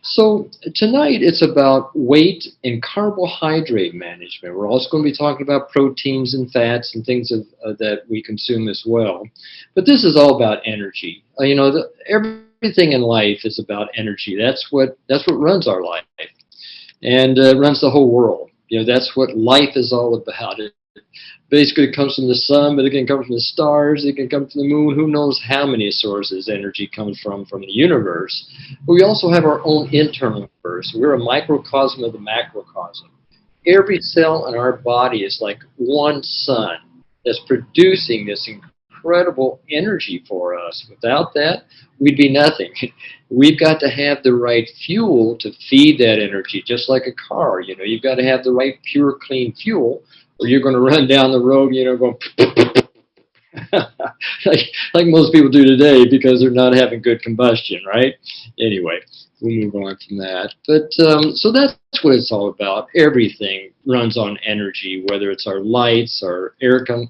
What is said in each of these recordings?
So tonight it's about weight and carbohydrate management. We're also going to be talking about proteins and fats and things that we consume as well. But this is all about energy. Everything in life is about energy. That's what runs our life, and runs the whole world. That's what life is all about. It basically comes from the sun, but it can come from the stars, it can come from the moon. Who knows how many sources energy comes from the universe. But we also have our own internal universe. We're a microcosm of the macrocosm. Every cell in our body is like one sun that's producing this incredible energy for us. Without that, we'd be nothing. We've got to have the right fuel to feed that energy, just like a car. You've got to have the right pure, clean fuel, or you're going to run down the road, going like most people do today because they're not having good combustion, right? Anyway, we'll move on from that. But so that's what it's all about. Everything runs on energy, whether it's our lights, our aircon,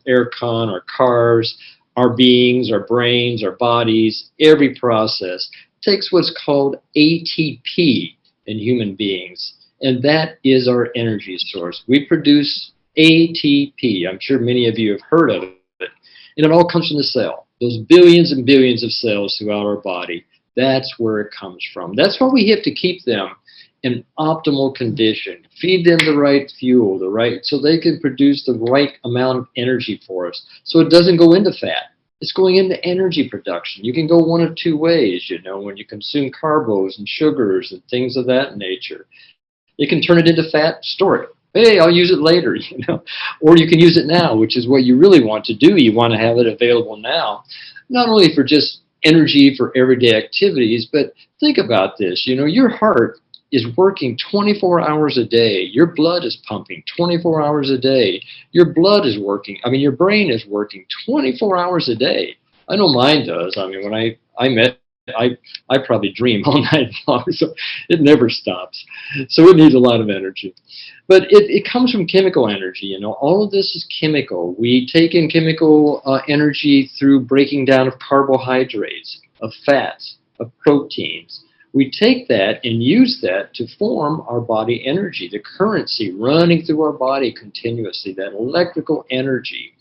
our cars, our beings, our brains, our bodies. Every process takes what's called ATP in human beings, and that is our energy source. We produce ATP. I'm sure many of you have heard of it. And it all comes from the cell. Those billions and billions of cells throughout our body. That's where it comes from. That's why we have to keep them in optimal condition. Feed them the right fuel, so they can produce the right amount of energy for us. So it doesn't go into fat. It's going into energy production. You can go one of two ways, when you consume carbos and sugars and things of that nature. You can turn it into fat, store it. Hey, I'll use it later, Or you can use it now, which is what you really want to do. You want to have it available now, not only for just energy for everyday activities, but think about this. Your heart is working 24 hours a day. Your blood is pumping 24 hours a day. Your brain is working 24 hours a day. I know mine does. When I probably dream all night long, so it never stops. So it needs a lot of energy. But it comes from chemical energy. All of this is chemical. We take in chemical energy through breaking down of carbohydrates, of fats, of proteins. We take that and use that to form our body energy, the currency running through our body continuously, that electrical energy.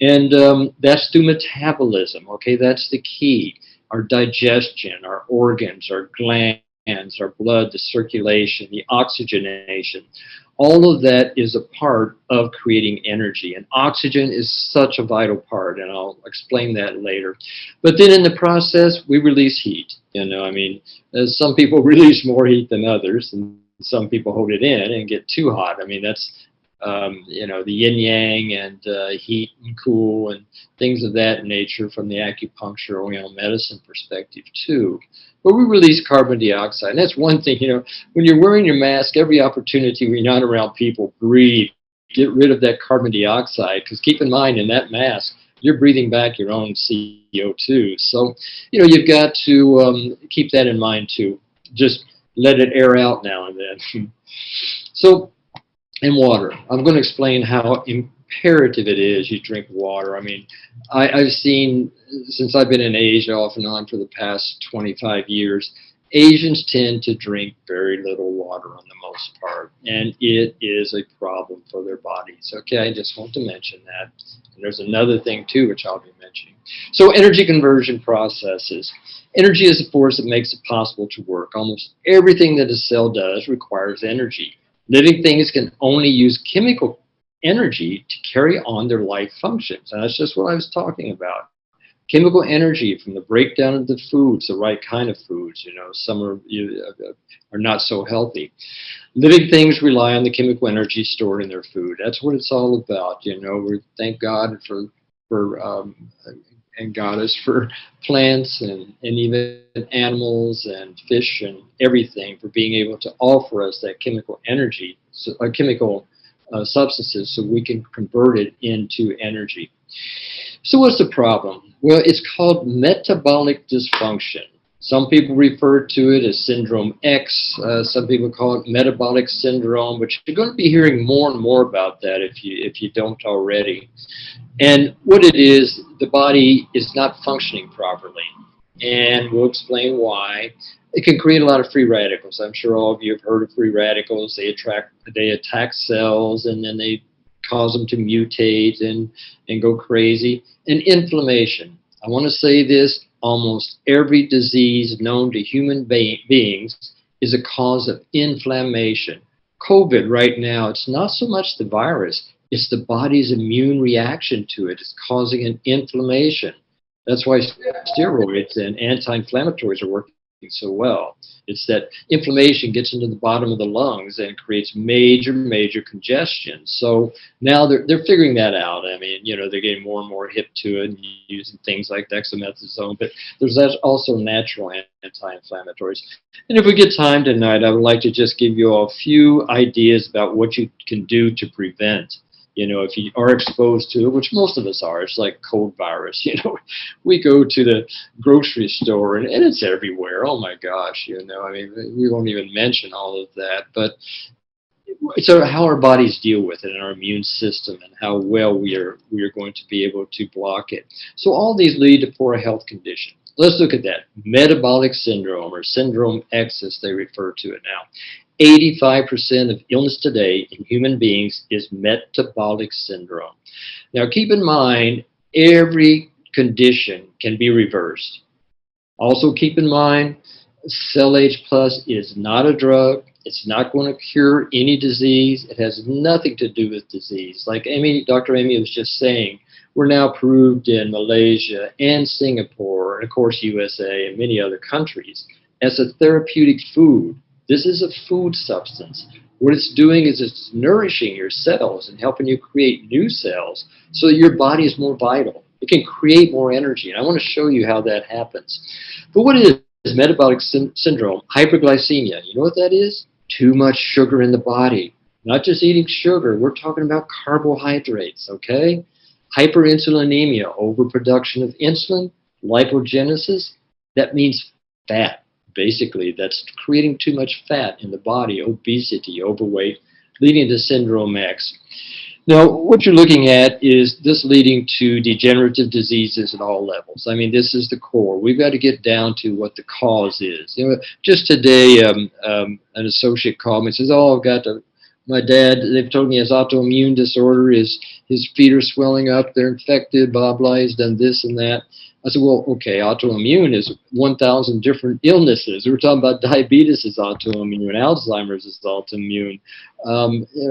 And that's through metabolism, okay? That's the key. Our digestion, our organs, our glands, our blood, the circulation, the oxygenation. All of that is a part of creating energy. And oxygen is such a vital part, and I'll explain that later. But then in the process, we release heat. Some people release more heat than others, and some people hold it in and get too hot. That's the yin-yang and heat and cool and things of that nature from the acupuncture or medicine perspective too. But we release carbon dioxide. And that's one thing, when you're wearing your mask, every opportunity when you're not around people, breathe. Get rid of that carbon dioxide, because keep in mind, in that mask, you're breathing back your own CO2. So, you've got to keep that in mind too. Just let it air out now and then. So, and water. I'm going to explain how imperative it is you drink water. I've seen, since I've been in Asia off and on for the past 25 years, Asians tend to drink very little water on the most part, and it is a problem for their bodies. Okay, I just want to mention that. And there's another thing too, which I'll be mentioning. So energy conversion processes. Energy is a force that makes it possible to work. Almost everything that a cell does requires energy. Living things can only use chemical energy to carry on their life functions. And that's just what I was talking about. Chemical energy from the breakdown of the foods, the right kind of foods. Some are not so healthy. Living things rely on the chemical energy stored in their food. That's what it's all about. We thank God and Goddess for plants and even animals and fish and everything for being able to offer us that chemical energy, chemical substances, so we can convert it into energy. So what's the problem? Well, it's called metabolic dysfunction. Some people refer to it as Syndrome X. Some people call it Metabolic Syndrome, but you're going to be hearing more and more about that if you don't already. And what it is, the body is not functioning properly. and we'll explain why. It can create a lot of free radicals. I'm sure all of you have heard of free radicals. They attack cells, and then they cause them to mutate and go crazy. And inflammation. I want to say this, almost every disease known to human beings is a cause of inflammation. COVID right now, it's not so much the virus, it's the body's immune reaction to it. It's causing an inflammation. That's why steroids and anti-inflammatories are working so well. It's that inflammation gets into the bottom of the lungs and creates major congestion. So now they're figuring that out. I mean, you know, they're getting more and more hip to it and using things like dexamethasone, but there's also natural anti-inflammatories. And if we get time tonight, I would like to just give you all a few ideas about what you can do to prevent. You know, if you are exposed to it, which most of us are, it's like cold virus. You know, we go to the grocery store and it's everywhere. Oh my gosh, you know, I mean, we won't even mention all of that. But it's how our bodies deal with it and our immune system and how well we are going to be able to block it. So all these lead to poor health conditions. Let's look at that. Metabolic syndrome, or syndrome X as they refer to it now. 85% of illness today in human beings is metabolic syndrome. Now keep in mind, every condition can be reversed. Also keep in mind, Cell Age Plus is not a drug. It's not going to cure any disease. It has nothing to do with disease. Like Dr. Amy was just saying, we're now approved in Malaysia and Singapore, and of course USA and many other countries, as a therapeutic food. This is a food substance. What it's doing is it's nourishing your cells and helping you create new cells so that your body is more vital. It can create more energy, and I want to show you how that happens. But what is metabolic syndrome? Hyperglycemia. You know what that is? Too much sugar in the body. Not just eating sugar. We're talking about carbohydrates, okay? Hyperinsulinemia, overproduction of insulin, lipogenesis. That means fat. Basically, that's creating too much fat in the body, obesity, overweight, leading to syndrome X. Now, what you're looking at is this leading to degenerative diseases at all levels. I mean, this is the core. We've got to get down to what the cause is. You know, just today, an associate called me and says, "Oh, my dad, they've told me he has autoimmune disorder, his feet are swelling up, they're infected, blah, blah, he's done this and that." I said, well, okay, autoimmune is 1,000 different illnesses. We're talking about diabetes is autoimmune, Alzheimer's is autoimmune,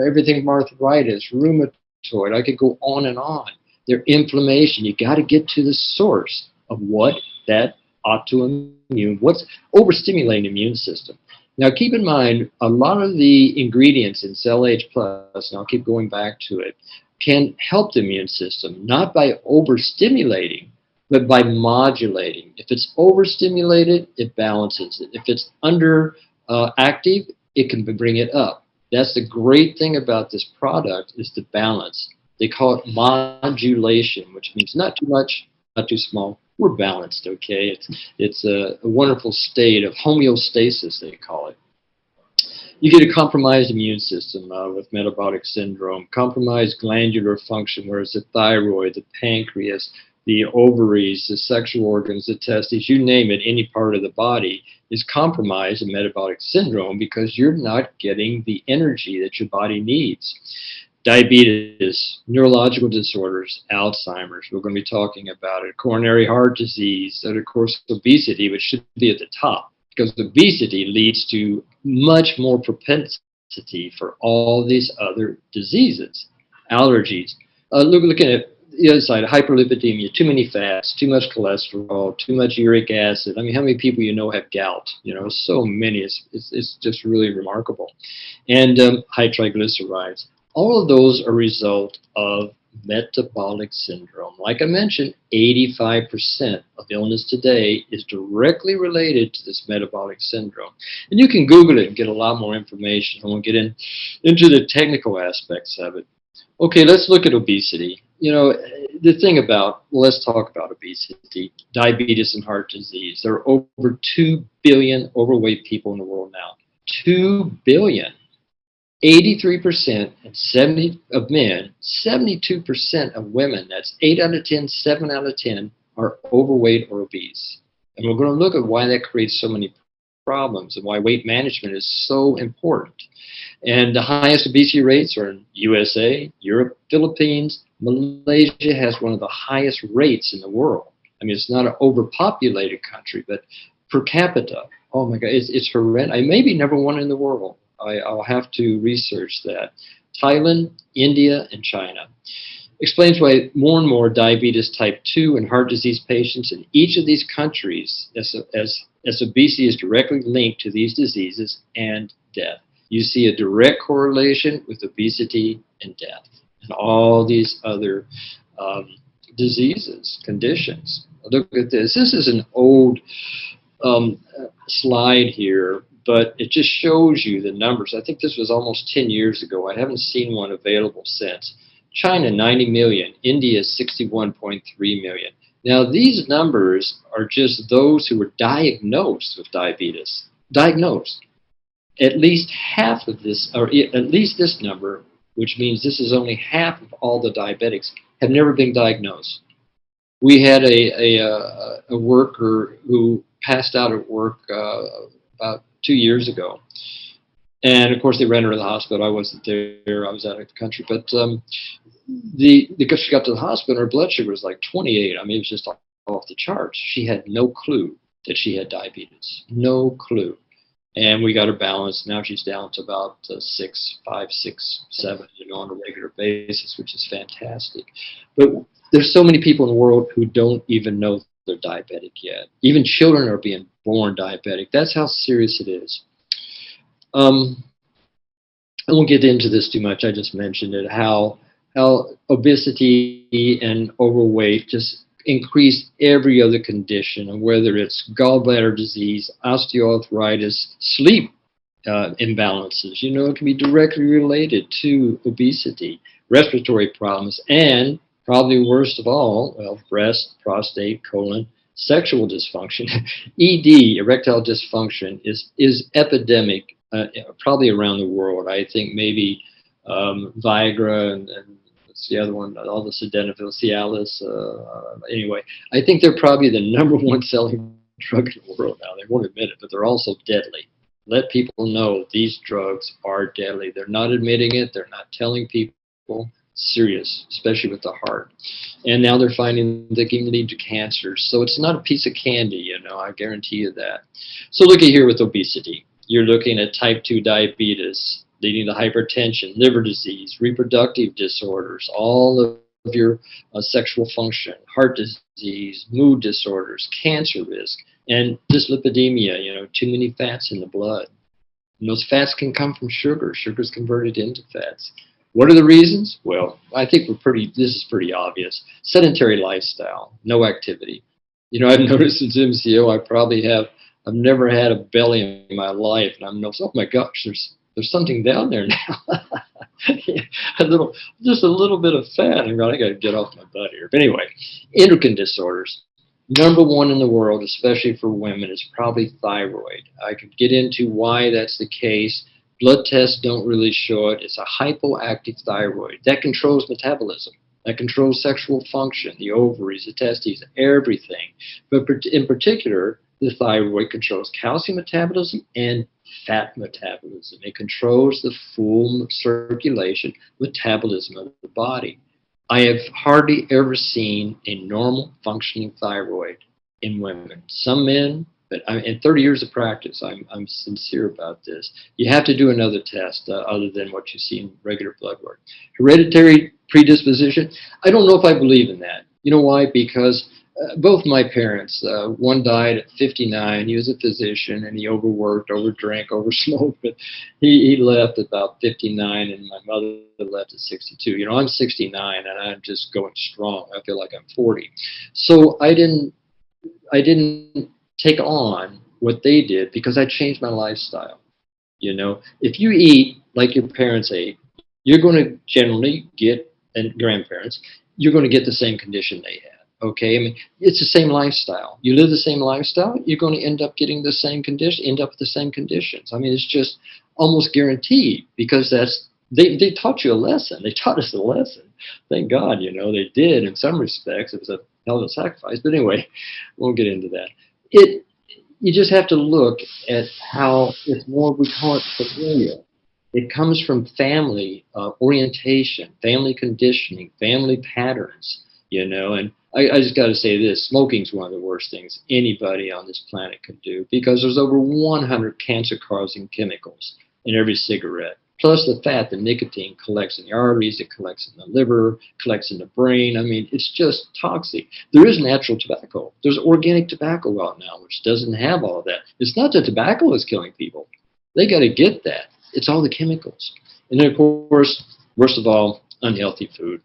everything from arthritis, rheumatoid, I could go on and on. They're inflammation. You got to get to the source of what that autoimmune, what's overstimulating the immune system. Now, keep in mind, a lot of the ingredients in Cell Age Plus, and I'll keep going back to it, can help the immune system, not by overstimulating, but by modulating. If it's overstimulated, it balances it. If it's underactive, it can bring it up. That's the great thing about this product is the balance. They call it modulation, which means not too much, not too small. We're balanced, okay? It's a wonderful state of homeostasis, they call it. You get a compromised immune system with metabolic syndrome, compromised glandular function, whereas the thyroid, the pancreas, the ovaries, the sexual organs, the testes, you name it, any part of the body is compromised in metabolic syndrome because you're not getting the energy that your body needs. Diabetes, neurological disorders, Alzheimer's, we're going to be talking about it, coronary heart disease, and of course obesity, which should be at the top because obesity leads to much more propensity for all these other diseases. Allergies, looking at the other side, hyperlipidemia, too many fats, too much cholesterol, too much uric acid. I mean, how many people you know have gout? You know, so many. It's just really remarkable. And high triglycerides. All of those are a result of metabolic syndrome. Like I mentioned, 85% of illness today is directly related to this metabolic syndrome. And you can Google it and get a lot more information. I won't get into the technical aspects of it. Okay, let's look at obesity. You know, the thing about, let's talk about obesity, diabetes and heart disease. There are over 2 billion overweight people in the world now. 2 billion. 83% of men, 72% of women, that's 8 out of 10, 7 out of 10, are overweight or obese. And we're going to look at why that creates so many problems and why weight management is so important. And the highest obesity rates are in USA, Europe, Philippines. Malaysia has one of the highest rates in the world. I mean, it's not an overpopulated country, but per capita, oh my God, it's horrendous. I may be #1 in the world. I'll have to research that. Thailand, India, and China. Explains why more and more diabetes type 2 and heart disease patients in each of these countries, as obesity is directly linked to these diseases and death. You see a direct correlation with obesity and death and all these other diseases, conditions. Look at this. This is an old slide here, but it just shows you the numbers. I think this was almost 10 years ago. I haven't seen one available since. China, 90 million. India, 61.3 million. Now, these numbers are just those who were diagnosed with diabetes. Diagnosed. At least half of this, or at least this number, which means this is only half of all the diabetics, have never been diagnosed. We had a worker who passed out at work about 2 years ago. And of course, they ran her to the hospital. I wasn't there. I was out of the country. But because she got to the hospital, her blood sugar was like 28. I mean, it was just off the charts. She had no clue that she had diabetes. No clue. And we got her balanced. Now she's down to about 5, 6, 7, on a regular basis, which is fantastic. But there's so many people in the world who don't even know they're diabetic yet. Even children are being born diabetic. That's how serious it is. I won't get into this too much. I just mentioned it, how obesity and overweight just increase every other condition, and whether it's gallbladder disease, osteoarthritis, sleep imbalances, it can be directly related to obesity, respiratory problems, and probably worst of all, breast, prostate, colon, sexual dysfunction. ED, erectile dysfunction, is epidemic probably around the world. I think maybe Viagra and what's the other one, all the sildenafil, Cialis. Anyway, I think they're probably the #1 selling drug in the world now. They won't admit it, but they're also deadly. Let people know these drugs are deadly. They're not admitting it. They're not telling people. Serious, especially with the heart. And now they're finding they can lead to cancer. So it's not a piece of candy, I guarantee you that. So look at here with obesity. You're looking at type 2 diabetes, leading to hypertension, liver disease, reproductive disorders, all of your sexual function, heart disease, mood disorders, cancer risk, and dyslipidemia, too many fats in the blood. And those fats can come from sugar. Sugar is converted into fats. What are the reasons? Well, I think this is pretty obvious. Sedentary lifestyle, no activity. I've noticed as MCO, I've never had a belly in my life, and I'm oh my gosh, there's something down there now. Just a little bit of fat. I got to get off my butt here. But anyway, endocrine disorders. #1 in the world, especially for women, is probably thyroid. I could get into why that's the case. Blood tests don't really show it. It's a hypoactive thyroid. That controls metabolism. That controls sexual function, the ovaries, the testes, everything. But in particular, the thyroid controls calcium metabolism and fat metabolism. It controls the full circulation, metabolism of the body. I have hardly ever seen a normal functioning thyroid in women. Some men, but in 30 years of practice, I'm sincere about this. You have to do another test other than what you see in regular blood work. Hereditary predisposition, I don't know if I believe in that. You know why? Because both my parents, one died at 59. He was a physician, and he overworked, overdrank, oversmoked. But he left at about 59, and my mother left at 62. I'm 69, and I'm just going strong. I feel like I'm 40. So I didn't take on what they did because I changed my lifestyle. If you eat like your parents ate, you're going to generally get, and grandparents, you're going to get the same condition they had. Okay, I mean, it's the same lifestyle. You live the same lifestyle, you're going to end up getting the same condition, end up with the same conditions. I mean, it's just almost guaranteed because they taught you a lesson. They taught us a lesson. Thank God, they did in some respects. It was a hell of a sacrifice. But anyway, won't get into that. it you just have to look at how it's more, we call it familial. It comes from family orientation, family conditioning, family patterns, and I just got to say this, smoking's one of the worst things anybody on this planet can do, because there's over 100 cancer-causing chemicals in every cigarette. Plus the fat, the nicotine collects in the arteries, it collects in the liver, collects in the brain. I mean, it's just toxic. There is natural tobacco. There's organic tobacco out now, which doesn't have all of that. It's not that tobacco is killing people. They got to get that. It's all the chemicals. And then, of course, worst of all, unhealthy food.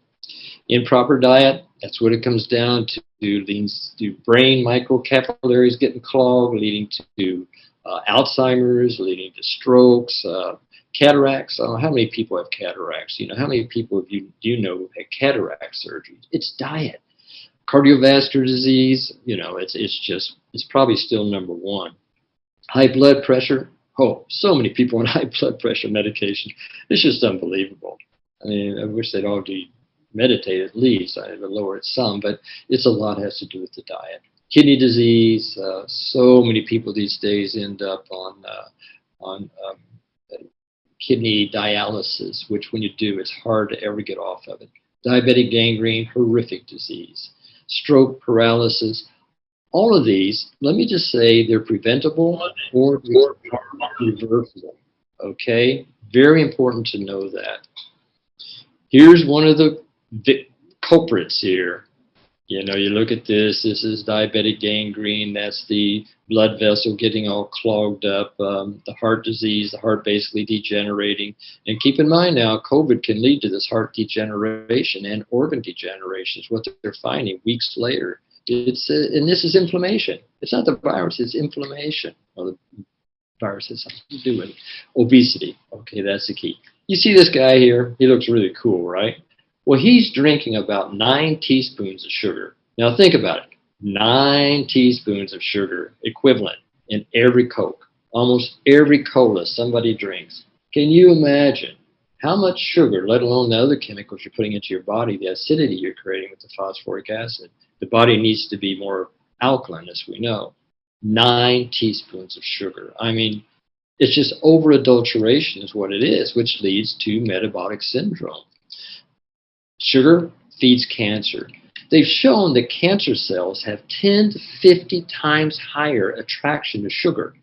Improper diet, that's what it comes down to. Leads to brain microcapillaries getting clogged, leading to Alzheimer's, leading to strokes, cataracts. How many people have cataracts? How many people do you know who had cataract surgery? It's diet. Cardiovascular disease, it's probably still number one. High blood pressure. Oh, so many people on high blood pressure medication. It's just unbelievable. I mean, I wish they'd all meditate at least. I would lower it some, but it's a lot has to do with the diet. Kidney disease. So many people these days end up on kidney dialysis, which when you do, it's hard to ever get off of it. Diabetic gangrene, horrific disease. Stroke, paralysis. All of these, let me just say, they're preventable or reversible. Okay? Very important to know that. Here's one of the culprits here. You look at this is diabetic gangrene, that's the blood vessel getting all clogged up, the heart disease, the heart basically degenerating. And keep in mind now, COVID can lead to this heart degeneration and organ degeneration is what they're finding weeks later. And this is inflammation. It's not the virus, it's inflammation. Well, the virus has something to do with obesity. Okay, that's the key. You see this guy here? He looks really cool, right? Well, he's drinking about 9 teaspoons of sugar. Now think about it. 9 teaspoons of sugar equivalent in every Coke. Almost every cola somebody drinks. Can you imagine how much sugar, let alone the other chemicals you're putting into your body, the acidity you're creating with the phosphoric acid? The body needs to be more alkaline, as we know. 9 teaspoons of sugar. I mean, it's just over-adulteration is what it is, which leads to metabolic syndrome. Sugar feeds cancer. They've shown that cancer cells have 10 to 50 times higher attraction to sugar.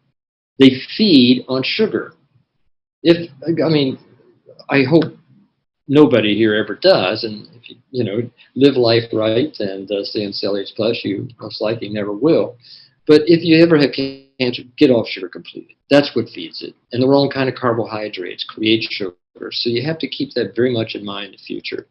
They feed on sugar. I hope nobody here ever does, and if you live life right and stay on Cell Age Plus, you most likely never will. But if you ever have cancer, get off sugar completely. That's what feeds it. And the wrong kind of carbohydrates create sugar. So you have to keep that very much in mind in the future.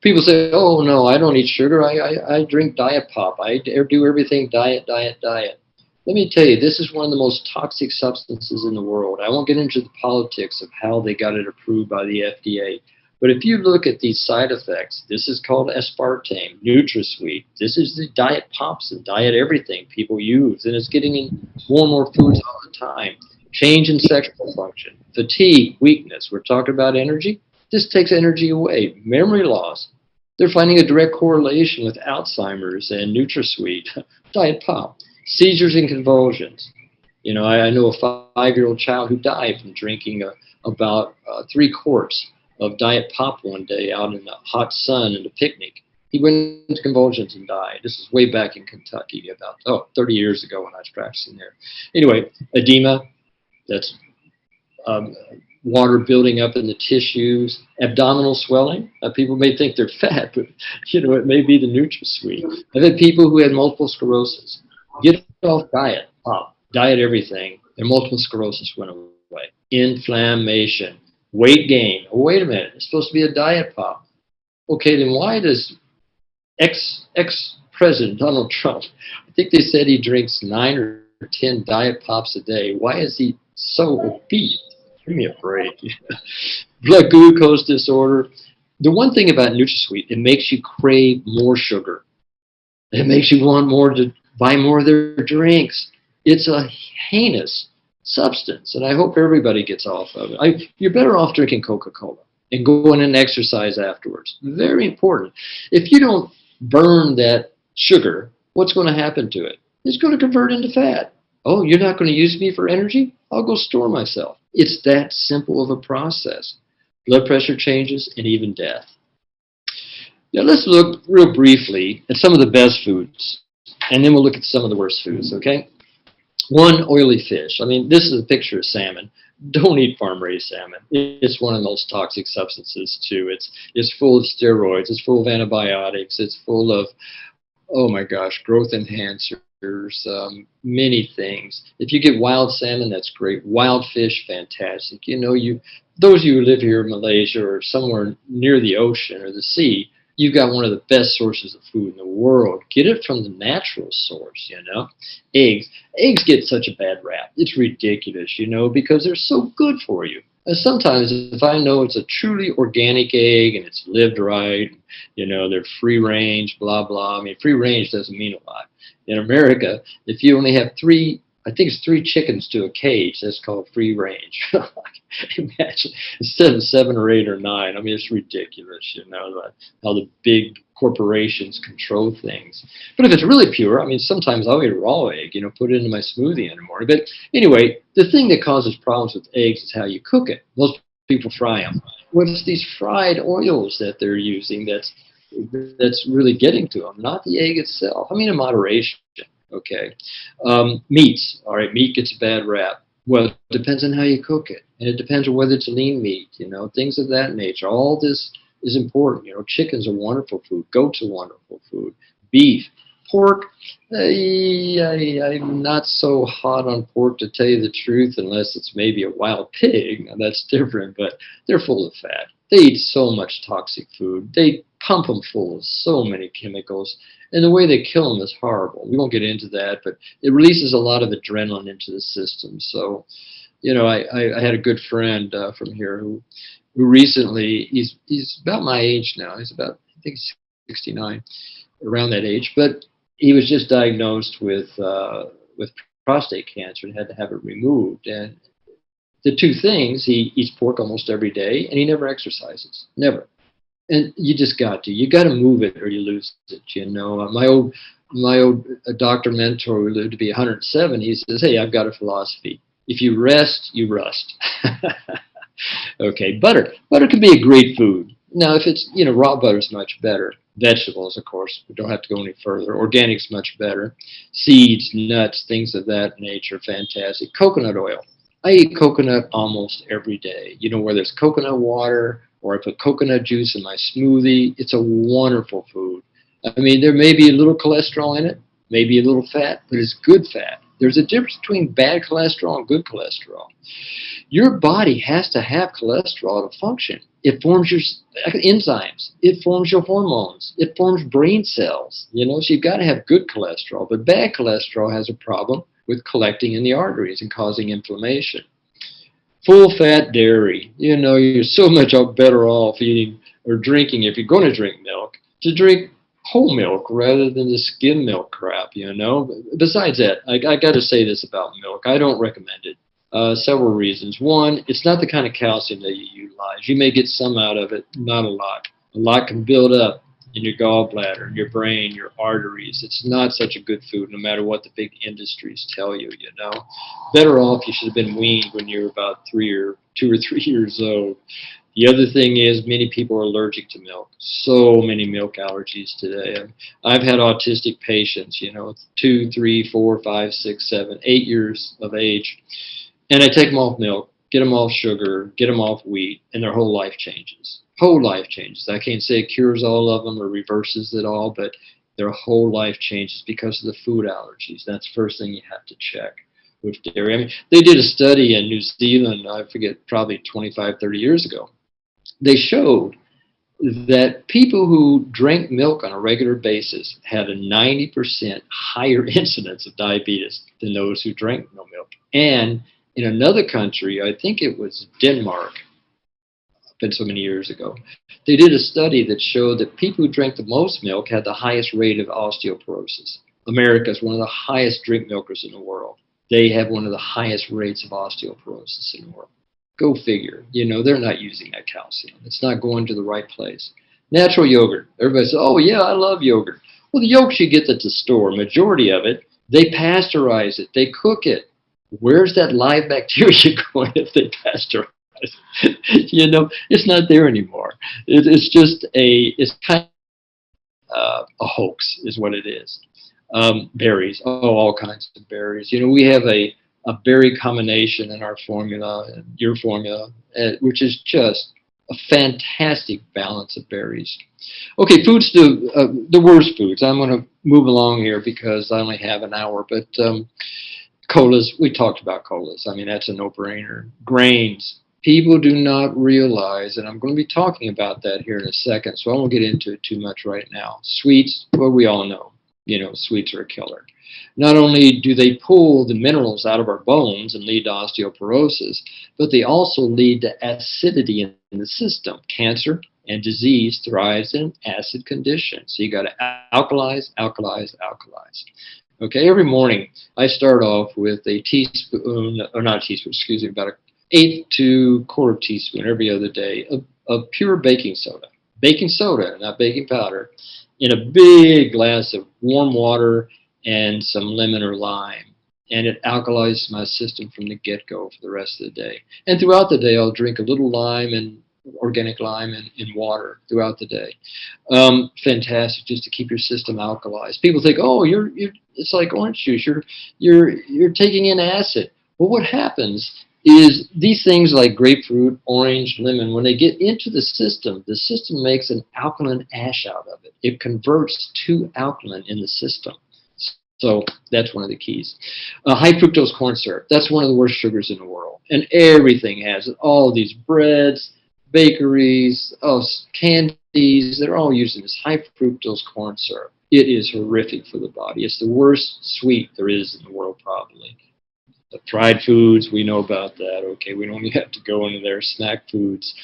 People say, oh, no, I don't eat sugar. I drink diet pop. I do everything diet. Let me tell you, this is one of the most toxic substances in the world. I won't get into the politics of how they got it approved by the FDA. But if you look at these side effects, this is called aspartame, NutraSweet. This is the diet pops and diet everything people use. And it's getting in more and more foods all the time. Change in sexual function, fatigue, weakness. We're talking about energy. This takes energy away. Memory loss. They're finding a direct correlation with Alzheimer's and NutraSweet, diet pop. Seizures and convulsions. I know a 5-year-old child who died from drinking about 3 quarts of diet pop one day out in the hot sun at a picnic. He went into convulsions and died. This is way back in Kentucky, about 30 years ago when I was practicing there. Anyway, edema, that's water building up in the tissues. Abdominal swelling. People may think they're fat, but it may be the NutraSweet. I've had people who had multiple sclerosis. Get off diet pop, diet everything, and multiple sclerosis went away. Inflammation. Weight gain. Oh, wait a minute. It's supposed to be a diet pop. Okay, then why does ex-president Donald Trump, I think they said he drinks 9 or 10 diet pops a day. Why is he so obese? Give me a break. Blood glucose disorder. The one thing about NutraSweet, it makes you crave more sugar. It makes you want more to buy more of their drinks. It's a heinous substance, and I hope everybody gets off of it. You're better off drinking Coca-Cola and going and exercise afterwards. Very important. If you don't burn that sugar, what's going to happen to it? It's going to convert into fat. Oh, you're not going to use me for energy? I'll go store myself. It's that simple of a process. Blood pressure changes and even death. Now let's look real briefly at some of the best foods, and then we'll look at some of the worst foods, okay? One, oily fish. I mean, this is a picture of salmon. Don't eat farm-raised salmon. It's one of the most toxic substances, too. It's full of steroids. It's full of antibiotics. It's full of, oh my gosh, growth enhancers, many things. If you get wild salmon, that's great. Wild fish, fantastic. You know, those of you who live here in Malaysia or somewhere near the ocean or the sea, you've got one of the best sources of food in the world. Get it from the natural source, you know. Eggs. Eggs get such a bad rap. It's ridiculous, you know, because they're so good for you. And sometimes if I know it's a truly organic egg and it's lived right, you know, they're free range, blah, blah. I mean, free range doesn't mean a lot. In America, if you only have three chickens to a cage, that's called free range. Imagine, instead of 7 or 8 or 9. I mean, it's ridiculous, you know, how the big corporations control things. But if it's really pure, I mean, sometimes I'll eat a raw egg, you know, put it into my smoothie in the morning. But anyway, the thing that causes problems with eggs is how you cook it. Most people fry them. Well, it's these fried oils that they're using that's really getting to them, not the egg itself. I mean, in moderation. Okay. Meats. All right, meat gets a bad rap. Well, it depends on how you cook it. And it depends on whether it's lean meat, you know, things of that nature. All this is important. You know, chickens are wonderful food. Goats are wonderful food. Beef. Pork, I'm not so hot on pork, to tell you the truth, unless it's maybe a wild pig. Now, that's different, but they're full of fat. They eat so much toxic food. They pump them full of so many chemicals, and the way they kill them is horrible. We won't get into that, but it releases a lot of adrenaline into the system. So, you know, I had a good friend from here who recently, he's about my age now. He's about, I think, 69, around that age, but he was just diagnosed with prostate cancer and had to have it removed. And the two things, he eats pork almost every day, and he never exercises, never. And you just got to move it or you lose it. You know, my old doctor mentor who lived to be 107, he says, "Hey, I've got a philosophy: if you rest, you rust." Okay, butter can be a great food. Now, if it's, you know, raw butter is much better. Vegetables, of course, we don't have to go any further. Organic's much better. Seeds, nuts, things of that nature, fantastic. Coconut oil. I eat coconut almost every day. You know, whether it's coconut water or I put coconut juice in my smoothie, it's a wonderful food. I mean, there may be a little cholesterol in it, maybe a little fat, but it's good fat. There's a difference between bad cholesterol and good cholesterol. Your body has to have cholesterol to function. It forms your enzymes. It forms your hormones. It forms brain cells. You know, so you've got to have good cholesterol. But bad cholesterol has a problem with collecting in the arteries and causing inflammation. Full-fat dairy. You know, you're so much better off eating or drinking, if you're going to drink milk, to drink whole milk rather than the skim milk crap, you know. Besides that, I got to say this about milk. I don't recommend it. Several reasons. One, it's not the kind of calcium that you utilize. You may get some out of it, not a lot. A lot can build up in your gallbladder, your brain, your arteries. It's not such a good food, no matter what the big industries tell you, you know. Better off, you should have been weaned when you were about 2 or 3 years old. The other thing is many people are allergic to milk. So many milk allergies today. I've had autistic patients, you know, 2, 3, 4, 5, 6, 7, 8 years of age. And I take them off milk, get them off sugar, get them off wheat, and their whole life changes. Whole life changes. I can't say it cures all of them or reverses it all, but their whole life changes because of the food allergies. That's the first thing you have to check with dairy. I mean, they did a study in New Zealand, I forget, probably 25, 30 years ago. They showed that people who drank milk on a regular basis had a 90% higher incidence of diabetes than those who drank no milk. And in another country, I think it was Denmark, been so many years ago, they did a study that showed that people who drank the most milk had the highest rate of osteoporosis. America is one of the highest drink milkers in the world. They have one of the highest rates of osteoporosis in the world. Go figure. You know, they're not using that calcium. It's not going to the right place. Natural yogurt. Everybody says, "Oh, yeah, I love yogurt." Well, the yogurt you get at the store, majority of it They pasteurize it. They cook it. Where's that live bacteria going if they pasteurize it? It's not there anymore. It's just it's kind of a hoax is what it is. Berries, all kinds of berries. We have a berry combination in our formula, and your formula, which is just a fantastic balance of berries. Okay, foods, the worst foods. I'm going to move along here because I only have an hour, but colas, we talked about colas. I mean, that's a no-brainer. Grains. People do not realize, and I'm going to be talking about that here in a second, so I won't get into it too much right now. Sweets, well, we all know. Sweets are a killer. Not only do they pull the minerals out of our bones and lead to osteoporosis, but they also lead to acidity in the system. Cancer and disease thrives in an acid condition. So you got to alkalize, alkalize, alkalize. Okay, every morning I start off with a teaspoon, or not a teaspoon, excuse me, about an eighth to quarter teaspoon every other day of pure baking soda. Baking soda, not baking powder, in a big glass of warm water and some lemon or lime. And it alkalizes my system from the get-go for the rest of the day. And throughout the day, I'll drink a little lime and organic lime in water throughout the day. Fantastic, just to keep your system alkalized. People think, oh, it's like orange juice. You're taking in acid. Well, what happens is these things like grapefruit, orange, lemon, when they get into the system makes an alkaline ash out of it. It converts to alkaline in the system. So that's one of the keys. High fructose corn syrup, that's one of the worst sugars in the world. And everything has it. All these breads, bakeries, candies, they're all using this high fructose corn syrup. It is horrific for the body. It's the worst sweet there is in the world, probably. The fried foods, we know about that. Okay, we don't even have to go into their snack foods.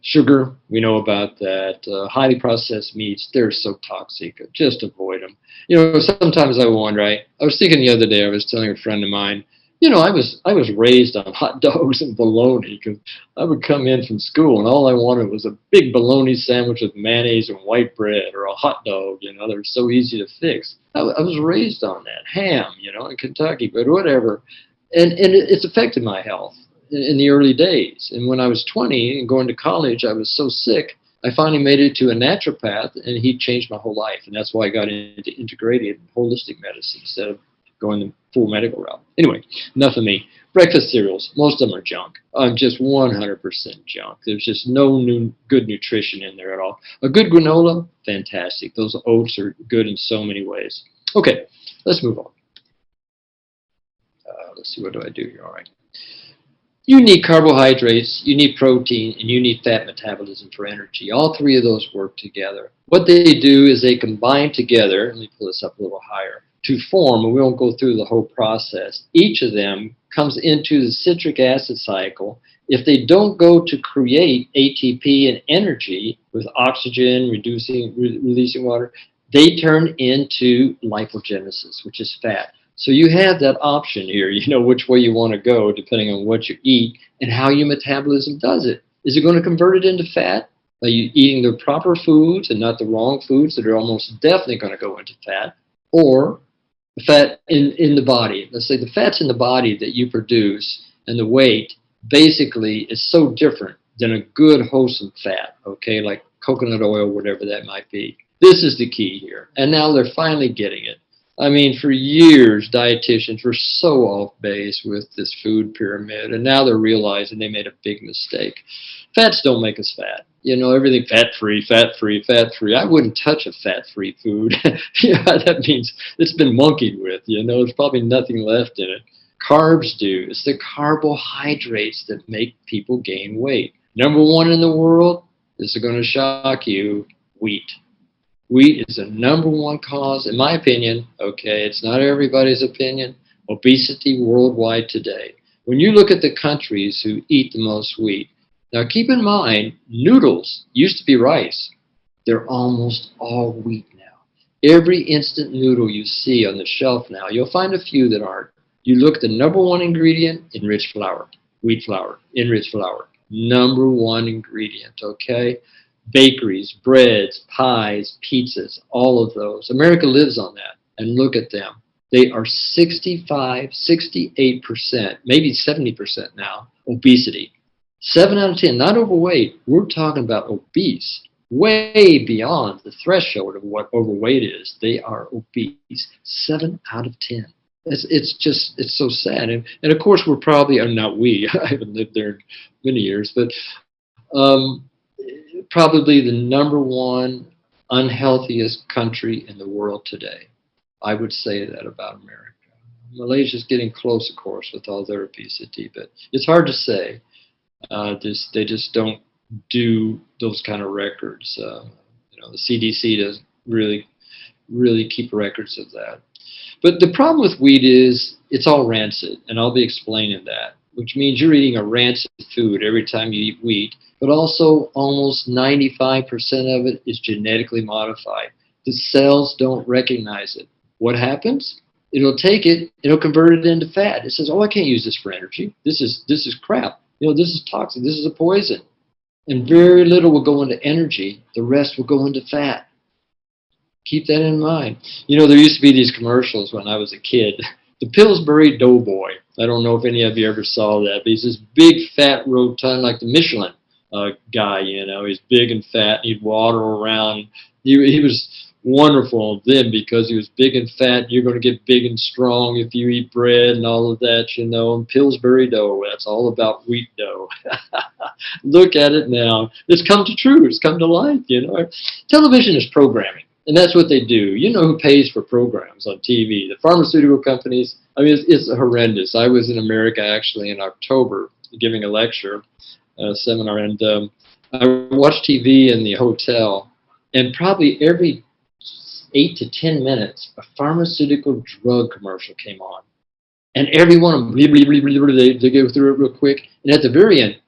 Sugar, we know about that. Highly processed meats, they're so toxic. Just avoid them. Sometimes I wonder, I was thinking the other day, I was telling a friend of mine, I was raised on hot dogs and bologna because I would come in from school and all I wanted was a big bologna sandwich with mayonnaise and white bread or a hot dog. They're so easy to fix. I was raised on that. Ham, in Kentucky, but whatever. And it's affected my health in the early days. And when I was 20 and going to college, I was so sick, I finally made it to a naturopath, and he changed my whole life. And that's why I got into integrated holistic medicine instead of going the full medical route. Anyway, enough of me. Breakfast cereals, most of them are junk. Just 100% junk. There's just no good nutrition in there at all. A good granola, fantastic. Those oats are good in so many ways. Okay, let's move on. Let's see, what do I do here? All right. You need carbohydrates, you need protein, and you need fat metabolism for energy. All three of those work together. What they do is they combine together, let me pull this up a little higher, to form, and we won't go through the whole process. Each of them comes into the citric acid cycle. If they don't go to create ATP and energy with oxygen, releasing water, they turn into lipogenesis, which is fat. So you have that option here, which way you want to go depending on what you eat and how your metabolism does it. Is it going to convert it into fat? Are you eating the proper foods and not the wrong foods that are almost definitely going to go into fat? Or the fat in the body. Let's say the fats in the body that you produce and the weight basically is so different than a good wholesome fat, okay, like coconut oil, whatever that might be. This is the key here. And now they're finally getting it. I mean, for years, dietitians were so off base with this food pyramid, and now they're realizing they made a big mistake. Fats don't make us fat. Everything fat-free, fat-free, fat-free. I wouldn't touch a fat-free food. That means it's been monkeyed with. There's probably nothing left in it. Carbs do. It's the carbohydrates that make people gain weight. Number one in the world, this is going to shock you, wheat. Wheat is the number one cause, in my opinion, okay, it's not everybody's opinion, obesity worldwide today. When you look at the countries who eat the most wheat, now keep in mind, noodles used to be rice. They're almost all wheat now. Every instant noodle you see on the shelf now, you'll find a few that aren't. You look at the number one ingredient, enriched flour, wheat flour, enriched flour. Number one ingredient, okay? Bakeries, breads, pies, pizzas, all of those. America lives on that. and look at them. They are 65, 68%, maybe 70% now, obesity. 7 out of 10, not overweight. We're talking about obese, way beyond the threshold of what overweight is. They are obese, 7 out of 10. It's so sad. And of course, we're probably, or not we, I haven't lived there in many years, but probably the #1 unhealthiest country in the world today. I would say that about America. Malaysia's getting close, of course, with all their obesity, but it's hard to say. They just don't do those kind of records. The CDC doesn't really keep records of that. But the problem with wheat is it's all rancid, and I'll be explaining that, which means you're eating a rancid food every time you eat wheat, but also almost 95% of it is genetically modified. The cells don't recognize it. What happens? It'll take it, it'll convert it into fat. It says, oh, I can't use this for energy. This is crap. This is toxic. This is a poison. And very little will go into energy. The rest will go into fat. Keep that in mind. There used to be these commercials when I was a kid. The Pillsbury Doughboy. I don't know if any of you ever saw that, but he's this big, fat, rotund, like the Michelin guy, He's big and fat, and he'd waddle around. He was wonderful then because he was big and fat. You're going to get big and strong if you eat bread and all of that, And Pillsbury dough, that's all about wheat dough. Look at it now. It's come to true. It's come to life, Television is programming. And that's what they do. You know who pays for programs on TV? The pharmaceutical companies. I mean, it's horrendous. I was in America actually in October giving a lecture, seminar, and I watched TV in the hotel, and probably every 8 to 10 minutes, a pharmaceutical drug commercial came on. And every one of them, they go through it real quick. And at the very end,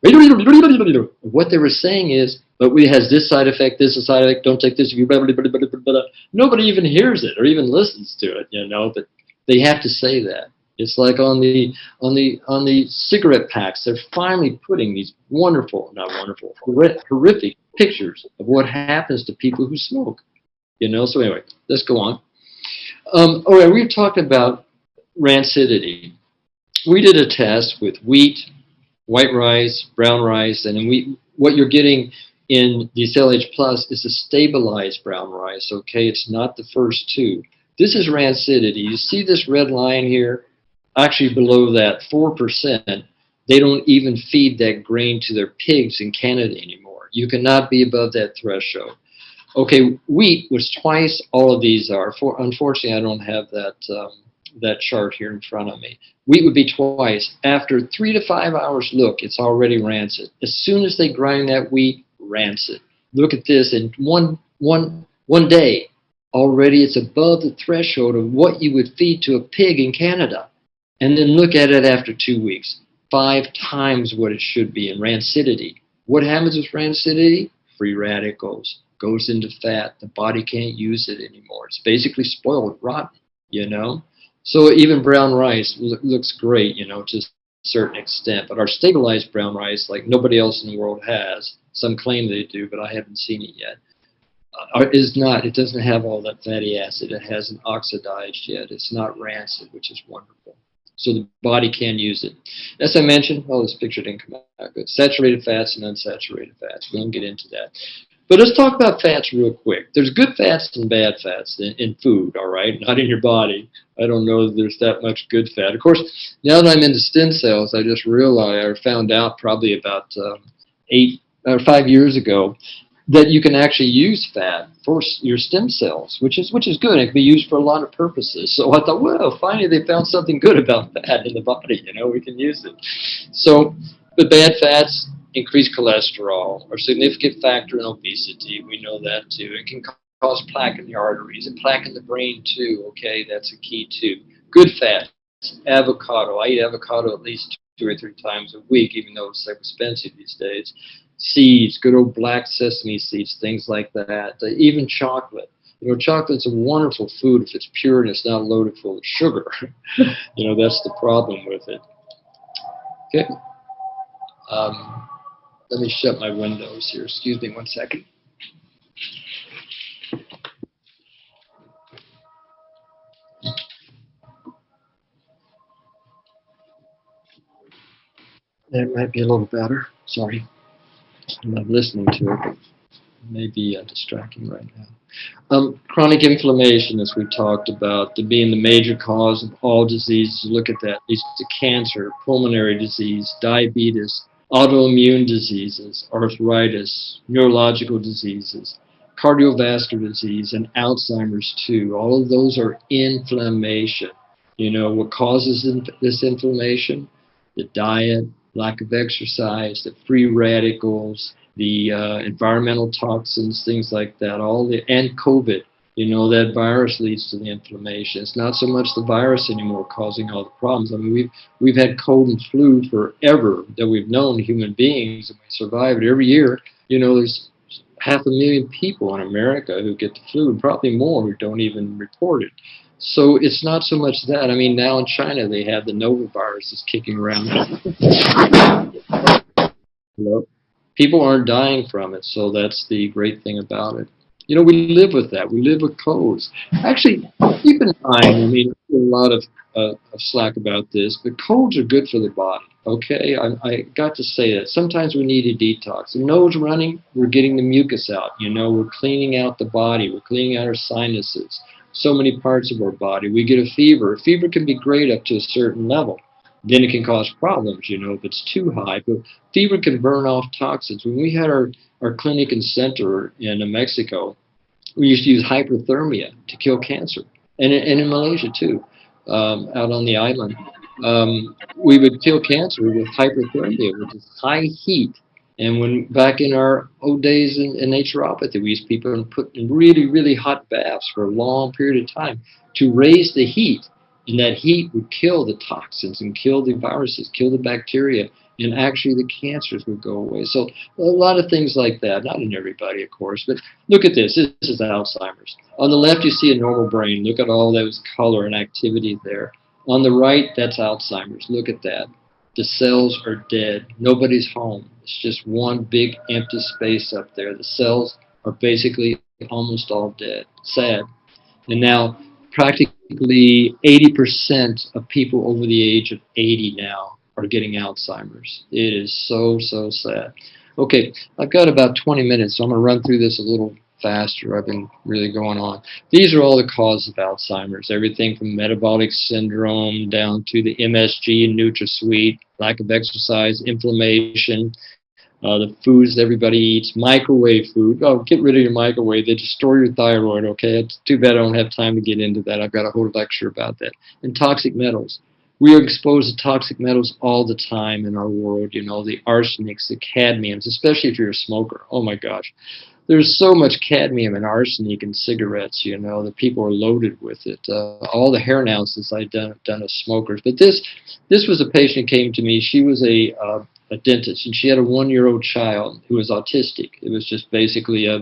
what they were saying is, but it has this side effect, this is a side effect, don't take this if you nobody even hears it or even listens to it, but they have to say that. It's like on the cigarette packs, they're finally putting these horrific pictures of what happens to people who smoke. So anyway, let's go on. All right, we were talking about rancidity. We did a test with wheat, white rice, brown rice, and what you're getting in the CLH Plus is a stabilized brown rice, okay? It's not the first two. This is rancidity. You see this red line here? Actually below that, 4%, they don't even feed that grain to their pigs in Canada anymore. You cannot be above that threshold. Okay, wheat was twice all of these are. Unfortunately, I don't have that chart here in front of me. Wheat would be twice. After 3 to 5 hours, look, it's already rancid. As soon as they grind that wheat, rancid. Look at this, in one day, already it's above the threshold of what you would feed to a pig in Canada. And then look at it after 2 weeks. 5 times what it should be in rancidity. What happens with rancidity? Free radicals. Goes into fat. The body can't use it anymore. It's basically spoiled, rotten, So even brown rice looks great, to a certain extent. But our stabilized brown rice, like nobody else in the world has, some claim they do, but I haven't seen it yet, is not. It doesn't have all that fatty acid. It hasn't oxidized yet. It's not rancid, which is wonderful. So the body can use it. As I mentioned, this picture didn't come out good. Saturated fats and unsaturated fats. We won't get into that. But let's talk about fats real quick. There's good fats and bad fats in food, all right? Not in your body. I don't know that there's that much good fat. Of course, now that I'm into stem cells, I just realized, or found out probably about 5 years ago, that you can actually use fat for your stem cells, which is good. It can be used for a lot of purposes. So I thought, well, finally they found something good about fat in the body. We can use it. So the bad fats increase cholesterol, are a significant factor in obesity. We know that too. It can cause plaque in the arteries and plaque in the brain too. Okay, that's a key too. Good fats, avocado. I eat avocado at least 2 or 3 times a week, even though it's so expensive these days. Seeds, good old black sesame seeds, things like that. Even chocolate. Chocolate's a wonderful food if it's pure and it's not loaded full of sugar. That's the problem with it. Okay. Let me shut my windows here. Excuse me 1 second. It might be a little better. Sorry. I'm not listening to it, but it may be distracting right now. Chronic inflammation, as we talked about, being the major cause of all diseases. Look at that. Leads to cancer, pulmonary disease, diabetes, autoimmune diseases, arthritis, neurological diseases, cardiovascular disease, and Alzheimer's too. All of those are inflammation. You know, what causes this inflammation? The diet, lack of exercise, the free radicals, the environmental toxins, things like that, and COVID. You know, that virus leads to the inflammation. It's not so much the virus anymore causing all the problems. I mean, we've had cold and flu forever that we've known human beings, and we survived every year. You know, there's 500,000 people in America who get the flu, and probably more who don't even report it. So it's not so much that. I mean, now in China they have the Nova virus is kicking around. Hello? People aren't dying from it, so that's the great thing about it. You know, we live with that. We live with colds. Actually, keep in mind, I mean, there's a lot of slack about this, but colds are good for the body, okay? I got to say that. Sometimes we need a detox. The nose running, we're getting the mucus out. You know, we're cleaning out the body. We're cleaning out our sinuses. So many parts of our body. We get a fever. A fever can be great up to a certain level. Then it can cause problems, you know, if it's too high. But fever can burn off toxins. When we had our clinic and center in Mexico, we used to use hyperthermia to kill cancer. And in Malaysia, too, out on the island. We would kill cancer with hyperthermia, which is high heat. And when back in our old days in naturopathy, we used people to put in really, really hot baths for a long period of time to raise the heat. And that heat would kill the toxins and kill the viruses, kill the bacteria, and actually the cancers would go away. So a lot of things like that, not in everybody, of course, but look at this. This is Alzheimer's. On the left, you see a normal brain. Look at all those color and activity there. On the right, that's Alzheimer's. Look at that. The cells are dead. Nobody's home. It's just one big empty space up there. The cells are basically almost all dead. Sad. And now, practically 80% of people over the age of 80 now are getting Alzheimer's. It is so, so sad. Okay, I've got about 20 minutes, so I'm going to run through this a little faster. I've been really going on. These are all the causes of Alzheimer's, everything from metabolic syndrome down to the MSG and NutraSweet, lack of exercise, inflammation, the foods that everybody eats, microwave food. Oh, get rid of your microwave. They destroy your thyroid, okay? It's too bad I don't have time to get into that. I've got a whole lecture about that. And toxic metals. We are exposed to toxic metals all the time in our world, you know, the arsenics, the cadmiums, especially if you're a smoker. Oh, my gosh. There's so much cadmium and arsenic in cigarettes, you know, that people are loaded with it. All the hair analysis I've done as smokers. But this was a patient who came to me. She was a dentist, and she had a 1-year-old child who was autistic. It was just basically I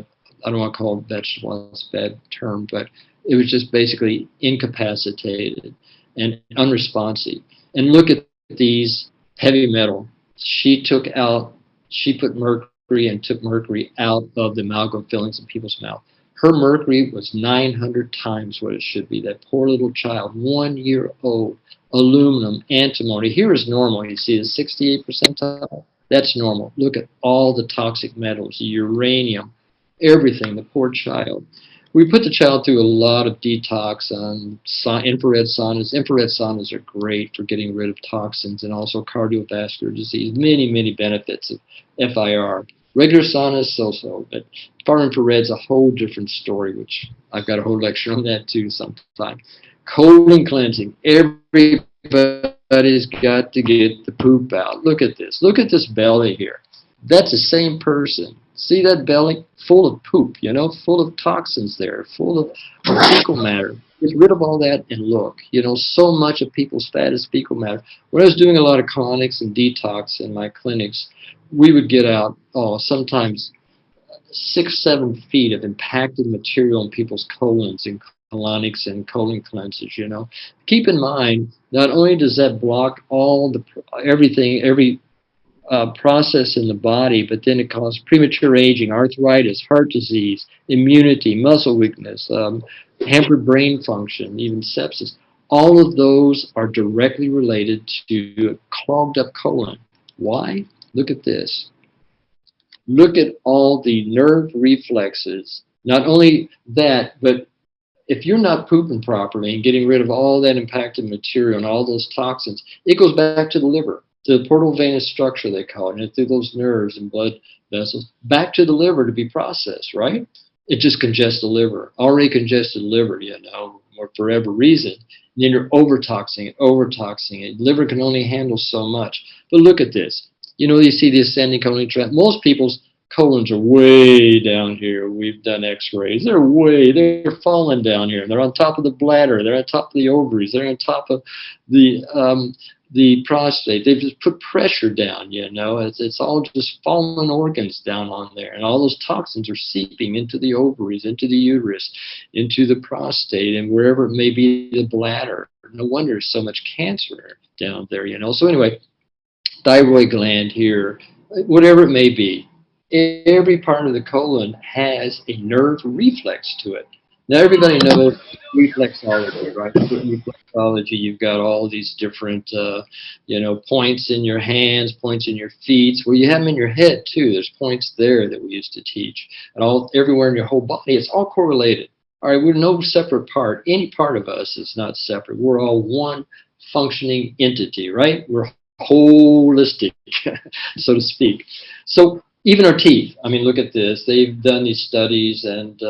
don't want to call it vegetable, that's a bad term, but it was just basically incapacitated and unresponsive. And look at these heavy metal. She put mercury and took mercury out of the amalgam fillings in people's mouth. Her mercury was 900 times what it should be. That poor little child, 1 year old. Aluminum, antimony. Here is normal. You see the 68 percentile? That's normal. Look at all the toxic metals, the uranium, everything, the poor child. We put the child through a lot of detox on infrared saunas. Infrared saunas are great for getting rid of toxins and also cardiovascular disease. Many, many benefits of FIR. Regular saunas, so-so, but far infrared's a whole different story, which I've got a whole lecture on that too sometime. Colon cleansing. Everybody's got to get the poop out. Look at this. Look at this belly here. That's the same person. See that belly? Full of poop, you know, full of toxins there, full of fecal matter. Get rid of all that and look. You know, so much of people's fat is fecal matter. When I was doing a lot of colonics and detox in my clinics, we would get out, sometimes 6-7 feet of impacted material in people's colons and colonics and colon cleanses, you know. Keep in mind, not only does that block all the every process in the body, but then it causes premature aging, arthritis, heart disease, immunity, muscle weakness, hampered brain function, even sepsis. All of those are directly related to a clogged up colon. Why? Look at this. Look at all the nerve reflexes. Not only that, but if you're not pooping properly and getting rid of all that impacted material and all those toxins, it goes back to the liver, to the portal venous structure, they call it, and through those nerves and blood vessels, back to the liver to be processed, right? It just congests the liver. Already congested liver, or for whatever reason. And then you're overtoxing it. Liver can only handle so much. But look at this. You see the ascending colon trend. Most people's colons are way down here. We've done x-rays. They're falling down here. They're on top of the bladder. They're on top of the ovaries. They're on top of the prostate. They've just put pressure down, It's all just fallen organs down on there. And all those toxins are seeping into the ovaries, into the uterus, into the prostate, and wherever it may be, the bladder. No wonder there's so much cancer down there, So anyway, thyroid gland here, whatever it may be, every part of the colon has a nerve reflex to it. Now everybody knows reflexology, right? Reflexology, you've got all these different, points in your hands, points in your feet. Well, you have them in your head too. There's points there that we used to teach, and everywhere in your whole body. It's all correlated. All right, we're no separate part. Any part of us is not separate. We're all one functioning entity, right? We're holistic, so to speak. So even our teeth, look at this. They've done these studies, and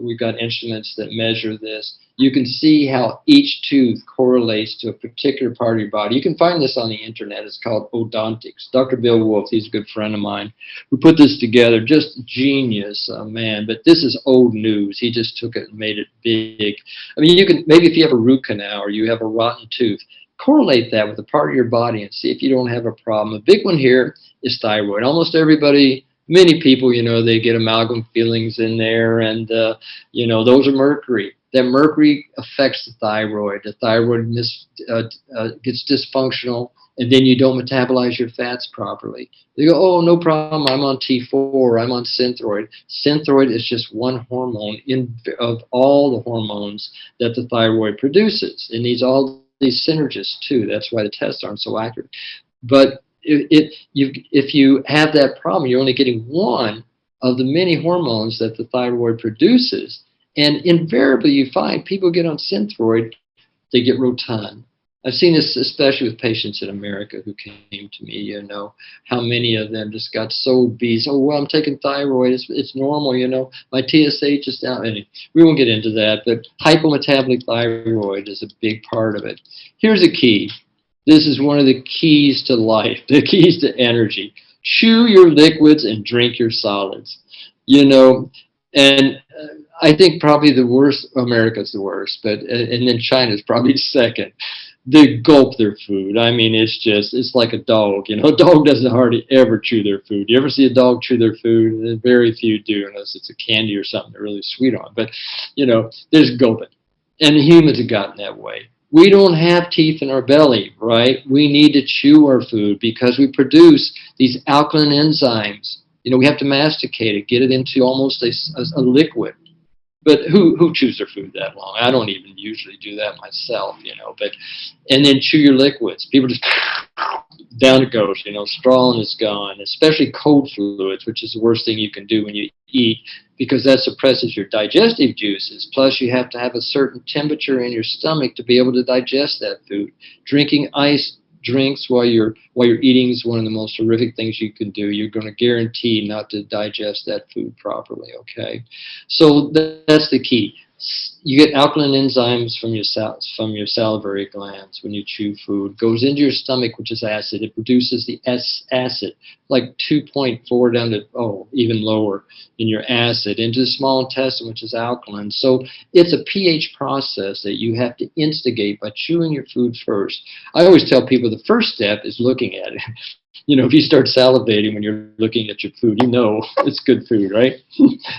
we've got instruments that measure this. You can see how each tooth correlates to a particular part of your body. You can find this on the internet. It's called odontics. Dr. Bill Wolf, he's a good friend of mine, who put this together. Just genius, man. But this is old news. He just took it and made it big. You can, maybe if you have a root canal or you have a rotten tooth, correlate that with a part of your body and see if you don't have a problem. A big one here is thyroid. Almost everybody, many people, they get amalgam fillings in there, and those are mercury. That mercury affects the thyroid. The thyroid gets dysfunctional, and then you don't metabolize your fats properly. They go, oh, no problem, I'm on T4, I'm on Synthroid. Synthroid is just one hormone of all the hormones that the thyroid produces. It needs all these synergists too. That's why the tests aren't so accurate. But if you have that problem, you're only getting one of the many hormones that the thyroid produces. And invariably, you find people get on Synthroid, they get rotund. I've seen this especially with patients in America who came to me, how many of them just got so obese. Oh, well, I'm taking thyroid. It's normal, my TSH is down. Anyway, we won't get into that, but hypometabolic thyroid is a big part of it. Here's a key. This is one of the keys to life, the keys to energy. Chew your liquids and drink your solids. And I think probably the worst, America's the worst, and then China's probably second. They gulp their food. It's like a dog. A dog doesn't hardly ever chew their food. You ever see a dog chew their food? Very few do, unless it's a candy or something they're really sweet on. But, they just gulp it. And humans have gotten that way. We don't have teeth in our belly, right? We need to chew our food because we produce these alkaline enzymes. We have to masticate it, get it into almost a liquid. But who chews their food that long? I don't even usually do that myself, and then chew your liquids. People just, down it goes, straw and it's gone, especially cold fluids, which is the worst thing you can do when you eat, because that suppresses your digestive juices. Plus, you have to have a certain temperature in your stomach to be able to digest that food. Drinking ice drinks while you're eating is one of the most horrific things you can do. You're going to guarantee not to digest that food properly, okay? So that's the key. You get alkaline enzymes from your salivary glands when you chew food. Goes into your stomach, which is acid. It produces the acid, like 2.4 down to, even lower in your acid, into the small intestine, which is alkaline. So it's a pH process that you have to instigate by chewing your food first. I always tell people the first step is looking at it. If you start salivating when you're looking at your food, it's good food, right?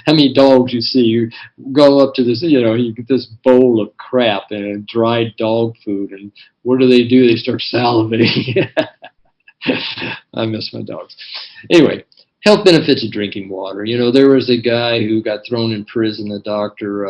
How many dogs you see, you go up to this, you get this bowl of crap and dried dog food, and what do? They start salivating. I miss my dogs. Anyway, health benefits of drinking water. There was a guy who got thrown in prison, a doctor,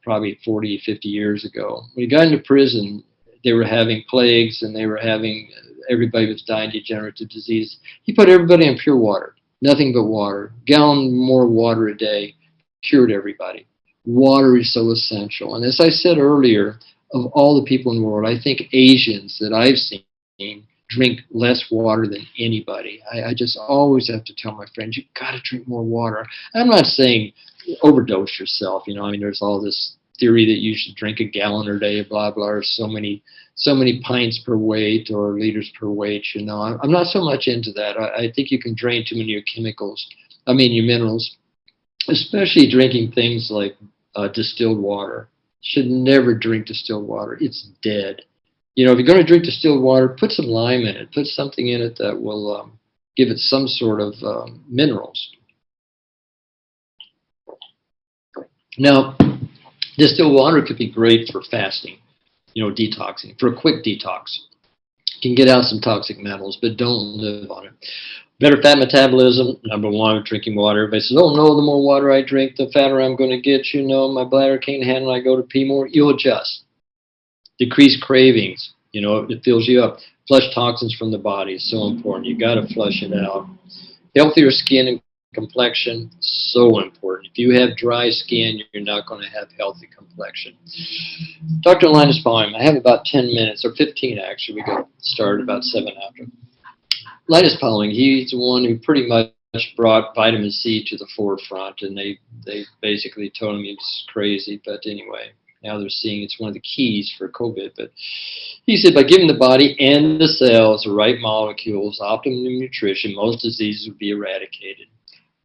probably 40, 50 years ago. When he got into prison, they were having plagues and they were having everybody was dying of degenerative disease. He put everybody on pure water, nothing but water. Gallon more water a day, cured everybody. Water is so essential. And as I said earlier, of all the people in the world, I think Asians that I've seen drink less water than anybody. I just always have to tell my friends, you've got to drink more water. I'm not saying overdose yourself. You know, I mean, there's all this theory that you should drink a gallon a day, blah, blah, or so many pints per weight or liters per weight. You know, I'm not so much into that. I think you can drain too many of your minerals, especially drinking things like distilled water. Should never drink distilled water. It's dead. You know, if you're going to drink distilled water, put some lime in it. Put something in it that will give it some sort of minerals. Now, distilled water could be great for fasting, you know, detoxing, for a quick detox. You can get out some toxic metals, but don't live on it. Better fat metabolism, number one, drinking water. Everybody says, oh no, the more water I drink, the fatter I'm going to get. You know, my bladder can't handle it, I go to pee more. You'll adjust. Decrease cravings, you know, it fills you up. Flush toxins from the body is so important. You got to flush it out. Healthier skin and complexion, so important. If you have dry skin, you're not going to have healthy complexion. Dr. Linus Pauling, I have about 10 minutes, or 15 actually. We got started about 7 after. Linus Pauling, he's the one who pretty much brought vitamin C to the forefront, and they basically told him he was crazy, but anyway. Now they're seeing it's one of the keys for COVID. But he said by giving the body and the cells the right molecules, optimum nutrition, most diseases would be eradicated.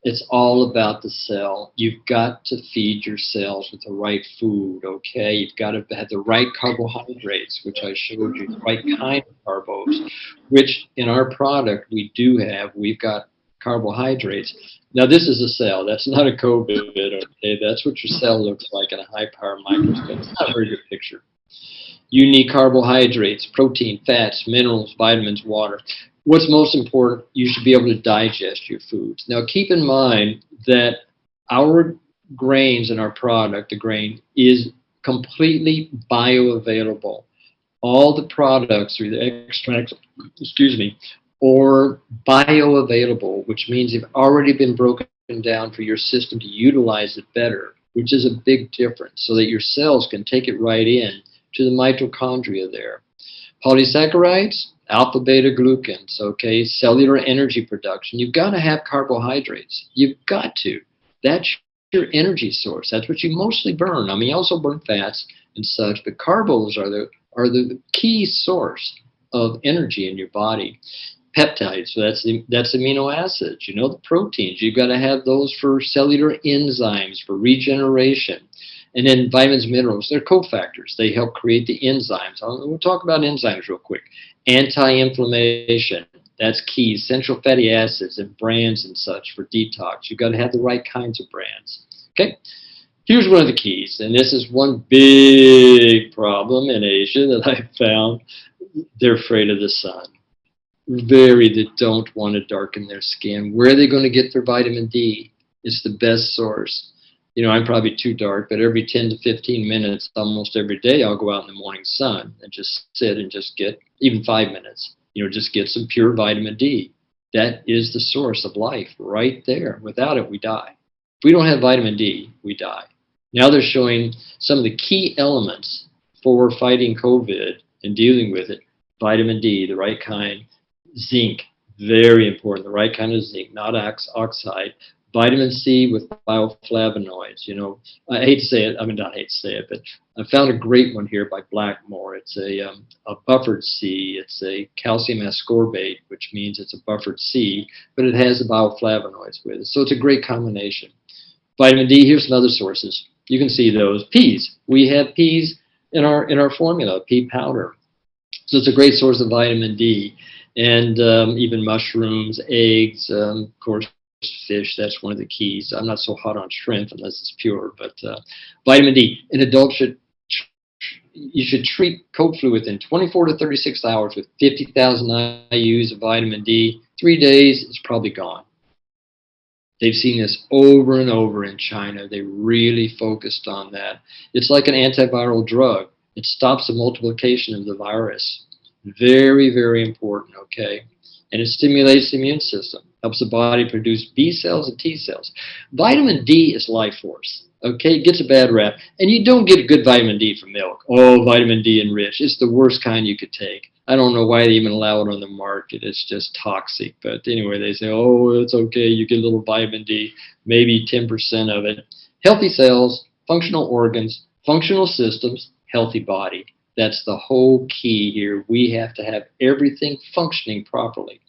It's all about the cell. You've got to feed your cells with the right food, okay? You've got to have the right carbohydrates, which I showed you, the right kind of carbos, which in our product we do have. We've got carbohydrates. Now, this is a cell. That's not a COVID, okay? That's what your cell looks like in a high-power microscope. It's not a very good picture. You need carbohydrates, protein, fats, minerals, vitamins, water. What's most important, you should be able to digest your foods. Now, keep in mind that our grains in our product, the grain, is completely bioavailable. All the products through the extracts, or bioavailable, which means they've already been broken down for your system to utilize it better, which is a big difference, so that your cells can take it right in to the mitochondria there. Polysaccharides, alpha-beta-glucans, okay, cellular energy production. You've got to have carbohydrates. You've got to. That's your energy source. That's what you mostly burn. I mean, you also burn fats and such, but carbos are the key source of energy in your body. Peptides, so that's amino acids, you know, the proteins. You've got to have those for cellular enzymes, for regeneration. And then vitamins, minerals, they're cofactors. They help create the enzymes. We'll talk about enzymes real quick. Anti-inflammation, that's key. Essential fatty acids and brands and such for detox. You've got to have the right kinds of brands. Okay, here's one of the keys, and this is one big problem in Asia that I found. They're afraid of the sun. They don't want to darken their skin. Where are they going to get their vitamin D? It's the best source. You know, I'm probably too dark, but every 10 to 15 minutes, almost every day, I'll go out in the morning sun and just sit and just get, even 5 minutes, you know, just get some pure vitamin D. That is the source of life right there. Without it, we die. If we don't have vitamin D, we die. Now they're showing some of the key elements for fighting COVID and dealing with it. Vitamin D, the right kind. Zinc, very important, the right kind of zinc, not oxide. Vitamin C with bioflavonoids. You know, I hate to say it. I mean, not hate to say it, but I found a great one here by Blackmore. It's a buffered C. It's a calcium ascorbate, which means it's a buffered C, but it has the bioflavonoids with it. So it's a great combination. Vitamin D. Here's some other sources. You can see those. Peas. We have peas in our formula. Pea powder. So it's a great source of vitamin D, and even mushrooms, eggs, of course. Fish, that's one of the keys. I'm not so hot on shrimp unless it's pure, but vitamin D. An adult you should treat cold flu within 24 to 36 hours with 50,000 IUs of vitamin D. 3 days, it's probably gone. They've seen this over and over in China. They really focused on that. It's like an antiviral drug. It stops the multiplication of the virus. Very, very important, okay? And it stimulates the immune system, helps the body produce B cells and T cells. Vitamin D is life force, okay? It gets a bad rap. And you don't get good vitamin D from milk. Oh, vitamin D enriched. It's the worst kind you could take. I don't know why they even allow it on the market. It's just toxic. But anyway, they say, oh, it's okay. You get a little vitamin D, maybe 10% of it. Healthy cells, functional organs, functional systems, healthy body. That's the whole key here. We have to have everything functioning properly.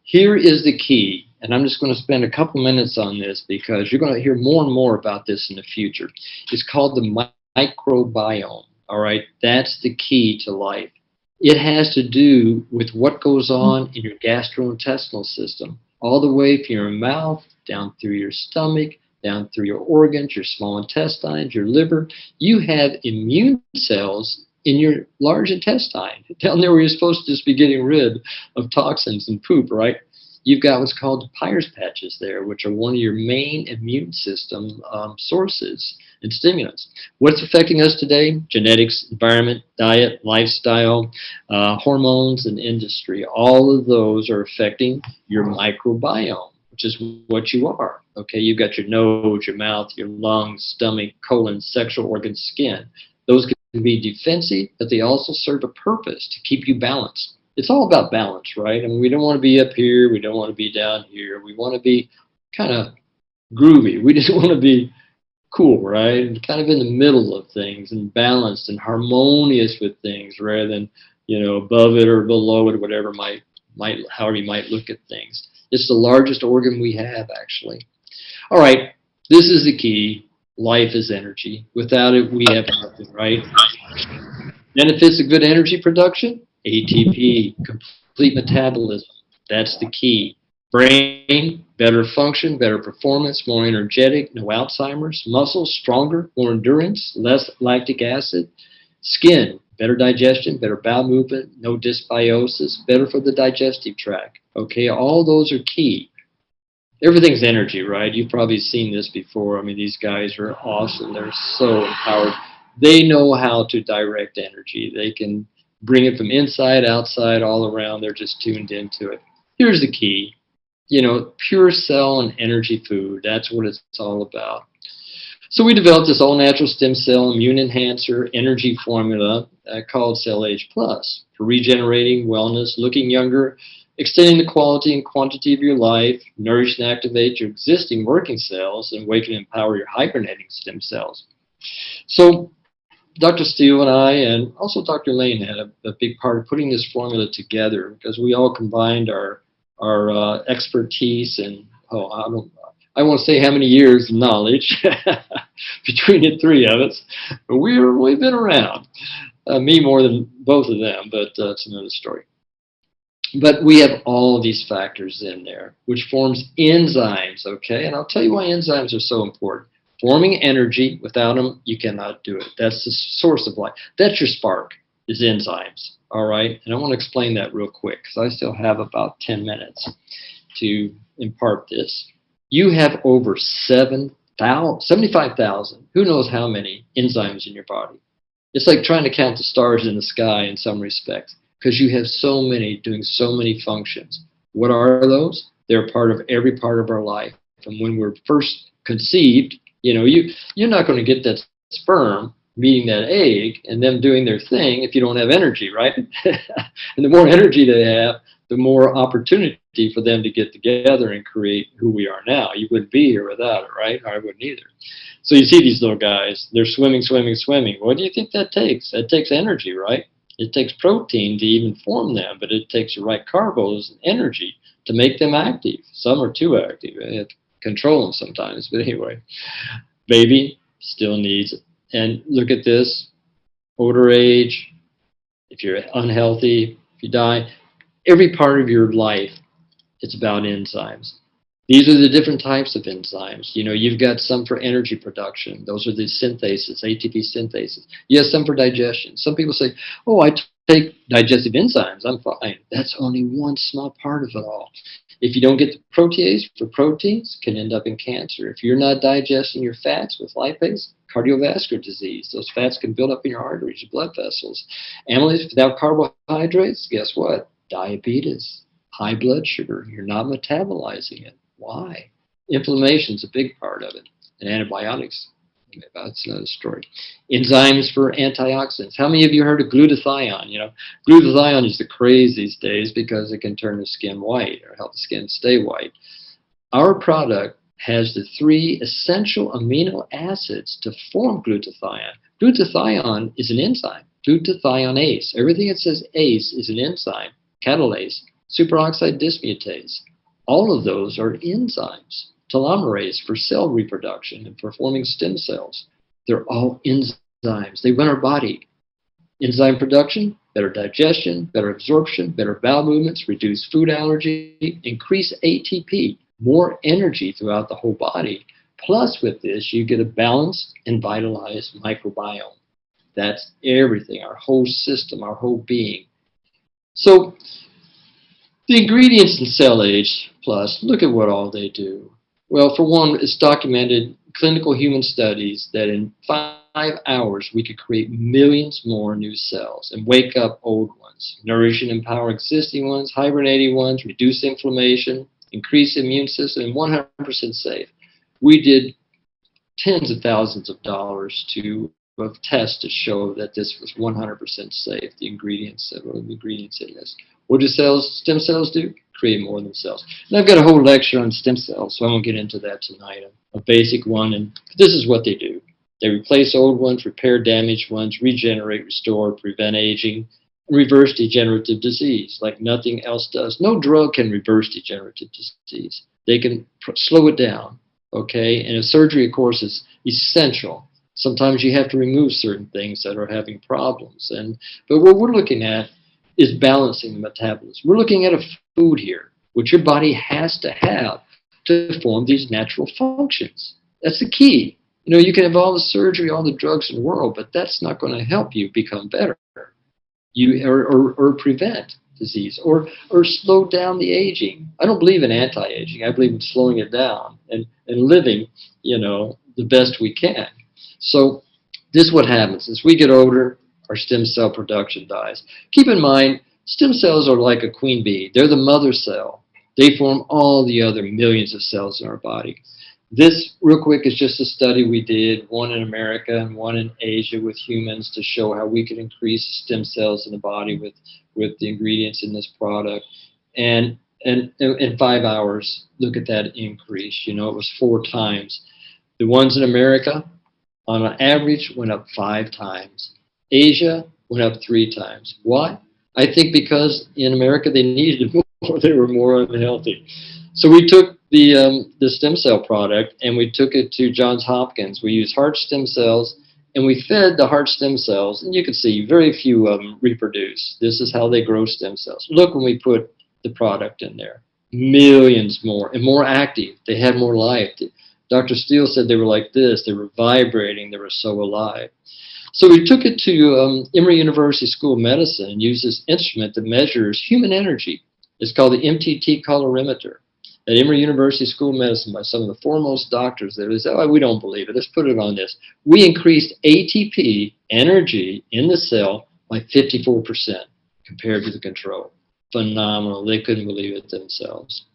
Here is the key, and I'm just going to spend a couple minutes on this because you're going to hear more and more about this in the future. It's called the microbiome, all right? That's the key to life. It has to do with what goes on in your gastrointestinal system, all the way from your mouth, down through your stomach, down through your organs, your small intestines, your liver. You have immune cells in your large intestine, down there where you're supposed to just be getting rid of toxins and poop, right? You've got what's called Peyer's patches there, which are one of your main immune system sources and stimulants. What's affecting us today? Genetics, environment, diet, lifestyle, hormones, and industry. All of those are affecting your microbiome, which is what you are. Okay, you've got your nose, your mouth, your lungs, stomach, colon, sexual organs, skin. Those can be defensive, but they also serve a purpose to keep you balanced. It's all about balance, right? I mean, we don't want to be up here. We don't want to be down here. We want to be kind of groovy. We just want to be cool, right? And kind of in the middle of things and balanced and harmonious with things rather than, above it or below it, whatever however you might look at things. It's the largest organ we have, actually. All right, this is the key. Life is energy. Without it, we have nothing, right? Benefits of good energy production? ATP, complete metabolism. That's the key. Brain, better function, better performance, more energetic, no Alzheimer's. Muscles, stronger, more endurance, less lactic acid. Skin, better digestion, better bowel movement, no dysbiosis, better for the digestive tract. Okay, all those are key. Everything's energy, right? You've probably seen this before. I mean, these guys are awesome. They're so empowered. They know how to direct energy. They can bring it from inside, outside, all around. They're just tuned into it. Here's the key. Pure cell and energy food. That's what it's all about. So we developed this all-natural stem cell immune enhancer energy formula called Cell Age Plus for regenerating, wellness, looking younger, extending the quality and quantity of your life, nourish and activate your existing working cells, and awaken and empower your hibernating stem cells. So Dr. Steele and I, and also Dr. Lane, had a big part of putting this formula together because we all combined our expertise and, I won't say how many years of knowledge between the three of us, but we've been around. Me more than both of them, but it's another story. But we have all of these factors in there, which forms enzymes, okay? And I'll tell you why enzymes are so important. Forming energy, without them, you cannot do it. That's the source of life. That's your spark, is enzymes, all right? And I want to explain that real quick, because I still have about 10 minutes to impart this. You have over 75,000, who knows how many, enzymes in your body. It's like trying to count the stars in the sky in some respects, because you have so many doing so many functions. What are those? They're part of every part of our life. And when we're first conceived, you're not going to get that sperm meeting that egg and them doing their thing if you don't have energy, right? And the more energy they have, the more opportunity for them to get together and create who we are now. You wouldn't be here without it, right? I wouldn't either. So you see these little guys, they're swimming. What do you think that takes? That takes energy, right? It takes protein to even form them, but it takes the right carbos and energy to make them active. Some are too active. You have to control them sometimes, but anyway. Baby still needs it. And look at this, older age, if you're unhealthy, if you die, every part of your life, it's about enzymes. These are the different types of enzymes. You've got some for energy production. Those are the synthases, ATP synthases. You have some for digestion. Some people say, oh, I take digestive enzymes, I'm fine. That's only one small part of it all. If you don't get the protease for proteins, can end up in cancer. If you're not digesting your fats with lipase, cardiovascular disease. Those fats can build up in your arteries, your blood vessels. Amylase without carbohydrates, guess what? Diabetes, high blood sugar. You're not metabolizing it. Why? Inflammation's a big part of it. And antibiotics, that's another story. Enzymes for antioxidants. How many of you heard of glutathione? You know, glutathione is the craze these days because it can turn the skin white or help the skin stay white. Our product has the 3 essential amino acids to form glutathione. Glutathione is an enzyme, glutathionase. Everything that says ACE is an enzyme, catalase, superoxide dismutase. All of those are enzymes. Telomerase for cell reproduction and for forming stem cells. They're all enzymes. They run our body. Enzyme production, better digestion, better absorption, better bowel movements, reduce food allergy, increase ATP, more energy throughout the whole body. Plus with this, you get a balanced and vitalized microbiome. That's everything, our whole system, our whole being. So the ingredients in Cell Age Plus, look at what all they do. Well, for one, it's documented clinical human studies that in 5 hours we could create millions more new cells and wake up old ones, nourish and empower existing ones, hibernating ones, reduce inflammation, increase immune system, and 100% safe. We did tens of thousands of dollars of tests to show that this was 100% safe, the ingredients in this. What do stem cells do? Create more than cells. And I've got a whole lecture on stem cells, so I won't get into that tonight. A basic one, and this is what they do. They replace old ones, repair damaged ones, regenerate, restore, prevent aging, and reverse degenerative disease like nothing else does. No drug can reverse degenerative disease. They can slow it down, okay? And a surgery, of course, is essential. Sometimes you have to remove certain things that are having problems. But what we're looking at is balancing the metabolism. We're looking at a food here, which your body has to have to form these natural functions. That's the key. You know, you can have all the surgery, all the drugs in the world, but that's not going to help you become better. Or prevent disease or slow down the aging. I don't believe in anti-aging. I believe in slowing it down and living, you know, the best we can. So this is what happens. As we get older, our stem cell production dies. Keep in mind, stem cells are like a queen bee. They're the mother cell. They form all the other millions of cells in our body. This, real quick, is just a study we did, one in America and one in Asia with humans to show how we could increase stem cells in the body with the ingredients in this product. And in 5 hours, look at that increase. You know, it was 4 times. The ones in America, on an average, went up 5 times. Asia went up 3 times. Why? I think because in America they needed more. They were more unhealthy. So we took the stem cell product and we took it to Johns Hopkins. We used heart stem cells and we fed the heart stem cells, and you can see very few of them reproduce. This is how they grow stem cells. Look when we put the product in there. Millions more and more active. They had more life. Dr. Steele said they were like this. They were vibrating. They were so alive. So we took it to Emory University School of Medicine and used this instrument that measures human energy. It's called the MTT colorimeter. At Emory University School of Medicine by some of the foremost doctors there. They said, oh, we don't believe it. Let's put it on this. We increased ATP energy in the cell by 54% compared to the control. Phenomenal. They couldn't believe it themselves.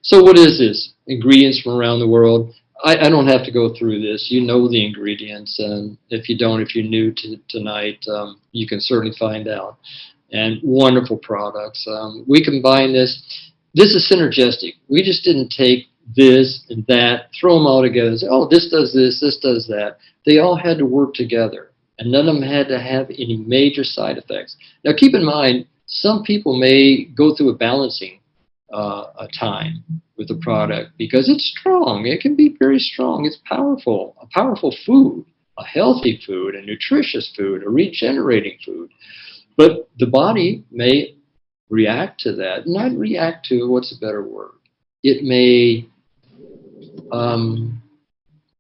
So what is this? Ingredients from around the world. I don't have to go through this. You know the ingredients. And if you don't, if you're new to tonight, you can certainly find out. And wonderful products. We combine this. This is synergistic. We just didn't take this and that, throw them all together and say, oh, this does that. They all had to work together, and none of them had to have any major side effects. Now, keep in mind, some people may go through a balancing time with the product because it's strong. It can be very strong. It's powerful, a powerful food, a healthy food, a nutritious food, a regenerating food. But the body may react to that, not react to, what's a better word? It may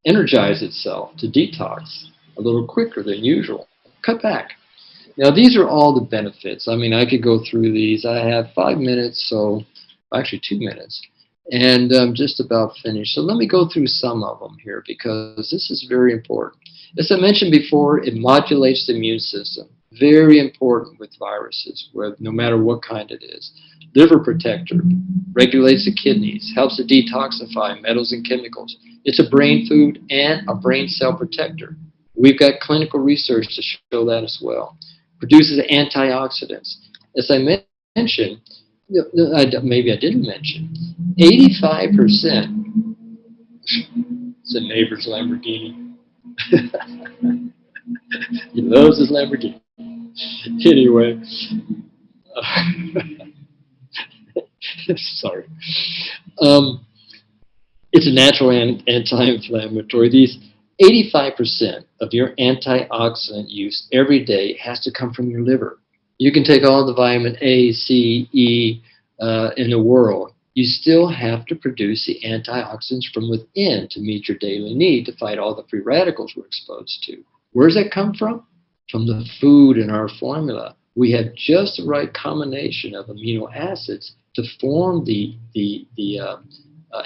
energize itself to detox a little quicker than usual. Cut back. Now, these are all the benefits. I mean, I could go through these. I have 5 minutes, so actually 2 minutes. And I'm just about finished. So let me go through some of them here because this is very important. As I mentioned before, it modulates the immune system. Very important with viruses, no matter what kind it is. Liver protector, regulates the kidneys, helps to detoxify metals and chemicals. It's a brain food and a brain cell protector. We've got clinical research to show that as well. Produces antioxidants. As I mentioned, maybe I didn't mention, 85%, it's a neighbor's Lamborghini. He loves his Lamborghini. Anyway, sorry. It's a natural anti-inflammatory. These 85% of your antioxidant use every day has to come from your liver. You can take all the vitamin A, C, E in the world. You still have to produce the antioxidants from within to meet your daily need to fight all the free radicals we're exposed to. Where does that come from? From the food in our formula. We have just the right combination of amino acids to form the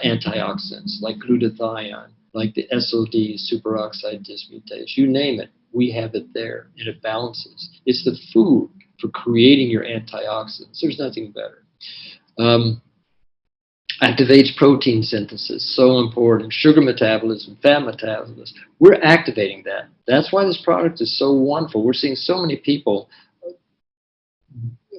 antioxidants, like glutathione, like the SOD, superoxide dismutase, you name it. We have it there, and it balances. It's the food for creating your antioxidants. There's nothing better. Activates protein synthesis, so important. Sugar metabolism, fat metabolism. We're activating that. That's why this product is so wonderful. We're seeing so many people,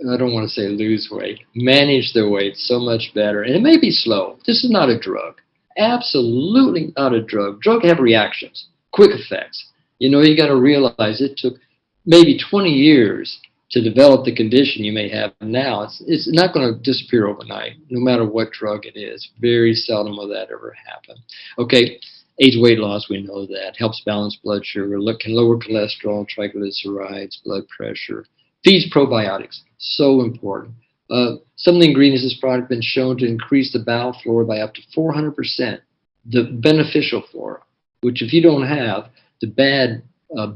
I don't want to say lose weight, manage their weight so much better. And it may be slow. This is not a drug. Absolutely not a drug. Drugs have reactions, quick effects. You know, you got to realize it took maybe 20 years to develop the condition you may have now. It's not going to disappear overnight, no matter what drug it is. Very seldom will that ever happen. Okay, aids weight loss, we know that. Helps balance blood sugar, can lower cholesterol, triglycerides, blood pressure. Feeds probiotics, so important. Some of the ingredients of this product have been shown to increase the bowel flora by up to 400%. The beneficial flora, which if you don't have, the bad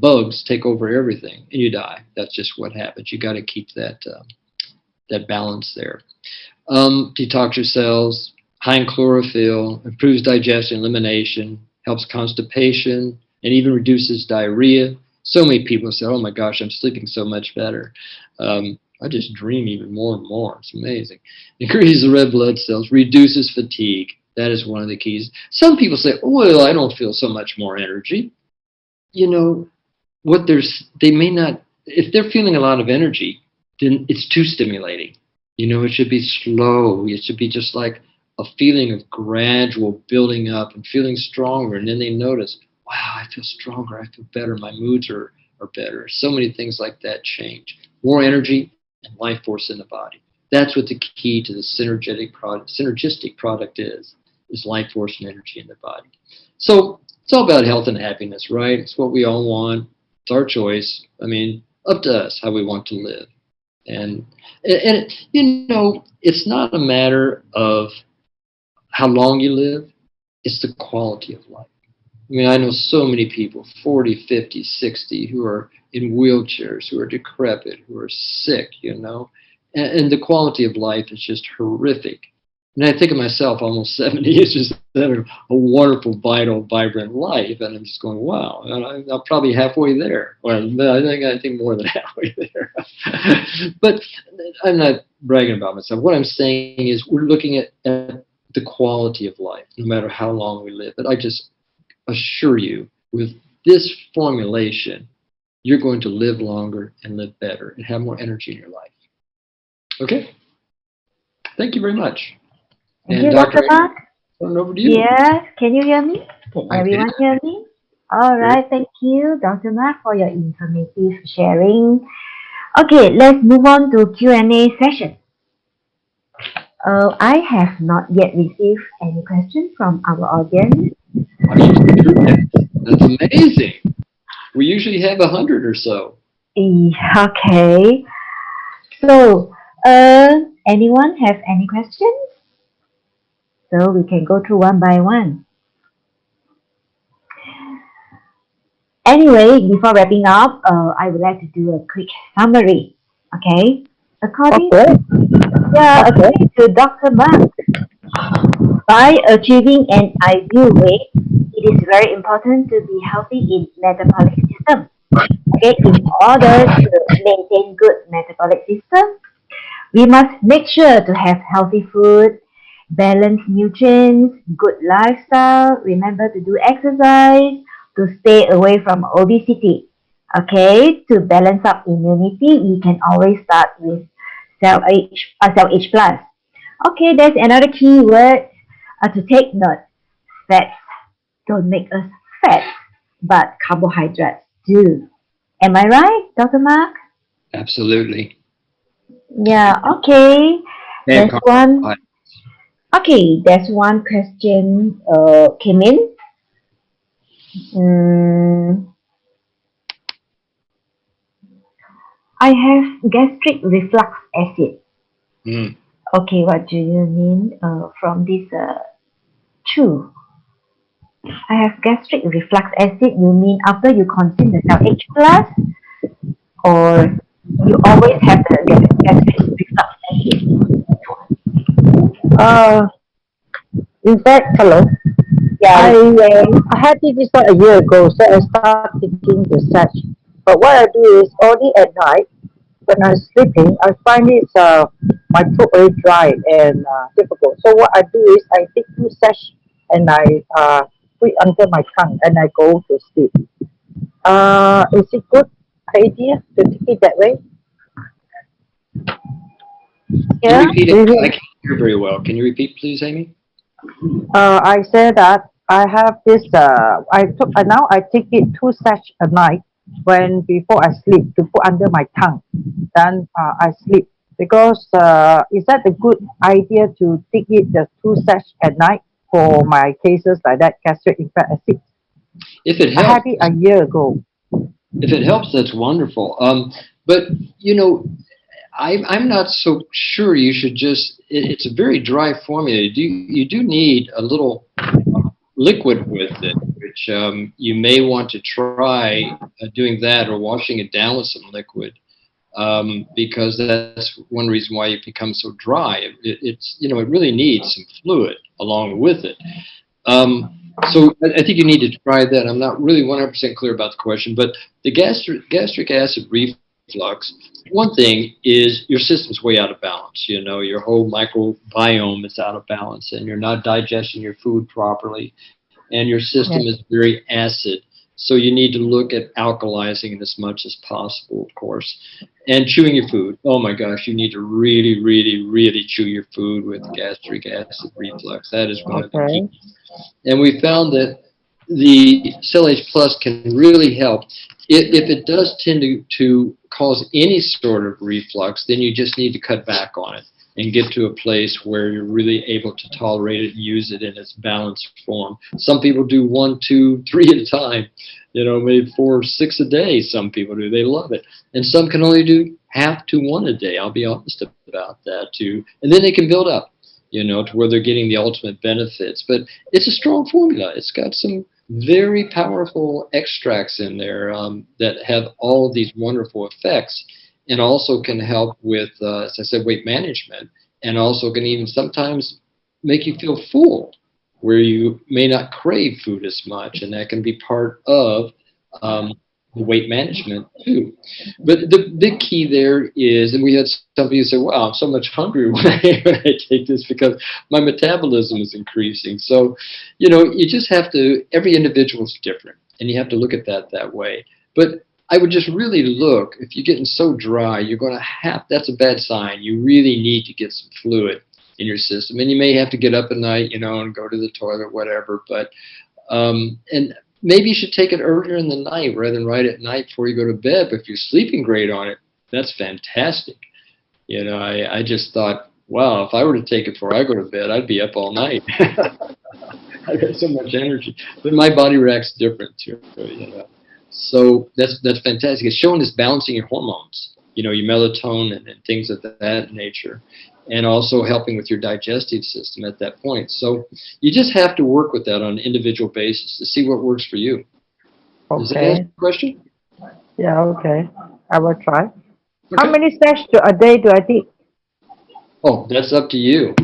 bugs take over everything and you die. That's just what happens. You got to keep that balance there. Detox your cells, high in chlorophyll, improves digestion, elimination, helps constipation, and even reduces diarrhea. So many people say, oh my gosh, I'm sleeping so much better. I just dream even more and more. It's amazing. Increases the red blood cells, reduces fatigue. That is one of the keys. Some people say, oh, well, I don't feel so much more energy. You know, they may not, if they're feeling a lot of energy, then it's too stimulating. You know, it should be slow. It should be just like a feeling of gradual building up and feeling stronger. And then they notice, wow, I feel stronger. I feel better. My moods are better. So many things like that change. More energy and life force in the body. That's what the key to the synergistic product is life force and energy in the body. So it's all about health and happiness, right? It's what we all want. It's our choice. I mean, up to us how we want to live. And you know, it's not a matter of how long you live. It's the quality of life. I mean, I know so many people, 40, 50, 60, who are in wheelchairs, who are decrepit, who are sick, you know. And the quality of life is just horrific. And I think of myself, almost 70, it's just having a wonderful, vital, vibrant life. And I'm just going, wow, and I'm probably halfway there. Well, I think more than halfway there. But I'm not bragging about myself. What I'm saying is we're looking at the quality of life, no matter how long we live. But I just assure you, with this formulation, you're going to live longer and live better and have more energy in your life. Okay? Thank you very much. Thank you, Dr. Mark. Over to you. Yes, can you hear me? Can everyone hear me? All right, thank you, Dr. Mark, for your informative sharing. Okay, let's move on to Q&A session. I have not yet received any questions from our audience. That's amazing. We usually have 100 or so. Okay. So, anyone have any questions? So we can go through one by one. Anyway, before wrapping up, I would like to do a quick summary. Okay. According Okay. Okay. according to Dr. Mark, by achieving an ideal weight, it is very important to be healthy in metabolic system. Okay, in order to maintain good metabolic system, we must make sure to have healthy food, balanced nutrients, good lifestyle, remember to do exercise, to stay away from obesity. Okay, to balance up immunity, we can always start with cell H plus. Okay, there's another key word to take note. Fats don't make us fat, but carbohydrates do. Am I right, Dr. Mark? Absolutely. Yeah, okay. And There's one. Okay, there's one question came in. Mm, I have gastric reflux acid. mm. Okay, what do you mean from this true? I have gastric reflux acid. You mean after you consume the LH plus, or you always have the gastric reflux acid? Uh, in fact, hello. Yeah. I had this a year ago, so I started taking the search. But what I do is only at night when I'm sleeping, I find it my throat very dry and difficult. So what I do is I take two sachets and I put it under my tongue and I go to sleep. Is it good idea to take it that way? Can you Yeah. repeat it? I Mhm. can't hear very well. Can you repeat, please, Amy? I said that I have this. I took now I take it two sachets a night when before I sleep to put under my tongue. Then I sleep because is that a good idea to take it the two sachets at night for my cases like that gastric acid? If it I helps, had it a year ago. if it helps, that's wonderful. But you know, I'm not so sure you should just. It's a very dry formula. You do need a little liquid with it, which you may want to try doing that or washing it down with some liquid. Because that's one reason why it becomes so dry. It really needs some fluid along with it. So I think you need to try that. I'm not really 100% clear about the question, but the gastric acid reflux, one thing is your system's way out of balance. Your whole microbiome is out of balance, and you're not digesting your food properly, and your system Yes. is very acid. So you need to look at alkalizing it as much as possible, of course. And chewing your food. Oh my gosh, you need to really, really, really chew your food with gastric acid reflux. That is one of the keys. Okay. And we found that the CellH Plus can really help. If it does tend to cause any sort of reflux, then you just need to cut back on it and get to a place where you're really able to tolerate it and use it in its balanced form. Some people do 1, 2, 3 at a time, maybe 4 or 6 a day. Some people do. They love it. And some can only do half to 1 a day. I'll be honest about that too. And then they can build up, to where they're getting the ultimate benefits. But it's a strong formula. It's got some very powerful extracts in there that have all of these wonderful effects, and also can help with, as I said, weight management, and also can even sometimes make you feel full, where you may not crave food as much, and that can be part of the weight management too. But the big key there is, and we had some people say, wow, I'm so much hungrier when I take this because my metabolism is increasing. So, you just have to, every individual is different, and you have to look at that way. But I would just really look, if you're getting so dry, you're going to that's a bad sign. You really need to get some fluid in your system. And you may have to get up at night, and go to the toilet, whatever. But, and maybe you should take it earlier in the night rather than right at night before you go to bed. But if you're sleeping great on it, that's fantastic. I just thought, wow, if I were to take it before I go to bed, I'd be up all night. I've got so much energy. But my body reacts different too, So that's fantastic. It's showing this balancing your hormones, your melatonin and things of that nature, and also helping with your digestive system at that point. So you just have to work with that on an individual basis to see what works for you. Does that answer Okay. the question? Yeah. Okay. I will try. How many sachets a day do I take? Oh, that's up to you.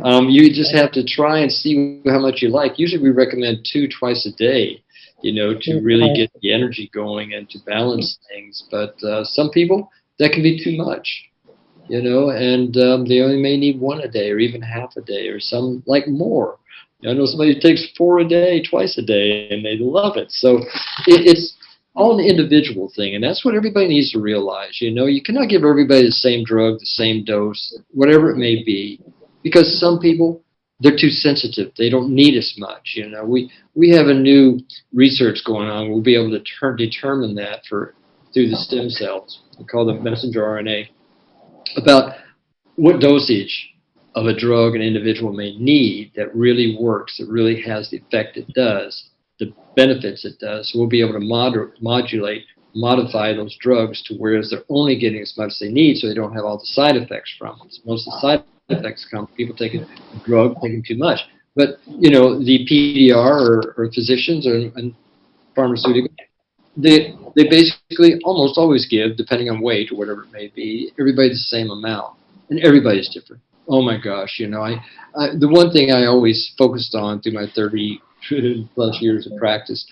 You just have to try and see how much you like. Usually we recommend 2 twice a day, to really get the energy going and to balance things. But some people, that can be too much, and they only may need 1 a day or even half a day, or some like more. I know somebody who takes 4 a day, twice a day, and they love it. So it's all an individual thing, and that's what everybody needs to realize. You cannot give everybody the same drug, the same dose, whatever it may be, because some people, they're too sensitive. They don't need as much. We have a new research going on. We'll be able to determine that through the stem cells. We call them messenger RNA, about what dosage of a drug an individual may need that really works, that really has the effect it does, the benefits it does. So we'll be able to modify those drugs to whereas they're only getting as much as they need, so they don't have all the side effects from it. So most of the side effects come from people taking a drug, taking too much. But the PDR or physicians and pharmaceutical, they basically almost always give, depending on weight or whatever it may be, everybody the same amount, and everybody's different. Oh my gosh, the one thing I always focused on through my 30 plus years of practice,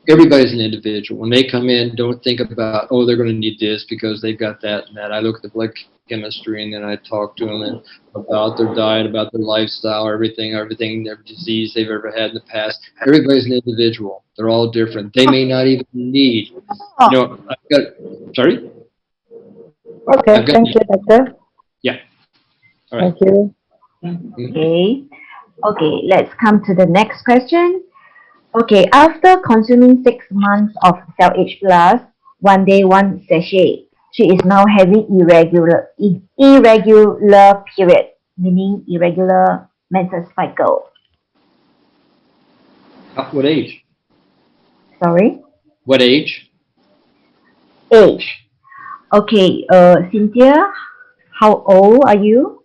everybody's an individual. When they come in, don't think about, oh, they're going to need this because they've got that and that. I look at the blood chemistry, and then I talk to them about their diet, about their lifestyle, everything, their disease they've ever had in the past. Everybody's an individual. They're all different. They may not even need, sorry? Okay, thank you, doctor. Yeah. All right. Thank you. Okay, let's come to the next question. Okay, after consuming 6 months of Cell H Plus, 1 day 1 sachet, she is now having irregular period, meaning irregular menstrual cycle. What age? Sorry? What age? Age. Okay, Cynthia, how old are you?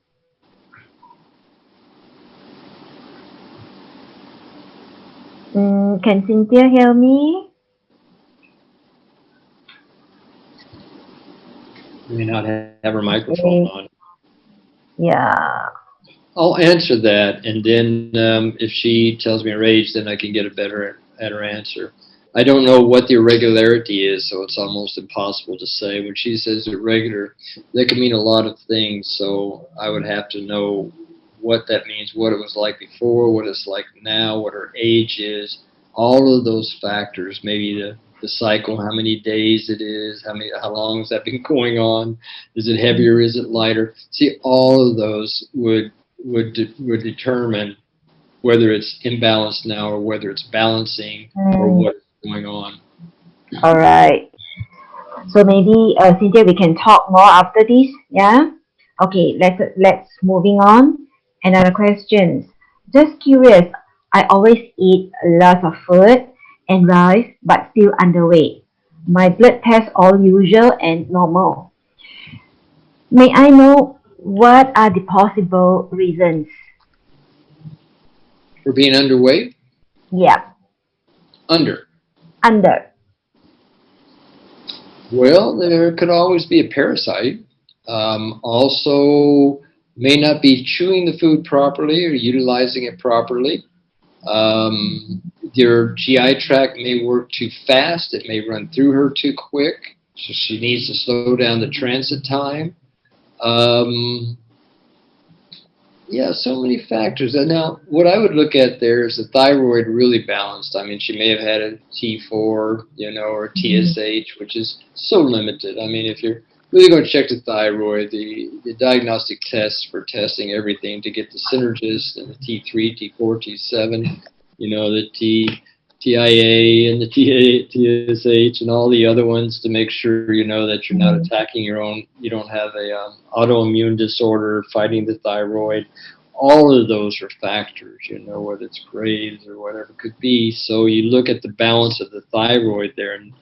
Can Cynthia hear me? You may not have her microphone on. Yeah. I'll answer that, and then if she tells me her age, then I can get a better answer. I don't know what the irregularity is, so it's almost impossible to say. When she says irregular, that can mean a lot of things, so I would have to know what that means, what it was like before, what it's like now, what her age is, all of those factors, maybe the cycle, how many days it is, how long has that been going on, is it heavier, is it lighter? See, all of those would determine whether it's imbalanced now or whether it's balancing or what's going on. All right. So maybe Cynthia, we can talk more after this. Yeah. Okay. Let's moving on. Another question. Just curious. I always eat a lot of food and rice, but still underweight. My blood tests all usual and normal. May I know what are the possible reasons? For being underweight? Yeah. Under. Well, there could always be a parasite. Also, may not be chewing the food properly or utilizing it properly. Your GI tract may work too fast. It may run through her too quick. So she needs to slow down the transit time. Yeah, so many factors. And now, what I would look at there is the thyroid really balanced. I mean, she may have had a T4, or TSH, which is so limited. I mean, if you're really going to check the thyroid, the diagnostic tests for testing everything to get the synergist and the T3, T4, T7, the TIA and the TSH and all the other ones to make sure that you're not attacking your own, you don't have a autoimmune disorder fighting the thyroid. All of those are factors, whether it's Graves or whatever it could be. So you look at the balance of the thyroid there, and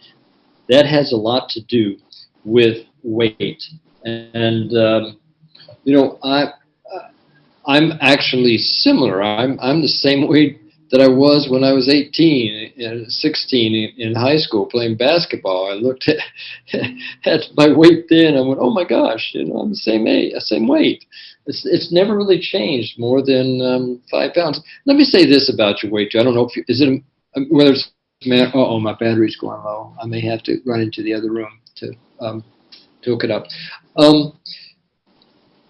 that has a lot to do with weight. And I'm actually similar. I'm the same weight that I was when I was 18 and 16 in high school playing basketball. I looked at my weight then. I went, oh my gosh, I'm the same weight. It's never really changed more than 5 pounds. Let me say this about your weight, too. I don't know if whether it's my battery's going low. I may have to run into the other room to hook it up.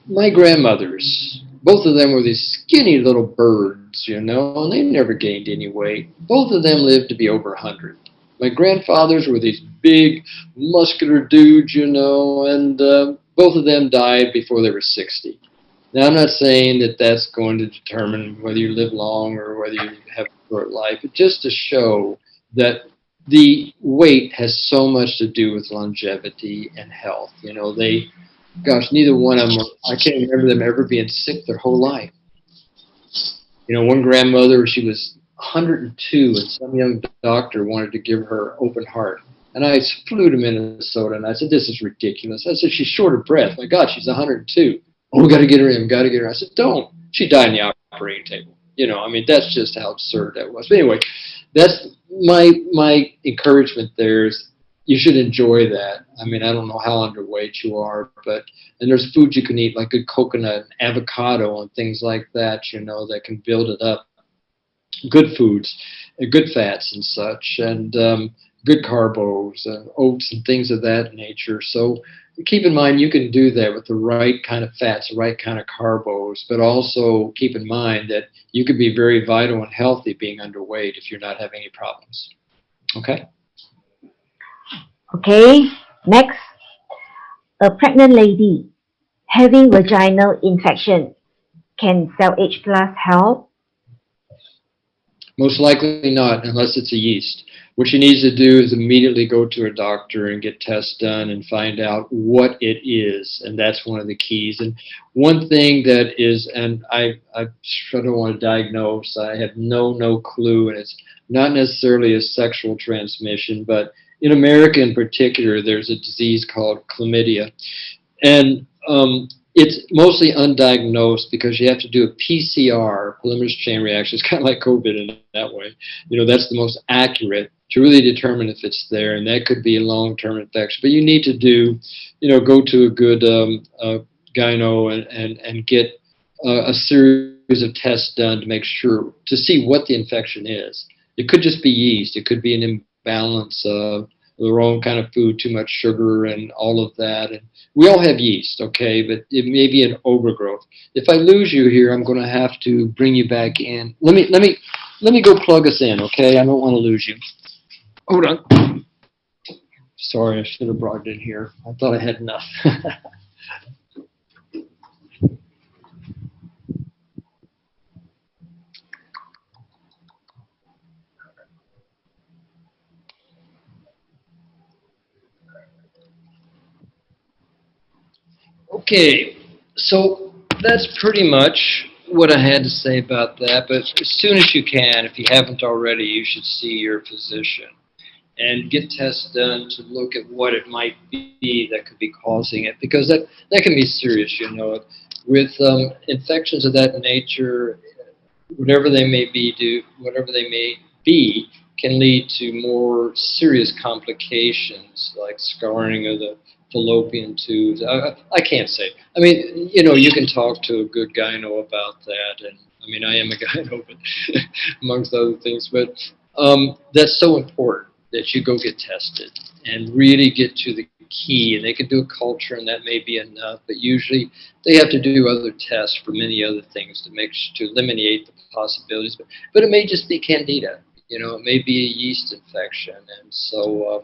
My grandmothers, both of them were these skinny little birds, and they never gained any weight. Both of them lived to be over 100. My grandfathers were these big, muscular dudes, and both of them died before they were 60. Now, I'm not saying that that's going to determine whether you live long or whether you have a short life, but just to show that the weight has so much to do with longevity and health. Neither one of them, I can't remember them ever being sick their whole life. One grandmother, she was 102, and some young doctor wanted to give her open heart. And I flew to Minnesota, and I said, this is ridiculous. I said, she's short of breath. My God, she's 102. Oh, we got to get her in, I said, don't. She died in the operating table. That's just how absurd that was. But anyway, that's my encouragement there is you should enjoy that. I don't know how underweight you are, and there's foods you can eat, like good coconut and avocado and things like that, that can build it up. Good foods, good fats and such, and good carbos and oats and things of that nature. So keep in mind you can do that with the right kind of fats, the right kind of carbos, but also keep in mind that you could be very vital and healthy being underweight if you're not having any problems. Okay? Okay, next. A pregnant lady having vaginal infection. Can Cell H Plus help? Most likely not, unless it's a yeast. What she needs to do is immediately go to a doctor and get tests done and find out what it is, and that's one of the keys. And one thing that is, and I don't want to diagnose, I have no clue, and it's not necessarily a sexual transmission, but in America in particular, there's a disease called chlamydia. And it's mostly undiagnosed because you have to do a PCR, polymerase chain reaction. It's kind of like COVID in that way. That's the most accurate to really determine if it's there, and that could be a long-term infection. But you need to go to a good gyno and get a series of tests done to make sure, to see what the infection is. It could just be yeast. It could be an imbalance of the wrong kind of food, too much sugar and all of that. And we all have yeast, okay, but it may be an overgrowth. If I lose you here, I'm going to have to bring you back in. Let me go plug us in, okay? I don't want to lose you. Hold on. Sorry, I should have brought it in here. I thought I had enough. Okay, so that's pretty much what I had to say about that. But as soon as you can, if you haven't already, you should see your physician and get tests done to look at what it might be that could be causing it, because that can be serious, With infections of that nature, whatever they may be, can lead to more serious complications like scarring of the fallopian tubes. I can't say. You can talk to a good gyno about that, and I am a gyno, but amongst other things. But that's so important that you go get tested and really get to the key. And they can do a culture, and that may be enough. But usually they have to do other tests for many other things to eliminate the possibilities. But it may just be candida. It may be a yeast infection, and so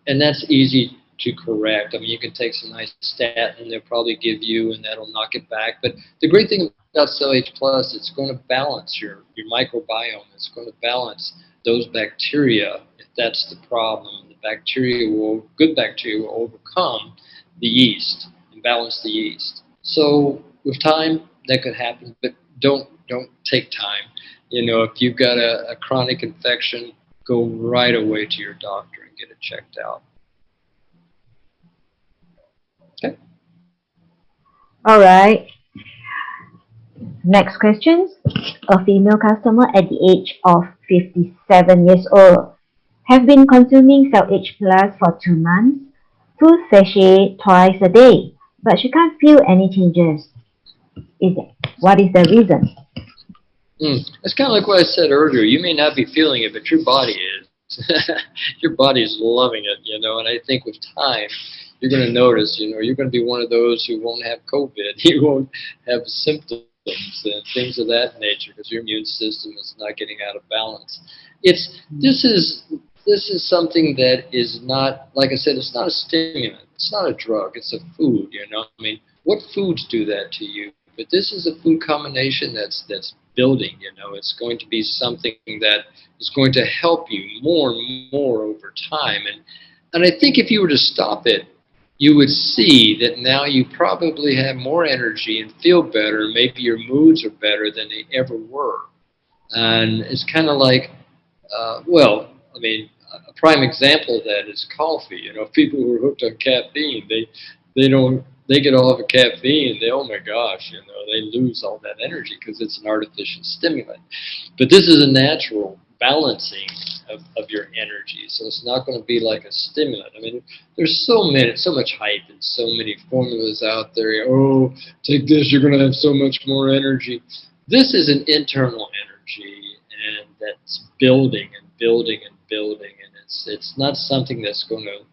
and that's easy to correct. You can take some nice statin they'll probably give you, and that'll knock it back. But the great thing about Cell H Plus, it's going to balance your microbiome. It's going to balance those bacteria. If that's the problem, good bacteria will overcome the yeast and balance the yeast. So with time, that could happen, but don't take time. If you've got a chronic infection, go right away to your doctor and get it checked out. Okay. All right. Next question. A female customer at the age of 57 years old have been consuming Cell H Plus for 2 months, 2 sachets twice a day, but she can't feel any changes. What is the reason? It's kind of like what I said earlier. You may not be feeling it, but your body is. Your body is loving it, and I think with time, you're going to notice, you're going to be one of those who won't have COVID. You won't have symptoms and things of that nature because your immune system is not getting out of balance. This is something that is not, like I said, it's not a stimulant. It's not a drug. It's a food, I mean, what foods do that to you? But this is a food combination that's building, It's going to be something that is going to help you more and more over time. And I think if you were to stop it, you would see that now you probably have more energy and feel better. Maybe your moods are better than they ever were. And it's kind of like, a prime example of that is coffee. People who are hooked on caffeine, they get off of caffeine, oh my gosh, they lose all that energy because it's an artificial stimulant. But this is a natural balancing of your energy, so it's not going to be like a stimulant. I mean, there's so much hype and so many formulas out there. Oh, take this, you're going to have so much more energy. This is an internal energy, and that's building and building and building, and it's not something that's going to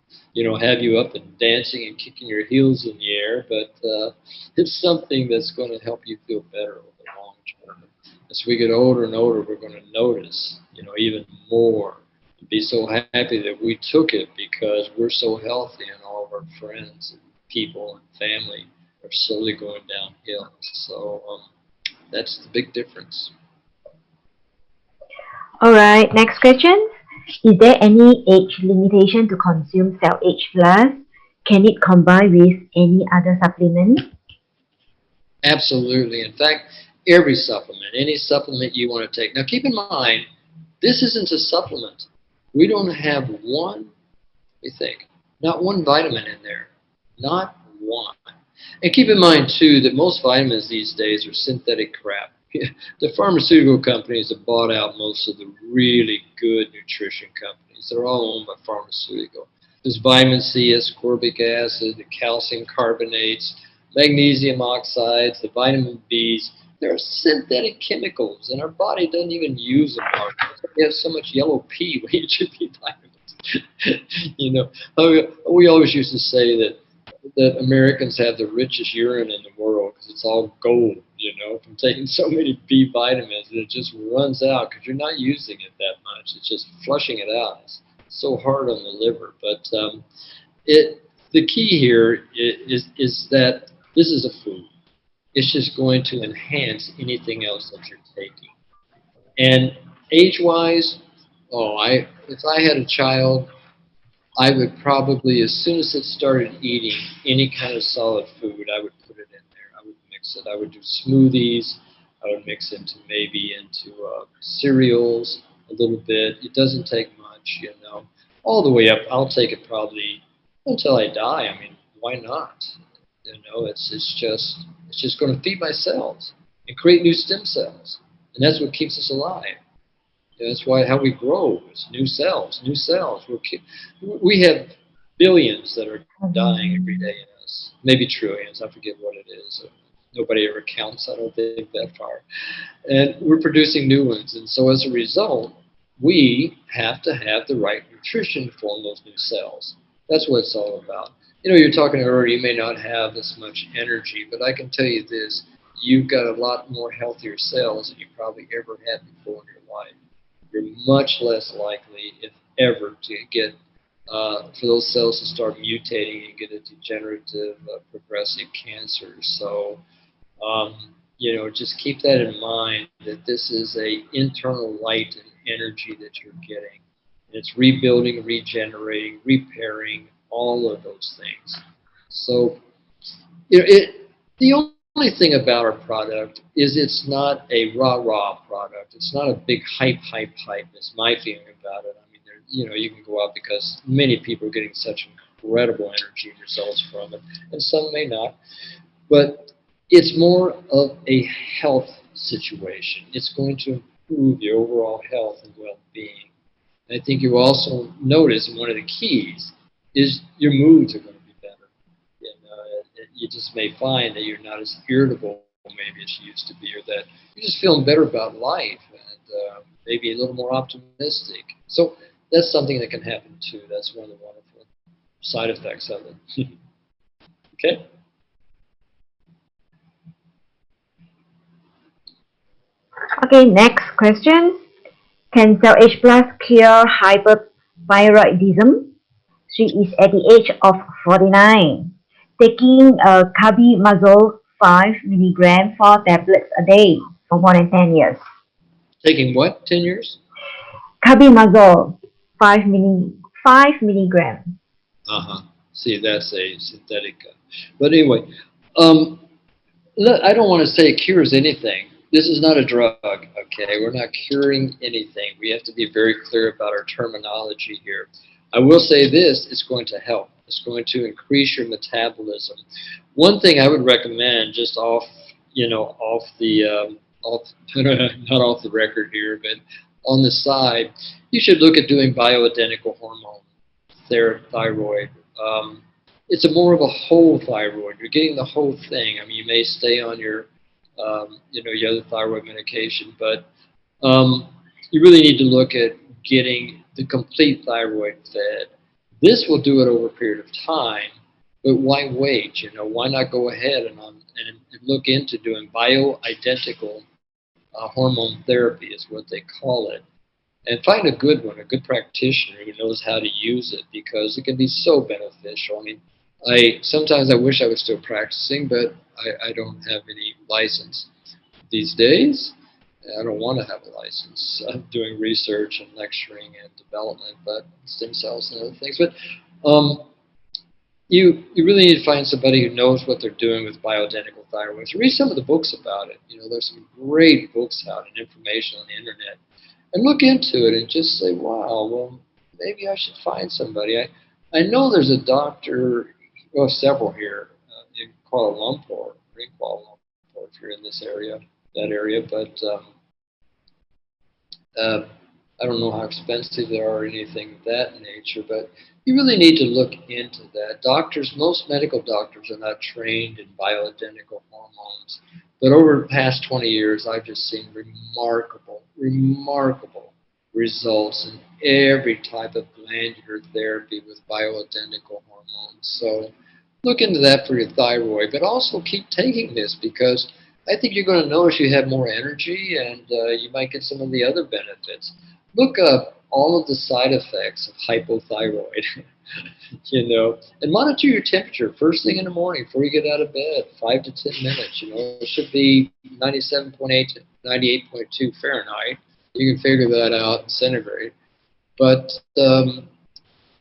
have you up and dancing and kicking your heels in the air, but it's something that's going to help you feel better over the long term. As we get older and older, we're going to notice, even more, and be so happy that we took it because we're so healthy and all of our friends and people and family are slowly going downhill. So that's the big difference. All right, next question. Is there any age limitation to consume Cell H Plus? Can it combine with any other supplement? Absolutely. In fact, every supplement, any supplement you want to take. Now keep in mind, this isn't a supplement. We don't have not one vitamin in there. Not one. And keep in mind, too, that most vitamins these days are synthetic crap. The pharmaceutical companies have bought out most of the really good nutrition companies. They're all owned by pharmaceutical. There's vitamin C, ascorbic acid, the calcium carbonates, magnesium oxides, the vitamin Bs. They're synthetic chemicals, and our body doesn't even use them hardly. We have so much yellow pee when you should be vitamins. We always used to say that Americans have the richest urine in the world because it's all gold, from taking so many B vitamins, and it just runs out because you're not using it that much. It's just flushing it out. It's so hard on the liver. But the key here is that this is a food. It's just going to enhance anything else that you're taking. And age-wise, if I had a child, I would probably, as soon as it started eating any kind of solid food, I would put it in there. I would mix it. I would do smoothies. I would mix into cereals a little bit. It doesn't take much, all the way up. I'll take it probably until I die. I mean, why not? It's just going to feed my cells and create new stem cells, and that's what keeps us alive. That's how we grow. It's new cells, new cells. We have billions that are dying every day in us. Maybe trillions. I forget what it is. Nobody ever counts. I don't think that far. And we're producing new ones. And so as a result, we have to have the right nutrition to form those new cells. That's what it's all about. You're talking earlier, you may not have this much energy, but I can tell you this. You've got a lot more healthier cells than you probably ever had before in your life. You're much less likely, if ever, to get for those cells to start mutating and get a degenerative, progressive cancer. So, just keep that in mind, that this is a internal light and energy that you're getting. And it's rebuilding, regenerating, repairing, all of those things. So, the only thing about our product is it's not a rah-rah product. It's not a big hype. That's my feeling about it. I mean, you can go out because many people are getting such incredible energy results from it, and some may not. But it's more of a health situation. It's going to improve your overall health and well-being. I think you also notice, and one of the keys is your moods are going to be better. You just may find that you're not as irritable maybe as you used to be, or that you're just feeling better about life and maybe a little more optimistic. So that's something that can happen too. That's one of the wonderful side effects of it. Okay? Okay, next question. Can Cell H Plus cure hyperthyroidism? She is at the age of 49, taking carbimazole 5 milligram 4 tablets a day for more than 10 years. Taking what? 10 years? Carbimazole 5 milligram. See, that's a synthetic. But anyway, I don't want to say it cures anything. This is not a drug, okay? We're not curing anything. We have to be very clear about our terminology here. I will say this, it's going to help. It's going to increase your metabolism. One thing I would recommend, just off not off the record here, but on the side, you should look at doing bioidentical hormone thyroid. It's more of a whole thyroid. You're getting the whole thing. I mean, you may stay on your your other thyroid medication, but you really need to look at getting the complete thyroid fed. This will do it over a period of time, but why wait? Why not go ahead and look into doing bioidentical hormone therapy is what they call it. And find a good one, a good practitioner who knows how to use it, because it can be so beneficial. I mean, sometimes I wish I was still practicing, but I don't have any license these days. I don't want to have a license. I'm doing research and lecturing and development, but stem cells and other things. But you really need to find somebody who knows what they're doing with bioidentical thyroids. Read some of the books about it. There's some great books out and information on the internet. And look into it and just say, wow, well, maybe I should find somebody. I know there's a doctor, well, several here in Kuala Lumpur, if you're in that area, but I don't know how expensive they are or anything of that nature, but you really need to look into that. Most medical doctors are not trained in bioidentical hormones, but over the past 20 years, I've just seen remarkable results in every type of glandular therapy with bioidentical hormones. So look into that for your thyroid, but also keep taking this, because I think you're going to notice you have more energy, and you might get some of the other benefits. Look up all of the side effects of hypothyroid, and monitor your temperature first thing in the morning before you get out of bed, 5 to 10 minutes. It should be 97.8 to 98.2 Fahrenheit. You can figure that out in centigrade. But,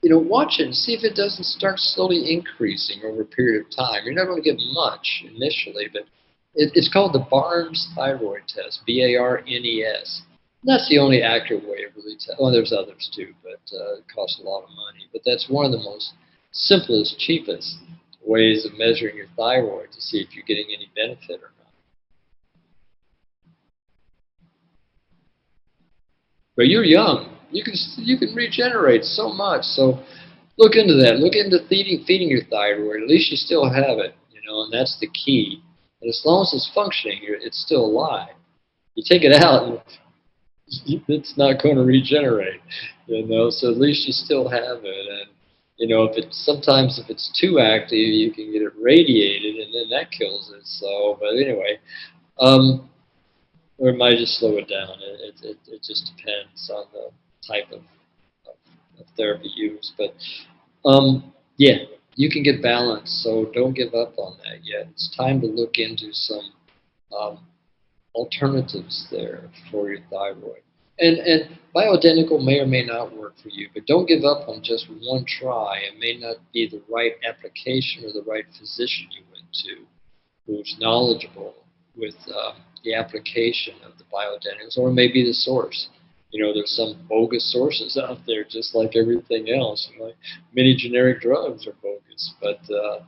watch it and see if it doesn't start slowly increasing over a period of time. You're not going to get much initially, but it's called the Barnes thyroid test, BARNES. That's the only accurate way of really telling. Well, there's others too, but it costs a lot of money. But that's one of the most simplest, cheapest ways of measuring your thyroid to see if you're getting any benefit or not. But you're young. You can regenerate so much. So look into that. Look into feeding your thyroid. At least you still have it, and that's the key. And as long as it's functioning, it's still alive. You take it out, and it's not going to regenerate, So at least you still have it. And sometimes if it's too active, you can get it radiated, and then that kills it. So, but anyway, or it might just slow it down. It just depends on the type of therapy used. But yeah, you can get balance, so don't give up on that yet. It's time to look into some alternatives there for your thyroid. And bioidentical may or may not work for you, but don't give up on just one try. It may not be the right application or the right physician you went to who's knowledgeable with the application of the bioidenticals, or maybe the source. There's some bogus sources out there, just like everything else. Many generic drugs are bogus, but you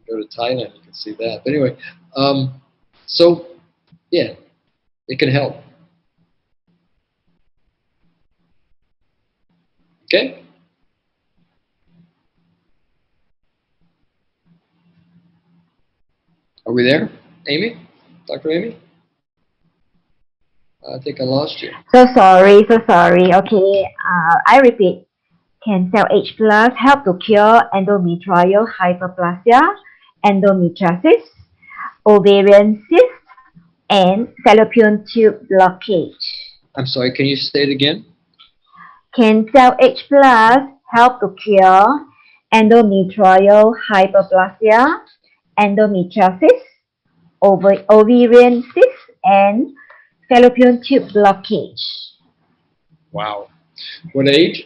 can go to Thailand, you can see that. But anyway, so yeah, It can help. Okay? Are we there, Amy? Dr. Amy? I think I lost you. So sorry. Okay, I repeat. Can cell H plus help to cure endometrial hyperplasia, endometriosis, ovarian cyst, and fallopian tube blockage? I'm sorry, can you say it again? Can cell H plus help to cure endometrial hyperplasia, endometriosis, ovarian cyst, and fallopian tube blockage? Wow. What age?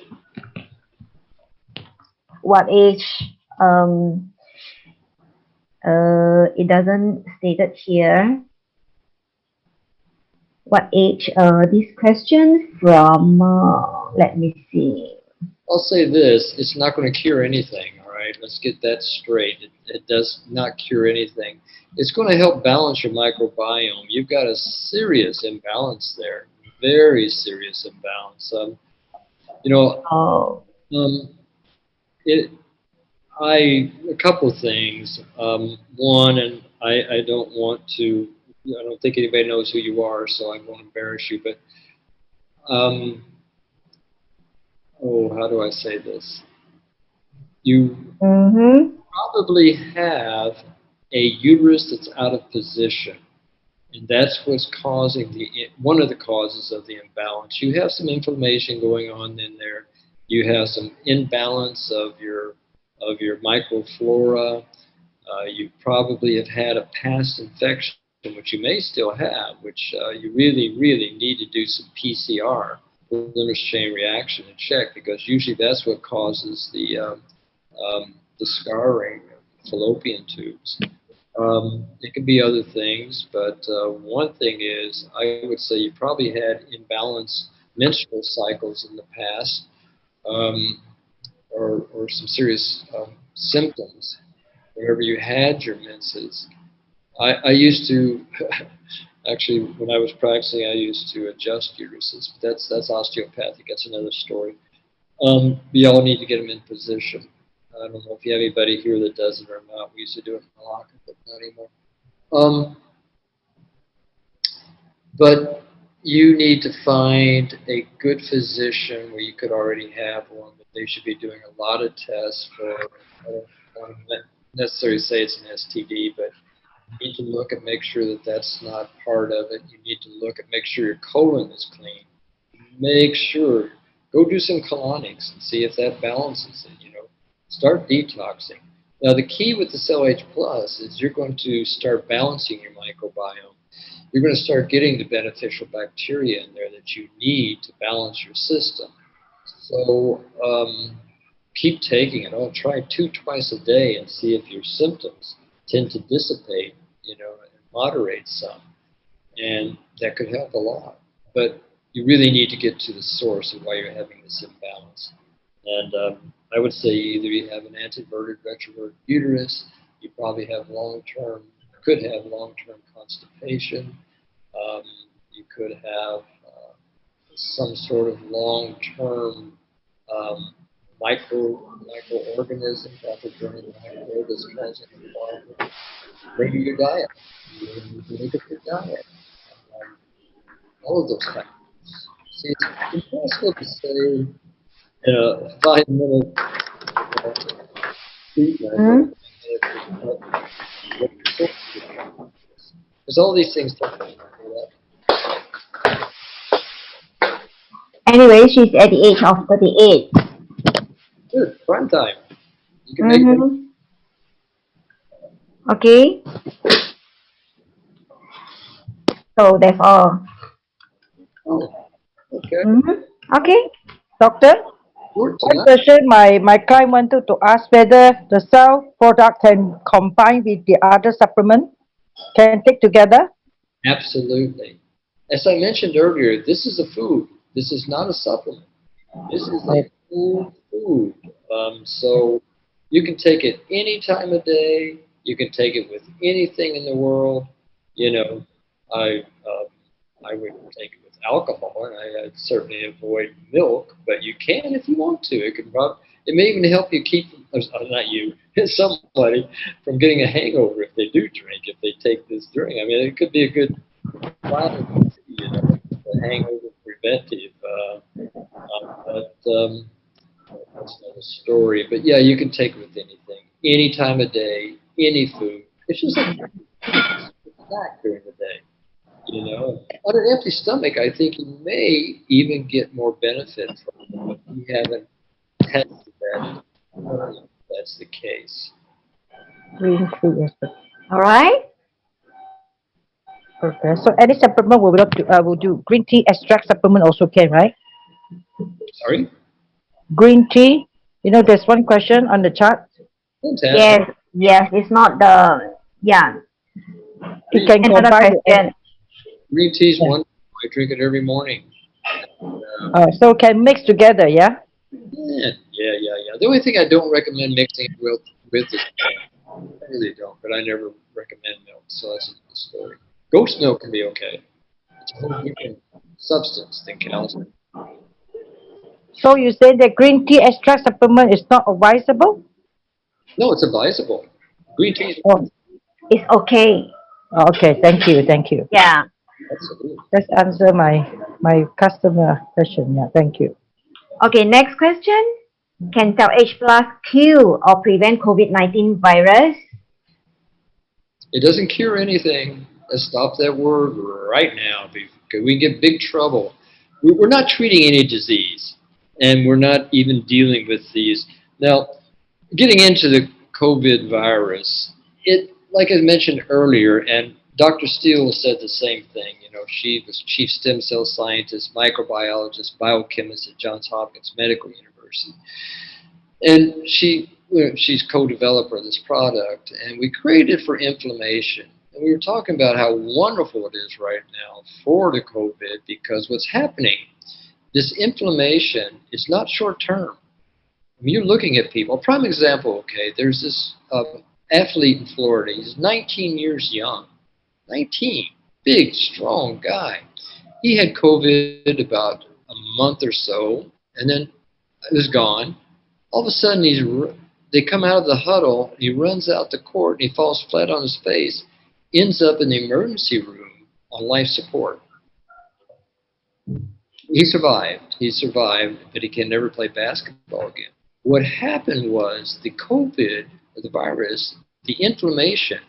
What age? It doesn't stated here. What age? This question from, let me see. I'll say this, it's not going to cure anything, all right? Let's get that straight. It does not cure anything. It's going to help balance your microbiome. You've got a serious imbalance there, very serious imbalance. A couple of things. One, and I don't want to, I don't think anybody knows who you are, so I won't embarrass you, but how do I say this? You probably have a uterus that's out of position, and that's what's causing one of the causes of the imbalance. You have some inflammation going on in there. You have some imbalance of your microflora. You probably have had a past infection, which you may still have, which you really, really need to do some PCR, polymerase chain reaction, and check, because usually that's what causes the scarring of fallopian tubes. It could be other things, but one thing is, I would say you probably had imbalanced menstrual cycles in the past, or some serious symptoms whenever you had your menses. I used to, actually, when I was practicing, I used to adjust uteruses, but that's osteopathic. That's another story. You all need to get them in position. I don't know if you have anybody here that does it or not. We used to do it in Malacca, but not anymore. But you need to find a good physician where you could already have one, but they should be doing a lot of tests for, I don't want to necessarily say it's an STD, but you need to look and make sure that that's not part of it. You need to look and make sure your colon is clean. Make sure, go do some colonics and see if that balances it, Start detoxing. Now, the key with the Cell H Plus is you're going to start balancing your microbiome. You're going to start getting the beneficial bacteria in there that you need to balance your system. So keep taking it. Try twice a day and see if your symptoms tend to dissipate, and moderate some. And that could help a lot. But you really need to get to the source of why you're having this imbalance. And I would say either you have an anteverted, retroverted uterus, you probably have could have long-term constipation, you could have some sort of long-term microorganism, pathogenic microbe that's causing environment. Maybe your diet. You need to look at your diet. All of those factors. See, it's impossible to say in a 5-minute treatment. Because all these things take time. Anyway, she's at the age of 38. Good, prime time. You can make it. Okay. So that's all. Oh, okay. Okay. Doctor, one question my client wanted to ask whether the cell product can combine with the other supplement, can take together? Absolutely. As I mentioned earlier, this is a food. This is not a supplement. This is a full food. So you can take it any time of day. You can take it with anything in the world. I wouldn't take it with alcohol, and I'd certainly avoid milk. But you can if you want to. It may even help you keep, not you, somebody from getting a hangover if they do drink. If they take this during, I mean, it could be a good plan, a hangover preventive. But that's another story. But yeah, you can take it with anything, any time of day, any food. It's just like snack during the day. On an empty stomach, I think you may even get more benefit from it, but we haven't tested that. If that's the case. Green tea, yes. All right. Okay. So any supplement we'll do green tea extract supplement also can, right? Sorry? Green tea. There's one question on the chart. Fantastic. Yes, yes. It's not the yeah. It can Another combine with question. Green tea is yeah. wonderful. I drink it every morning. So can mix together, yeah? Yeah. The only thing I don't recommend mixing it with is milk. I really don't, but I never recommend milk, so that's a story. Goat's milk can be okay. It's a whole different substance than calcium. So you say that green tea extract supplement is not advisable? No, it's advisable. Green tea is Oh, It's okay. okay. Thank you. Yeah. absolutely. Let's answer my customer question. Yeah, thank you. Okay. Next question. Can Cell H Plus cure or prevent COVID-19 virus? It doesn't cure anything. Let's stop that word right now because we get big trouble. We're not treating any disease, and we're not even dealing with these. Now, getting into the COVID virus, like I mentioned earlier, and Dr. Steele said the same thing. She was chief stem cell scientist, microbiologist, biochemist at Johns Hopkins Medical University. And she's co-developer of this product, and we created it for inflammation. And we were talking about how wonderful it is right now for the COVID because what's happening, this inflammation is not short-term. When you're looking at people, a prime example, okay, there's this athlete in Florida. He's 19 years young. 19. Big, strong guy. He had COVID about a month or so, and then it was gone. All of a sudden, they come out of the huddle, and he runs out to court, and he falls flat on his face, ends up in the emergency room on life support. He survived, but he can never play basketball again. What happened was the COVID, or the virus, the inflammation,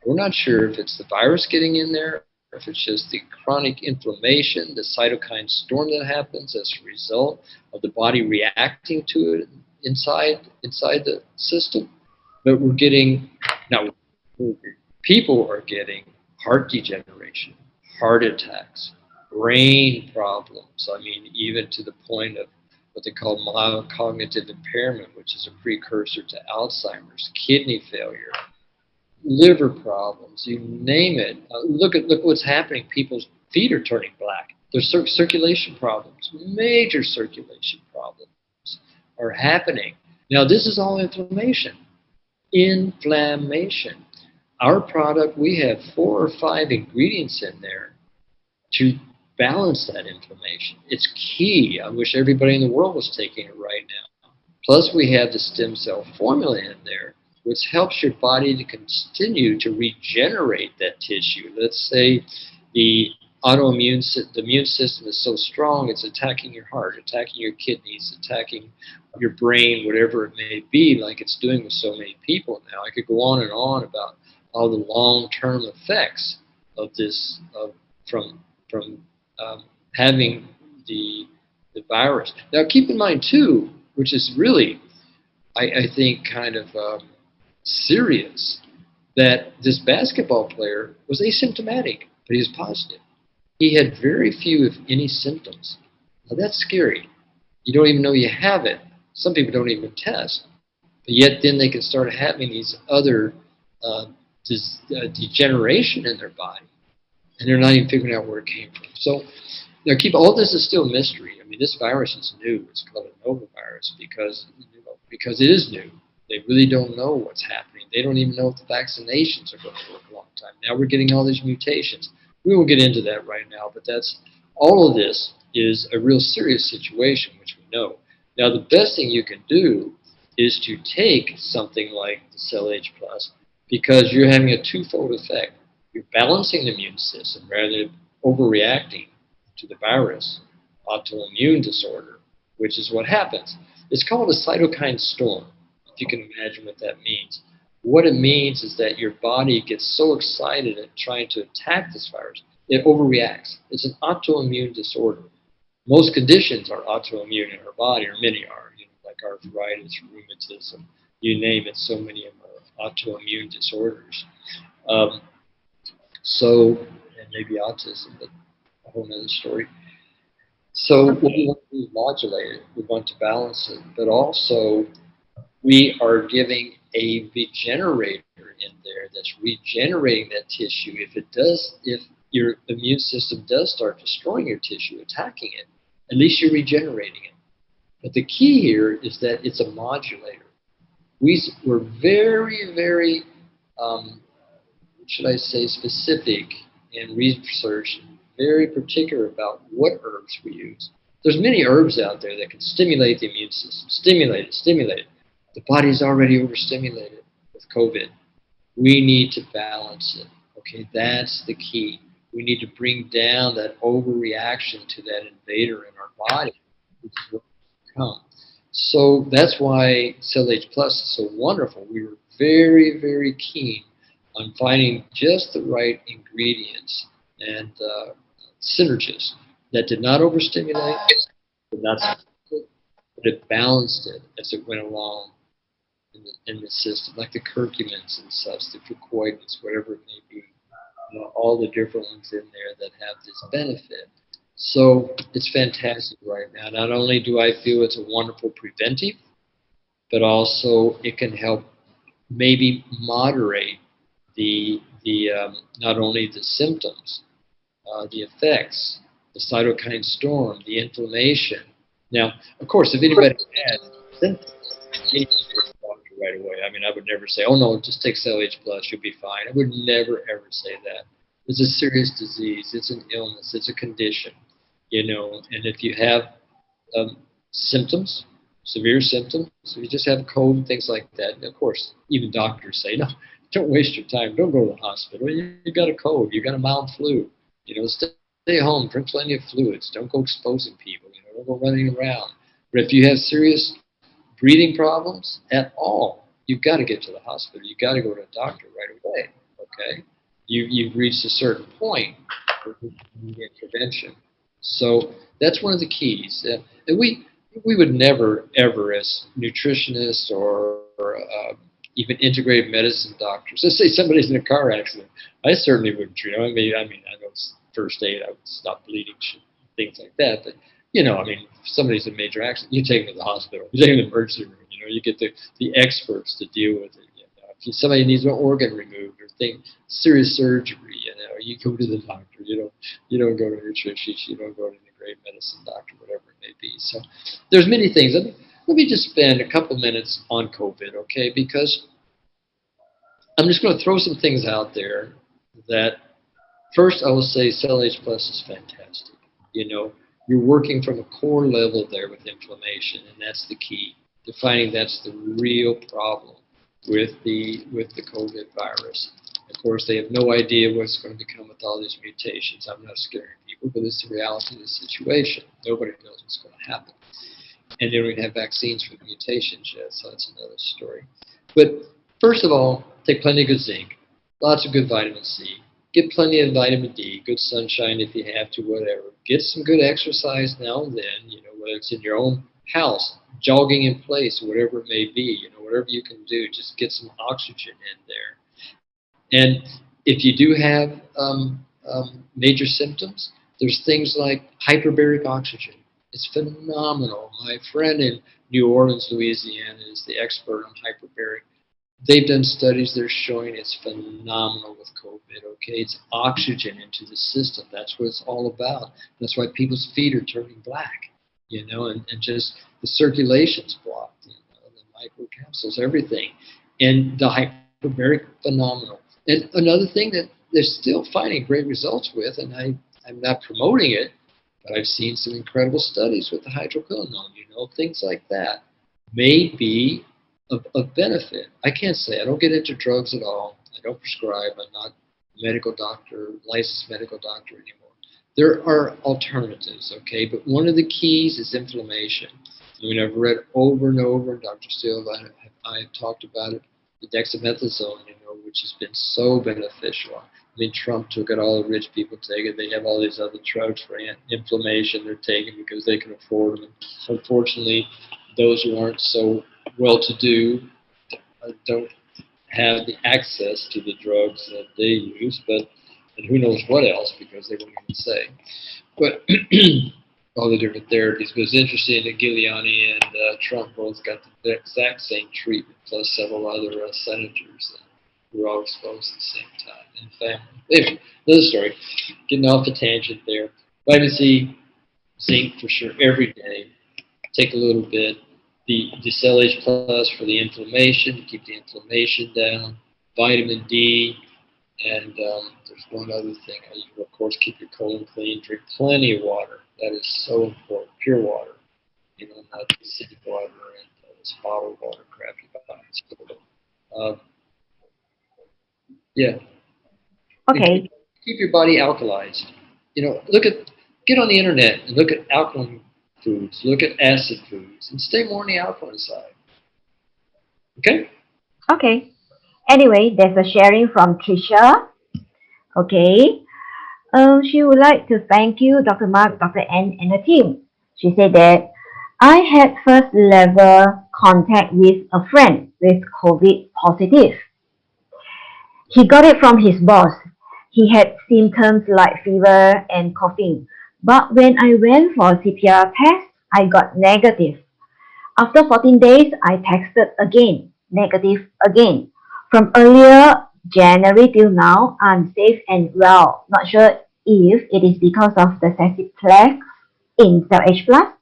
we're not sure if it's the virus getting in there, or if it's just the chronic inflammation, the cytokine storm that happens as a result of the body reacting to it inside the system. But people are getting heart degeneration, heart attacks, brain problems. I mean, even to the point of what they call mild cognitive impairment, which is a precursor to Alzheimer's, kidney failure, liver problems, you name it. Look what's happening. People's feet are turning black. There's circulation problems, major circulation problems are happening. Now, this is all inflammation. Inflammation. Our product, we have 4 or 5 ingredients in there to balance that inflammation. It's key. I wish everybody in the world was taking it right now. Plus, we have the stem cell formula in there, which helps your body to continue to regenerate that tissue. Let's say the immune system is so strong, it's attacking your heart, attacking your kidneys, attacking your brain, whatever it may be, like it's doing with so many people now. I could go on and on about all the long-term effects of this, from having the virus. Now, keep in mind too, which is really, I think, kind of serious, that this basketball player was asymptomatic, but he was positive. He had very few, if any, symptoms. Now that's scary. You don't even know you have it. Some people don't even test. But yet then they can start having these other degeneration in their body. And they're not even figuring out where it came from. So all this is still mystery. I mean, this virus is new. It's called a novavirus because it is new. They really don't know what's happening. They don't even know if the vaccinations are going to work a long time. Now we're getting all these mutations. We won't get into that right now, but that's all of this is a real serious situation, which we know. Now, the best thing you can do is to take something like the Cell Age Plus, because you're having a twofold effect. You're balancing the immune system rather than overreacting to the virus, autoimmune disorder, which is what happens. It's called a cytokine storm, if you can imagine what that means. What it means is that your body gets so excited at trying to attack this virus, it overreacts. It's an autoimmune disorder. Most conditions are autoimmune in our body, or many are, like arthritis, rheumatism, you name it. So many of them are autoimmune disorders. And maybe autism, but a whole other story. So what we want to do is modulate it. We want to balance it, but also we are giving a regenerator in there that's regenerating that tissue. If your immune system does start destroying your tissue, attacking it, at least you're regenerating it. But the key here is that it's a modulator. We're very, very, should I say, specific in research, very particular about what herbs we use. There's many herbs out there that can stimulate the immune system, stimulate it. The body's already overstimulated with COVID. We need to balance it. Okay, that's the key. We need to bring down that overreaction to that invader in our body, which is what it's become. So that's why Cell Age Plus is so wonderful. We were very, very keen on finding just the right ingredients and synergies that did not overstimulate, did not but it balanced it as it went along in the system, like the curcumins and such, the fucoidins, whatever it may be, all the different ones in there that have this benefit. So it's fantastic right now. Not only do I feel it's a wonderful preventive, but also it can help maybe moderate the not only the symptoms, the effects, the cytokine storm, the inflammation. Now, of course, if anybody has symptoms, you need to go to the doctor right away. I mean, I would never say, oh no, just take Cell Age Plus, you'll be fine. I would never, ever say that. It's a serious disease. It's an illness. It's a condition, and if you have symptoms, severe symptoms, so you just have a cold and things like that, and of course, even doctors say, no, don't waste your time. Don't go to the hospital. You got a cold. You got a mild flu. Stay home. Drink plenty of fluids. Don't go exposing people. Don't go running around. But if you have serious breathing problems at all, you've got to get to the hospital. You've got to go to a doctor right away. Okay, you've reached a certain point for intervention. So that's one of the keys. And we would never, ever, as nutritionists or even integrated medicine doctors, let's say somebody's in a car accident, I certainly wouldn't treat them. I mean, I know it's first aid, I would stop bleeding, things like that. But, if somebody's in a major accident, you take them to the hospital, you take them to the emergency room, you get the experts to deal with it. If somebody needs an organ removed or serious surgery, you go to the doctor. You don't go to a nutritionist, you don't go to an integrated medicine doctor, whatever it may be. So there's many things. Let me just spend a couple minutes on COVID, okay? Because I'm just going to throw some things out there that, first, I will say Cell Age Plus is fantastic. You're working from a core level there with inflammation, and that's the key. Defining that's the real problem with the COVID virus. Of course, they have no idea what's going to become with all these mutations. I'm not scaring people, but it's the reality of the situation. Nobody knows what's going to happen. And they don't even have vaccines for the mutations yet, so that's another story. But first of all, take plenty of good zinc, lots of good vitamin C, get plenty of vitamin D, good sunshine if you have to, whatever. Get some good exercise now and then, whether it's in your own house, jogging in place, whatever it may be, whatever you can do, just get some oxygen in there. And if you do have major symptoms, there's things like hyperbaric oxygen. It's phenomenal. My friend in New Orleans, Louisiana, is the expert on hyperbaric. They've done studies. They're showing it's phenomenal with COVID. Okay, it's oxygen into the system. That's what it's all about. That's why people's feet are turning black. And just the circulation's blocked. The microcapsules, everything, and the hyperbaric, phenomenal. And another thing that they're still finding great results with, and I'm not promoting it, but I've seen some incredible studies with the hydroquinone, things like that may be of benefit. I can't say, I don't get into drugs at all. I don't prescribe. I'm not a medical doctor, licensed medical doctor anymore. There are alternatives, okay? But one of the keys is inflammation. I mean, I've read over and over, Dr. Steele, I have talked about it, the dexamethasone, which has been so beneficial. I mean, Trump took it, all the rich people take it. They have all these other drugs for inflammation they're taking because they can afford them. Unfortunately, those who aren't so well-to-do don't have the access to the drugs that they use, and who knows what else, because they won't even say. But all the different therapies. But it's interesting that Giuliani and Trump both got the exact same treatment, plus several other senators who were all exposed at the same time in the family. Anyway, another story. Getting off the tangent there. Vitamin C, zinc for sure every day. Take a little bit. The CellH Plus for the inflammation, to keep the inflammation down. Vitamin D. And there's one other thing. You, of course, keep your colon clean. Drink plenty of water. That is so important. Pure water. Not acidic water and this bottled water crap you buy. Yeah. Okay. Keep your body alkalized. Get on the internet and look at alkaline foods. Look at acid foods, and stay more on the alkaline side. Okay. Okay. Anyway, there's a sharing from Trisha. Okay. She would like to thank you, Dr. Mark, Dr. N, and the team. She said that I had first level contact with a friend with COVID positive. He got it from his boss. He had symptoms like fever and coughing. But when I went for a CPR test, I got negative. After 14 days, I tested again, negative again. From earlier January till now, I'm safe and well. Not sure if it is because of the Cytokine in CellH Plus.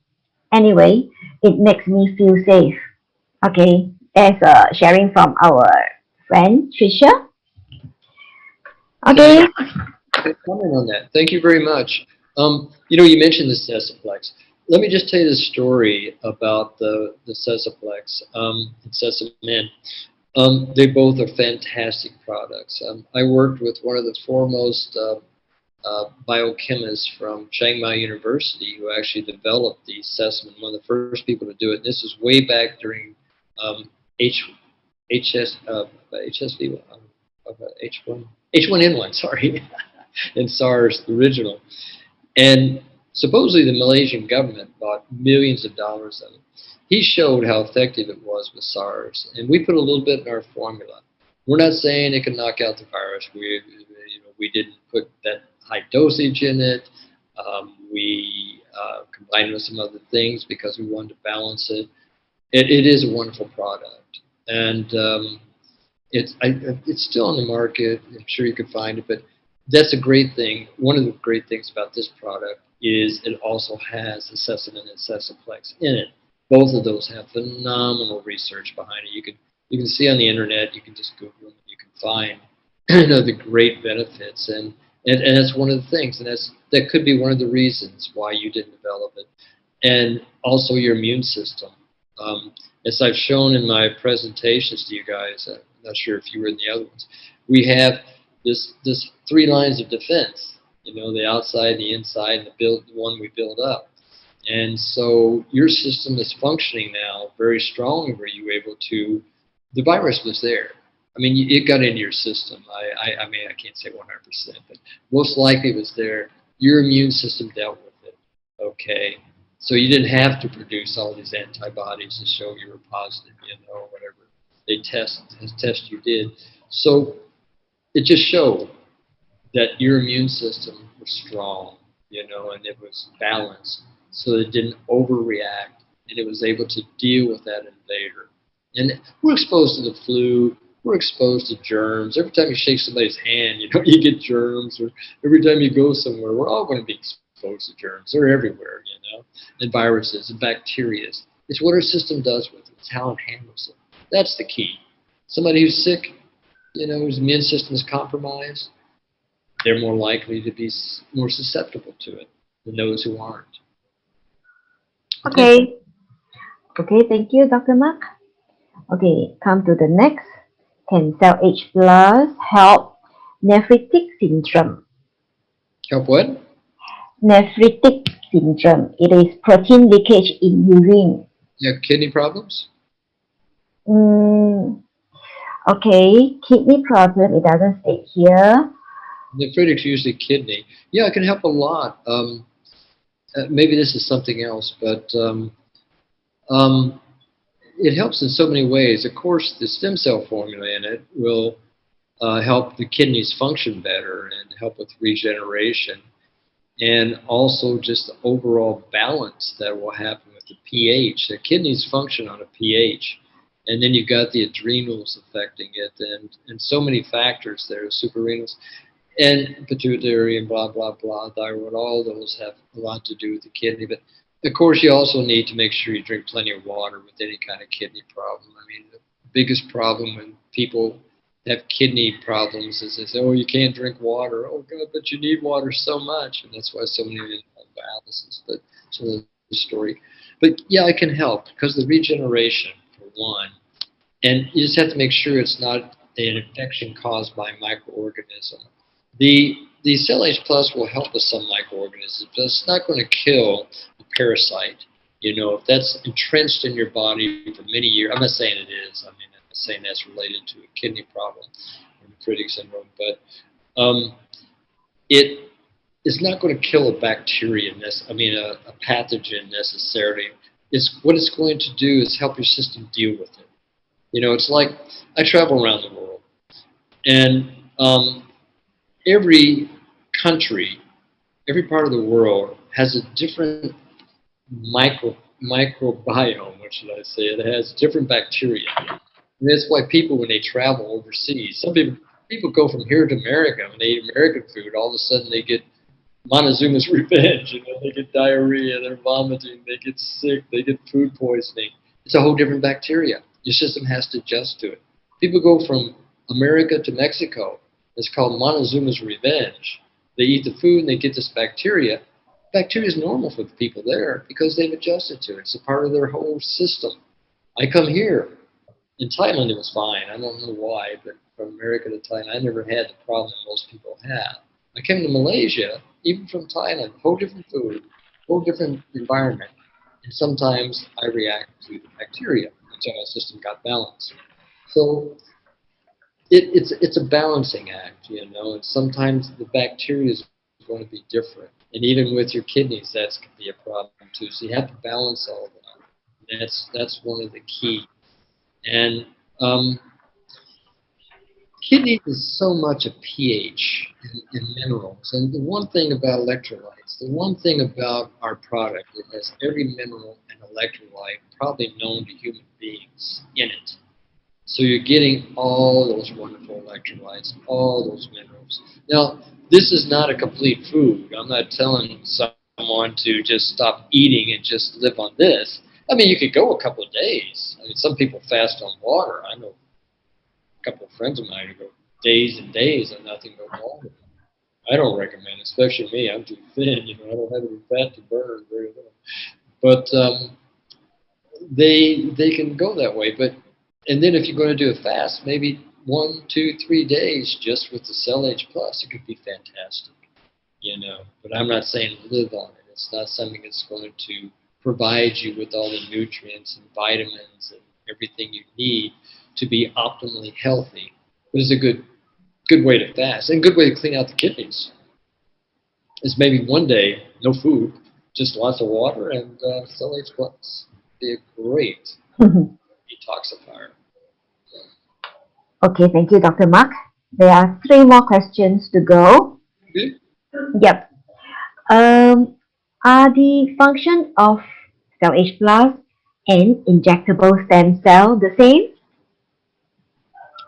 Anyway, it makes me feel safe. Okay, there's a sharing from our friend Trisha. Okay. Comment on that. Thank you very much. You mentioned the Sesaplex. Let me just tell you the story about the Sesaplex and Sesamin. They both are fantastic products. I worked with one of the foremost biochemists from Chiang Mai University who actually developed the Sesamin, one of the first people to do it. And this was way back during H1N1, sorry, and SARS, the original. And supposedly the Malaysian government bought millions of dollars of it. He showed how effective it was with SARS, and we put a little bit in our formula. We're not saying it can knock out the virus. We didn't put that high dosage in it. We combined it with some other things because we wanted to balance it. It is a wonderful product, and it's still on the market. I'm sure you can find it, but that's a great thing. One of the great things about this product is it also has the Sesamin and Sesaplex in it. Both of those have phenomenal research behind it. You can see on the internet. You can just Google them. And you can find the great benefits, and that's one of the things, and that could be one of the reasons why you didn't develop it, and also your immune system. As I've shown in my presentations to you guys, I'm not sure if you were in the other ones, we have this 3 lines of defense. The outside, the inside, and the one we build up. And so your system is functioning now very strongly where you were able to, the virus was there. I mean, it got into your system. I mean, I can't say 100%, but most likely it was there. Your immune system dealt with it, okay? So you didn't have to produce all these antibodies to show you were positive, whatever they test you did. So it just showed that your immune system was strong, and it was balanced, so it didn't overreact, and it was able to deal with that invader. And we're exposed to the flu, we're exposed to germs. Every time you shake somebody's hand, you get germs, or every time you go somewhere, we're all going to be exposed to germs. They're everywhere, and viruses and bacteria. It's what our system does with it. It's how it handles it. That's the key. Somebody who's sick, whose immune system is compromised, they're more likely to be more susceptible to it than those who aren't. Okay. Okay, thank you, Dr. Mark. Okay, come to the next. Can cell H plus help nephritic syndrome? Help what? Nephritic syndrome. It is protein leakage in urine. You have kidney problems? Okay, kidney problem. It doesn't state here. Nephritic's usually kidney. Yeah, it can help a lot. Maybe this is something else, but it helps in so many ways. Of course, the stem cell formula in it will help the kidneys function better and help with regeneration, and also just the overall balance that will happen with the pH. The kidneys function on a pH, and then you've got the adrenals affecting it, and so many factors there, suprarenals, and pituitary, and blah, blah, blah, thyroid. All those have a lot to do with the kidney. But of course, you also need to make sure you drink plenty of water with any kind of kidney problem. I mean, the biggest problem when people have kidney problems is they say, oh, you can't drink water. Oh, God, but you need water so much. And that's why so many of them have dialysis. But it's another story. But yeah, it can help because the regeneration, for one. And you just have to make sure it's not an infection caused by a microorganism. The cell H plus will help with some microorganisms, but it's not going to kill the parasite. You know, if that's entrenched in your body for many years, I'm not saying it is. I mean, I'm not saying that's related to a kidney problem or nephritic syndrome, but it is not going to kill a bacteria, a pathogen necessarily. What it's going to do is help your system deal with it. You know, it's like I travel around the world, and every country, every part of the world has a different microbiome, what should I say? It has different bacteria. And that's why people, when they travel overseas, some people go from here to America, when they eat American food, all of a sudden they get Montezuma's revenge. You know, they get diarrhea, they're vomiting, they get sick, they get food poisoning. It's a whole different bacteria. Your system has to adjust to it. People go from America to Mexico. It's called Montezuma's revenge. They eat the food and they get this bacteria. Bacteria is normal for the people there because they've adjusted to it. It's a part of their whole system. I come here. In Thailand, it was fine. I don't know why, but from America to Thailand, I never had the problem that most people have. I came to Malaysia, even from Thailand, whole different food, whole different environment, and sometimes I react to the bacteria until my system got balanced. So it's a balancing act, you know, and sometimes the bacteria is going to be different. And even with your kidneys, that's going to be a problem too. So you have to balance all of that. That's one of the key. And kidneys is so much a pH and minerals. And the one thing about electrolytes, the one thing about our product, it has every mineral and electrolyte probably known to human beings in it. So you're getting all those wonderful electrolytes, all those minerals. Now, this is not a complete food. I'm not telling someone to just stop eating and just live on this. I mean, you could go a couple of days. I mean, some people fast on water. I know a couple of friends of mine who go days and days on nothing but water. I don't recommend it, especially me. I'm too thin. You know, I don't have any fat to burn very little. But they can go that way. And then if you're going to do a fast, maybe 1, 2, 3 days just with the Cell H plus, it could be fantastic, you know. But I'm not saying live on it. It's not something that's going to provide you with all the nutrients and vitamins and everything you need to be optimally healthy. But it's a good way to fast and a good way to clean out the kidneys. It's maybe one day, no food, just lots of water and Cell H plus. Be a great detoxifier. Okay, thank you, Dr. Mark. There are 3 more questions to go. Okay. Yep. Are the function of cell H plus and injectable stem cell the same?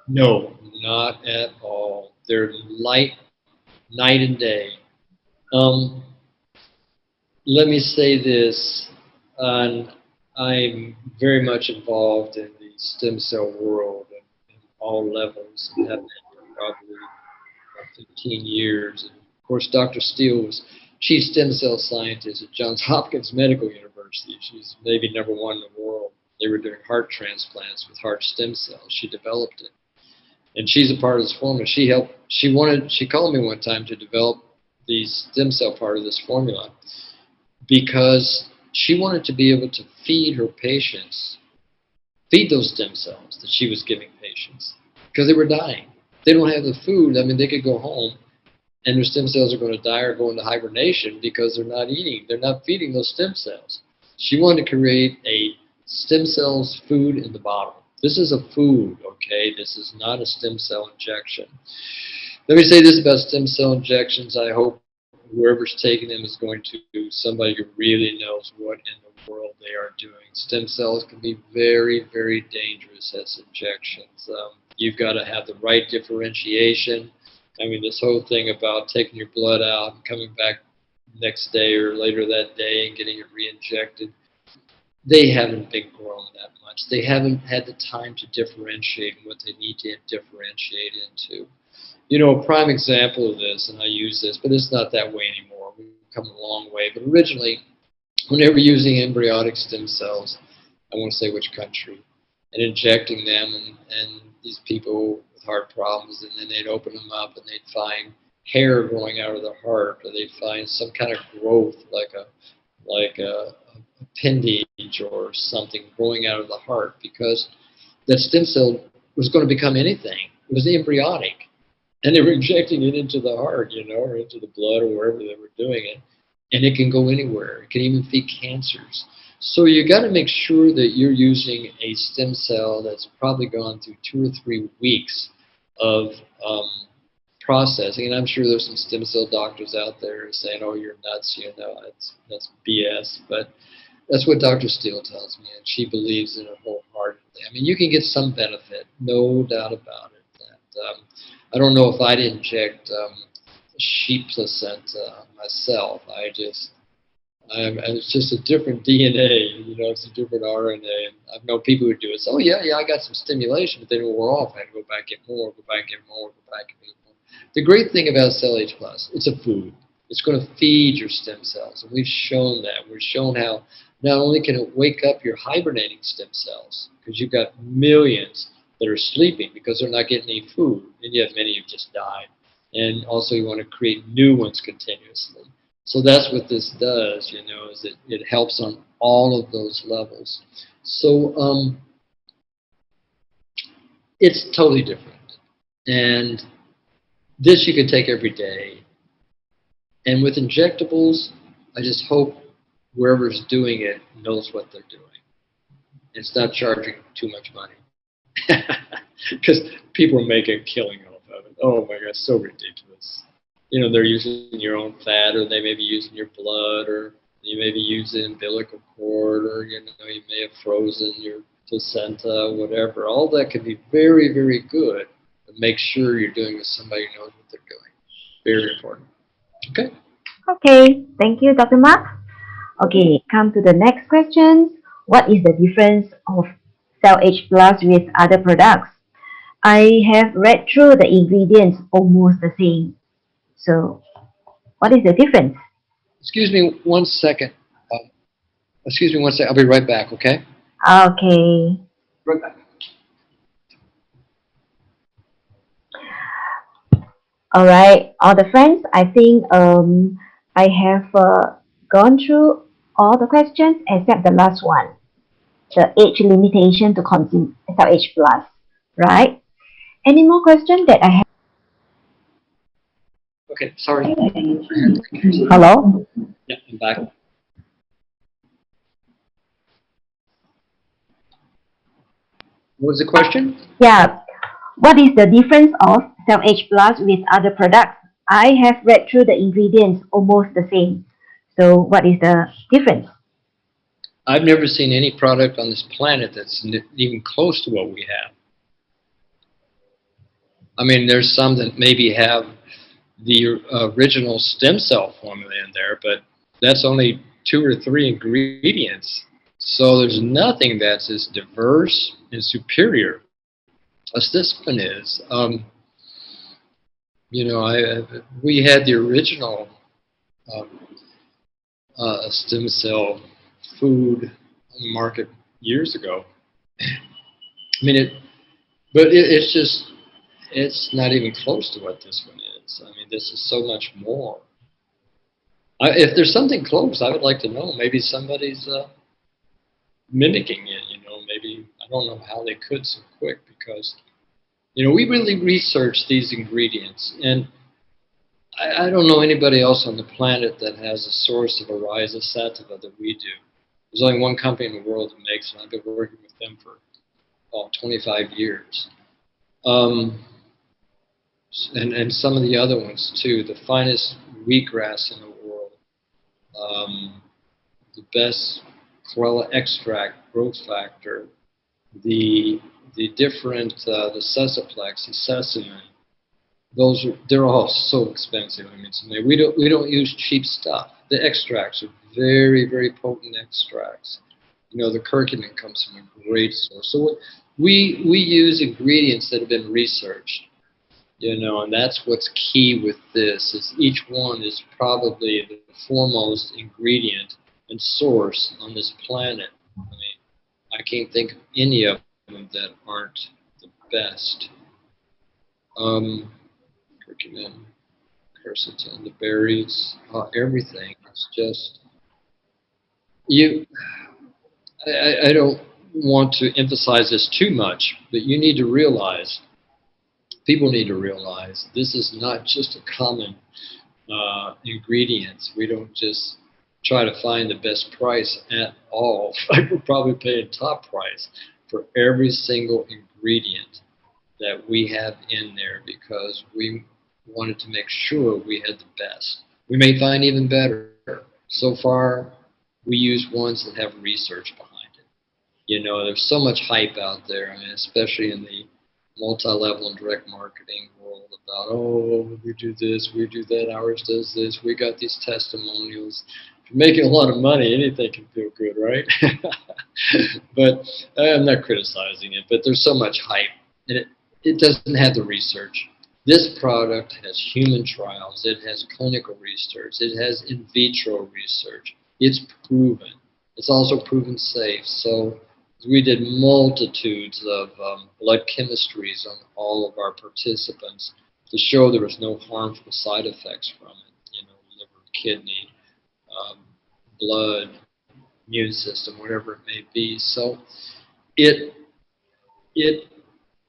No, not at all. They're night and day. Let me say this, I'm very much involved in the stem cell world in all levels, and have been for probably 15 years. And of course, Dr. Steele was chief stem cell scientist at Johns Hopkins Medical University. She's maybe #1 in the world. They were doing heart transplants with heart stem cells. She developed it. And she's a part of this formula. She called me one time to develop the stem cell part of this formula because she wanted to be able to feed her patients, feed those stem cells that she was giving patients, because they were dying. They don't have the food. I mean, they could go home and their stem cells are going to die or go into hibernation because they're not eating. They're not feeding those stem cells. She wanted to create a stem cells food in the bottle. This is a food, okay? This is not a stem cell injection. Let me say this about stem cell injections. I hope whoever's taking them is going to be somebody who really knows what in the world they are doing. Stem cells can be very, very dangerous as injections. You've got to have the right differentiation. I mean, this whole thing about taking your blood out and coming back next day or later that day and getting it re-injected, they haven't been grown that much. They haven't had the time to differentiate what they need to differentiate into. You know, a prime example of this, and I use this, but it's not that way anymore. We've come a long way. But originally, when they were using embryonic stem cells, I won't say which country, and injecting them, and these people with heart problems, and then they'd open them up and they'd find hair growing out of the heart, or they'd find some kind of growth like a appendage or something growing out of the heart, because that stem cell was going to become anything. It was embryonic. And they were injecting it into the heart, you know, or into the blood or wherever they were doing it. And it can go anywhere. It can even feed cancers. So you got to make sure that you're using a stem cell that's probably gone through 2 or 3 weeks of processing. And I'm sure there's some stem cell doctors out there saying, oh, you're nuts, you know, that's BS. But that's what Dr. Steele tells me, and she believes in it wholeheartedly. I mean, you can get some benefit, no doubt about it. And, I don't know if I'd inject sheep placenta myself. It's just a different DNA, you know, it's a different RNA. And I've known people who do it. So, oh, yeah, I got some stimulation, but then it wore off. I had to go back, get more, go back, get more, go back, get more. The great thing about Cell H+, it's a food. It's going to feed your stem cells, and we've shown that. We've shown how not only can it wake up your hibernating stem cells, because you've got millions that are sleeping because they're not getting any food, and yet many have just died. And also you want to create new ones continuously. So that's what this does, you know, is it helps on all of those levels. So it's totally different. And this you can take every day. And with injectables, I just hope whoever's doing it knows what they're doing. It's not charging too much money. Because people are making a killing off of it. Oh my gosh, so ridiculous. You know, they're using your own fat, or they may be using your blood, or you may be using umbilical cord, or you know, you may have frozen your placenta, whatever. All that can be very, very good, but make sure you're doing it with somebody who knows what they're doing. Very important. Okay? Okay, thank you, Dr. Mark. Okay, come to the next question. What is the difference of Cell H Plus with other products? I have read through the ingredients, almost the same. So, what is the difference? Excuse me 1 second. Excuse me 1 second. I'll be right back, okay? Okay. Right back. All right, all the friends, I think I have gone through all the questions except the last one, the age limitation to consume Cell H Plus, right? Any more questions that I have? Okay, sorry. Hello? Yeah, I'm back. What was the question? Yeah. What is the difference of Cell H Plus with other products? I have read through the ingredients, almost the same. So what is the difference? I've never seen any product on this planet that's even close to what we have. I mean, there's some that maybe have the original stem cell formula in there, but that's only 2 or 3 ingredients. So there's nothing that's as diverse and superior as this one is. You know, we had the original um, stem cell food on the market years ago. I mean, it's just, it's not even close to what this one is. I mean, this is so much more. If there's something close, I would like to know. Maybe somebody's mimicking it, you know, maybe, I don't know how they could so quick because, you know, we really researched these ingredients, and I don't know anybody else on the planet that has a source of Aryza sativa that we do. There's only one company in the world that makes it, and I've been working with them for 25 years. And some of the other ones too, the finest wheatgrass in the world, the best chlorella extract, growth factor, the different, the Sesaplex, the sesamin, they're all so expensive. I mean, we don't use cheap stuff. The extracts are very, very potent extracts. You know, the curcumin comes from a great source. So we use ingredients that have been researched. You know, and that's what's key with this, is each one is probably the foremost ingredient and source on this planet. I mean, I can't think of any of them that aren't the best. Curcumin, quercetin, the berries, everything. It's just, I don't want to emphasize this too much, but you need to realize, people need to realize, this is not just a common ingredient. We don't just try to find the best price at all. We're probably paying top price for every single ingredient that we have in there because we wanted to make sure we had the best. We may find even better. So far, we use ones that have research behind it. You know, there's so much hype out there, I mean, especially in the multi-level and direct marketing world about, oh, we do this, we do that, ours does this, we got these testimonials. If you're making a lot of money, anything can feel good, right? But I'm not criticizing it, but there's so much hype, and it doesn't have the research. This product has human trials, it has clinical research, it has in vitro research. It's proven. It's also proven safe. So we did multitudes of blood chemistries on all of our participants to show there was no harmful side effects from it. You know, liver, kidney, blood, immune system, whatever it may be. So it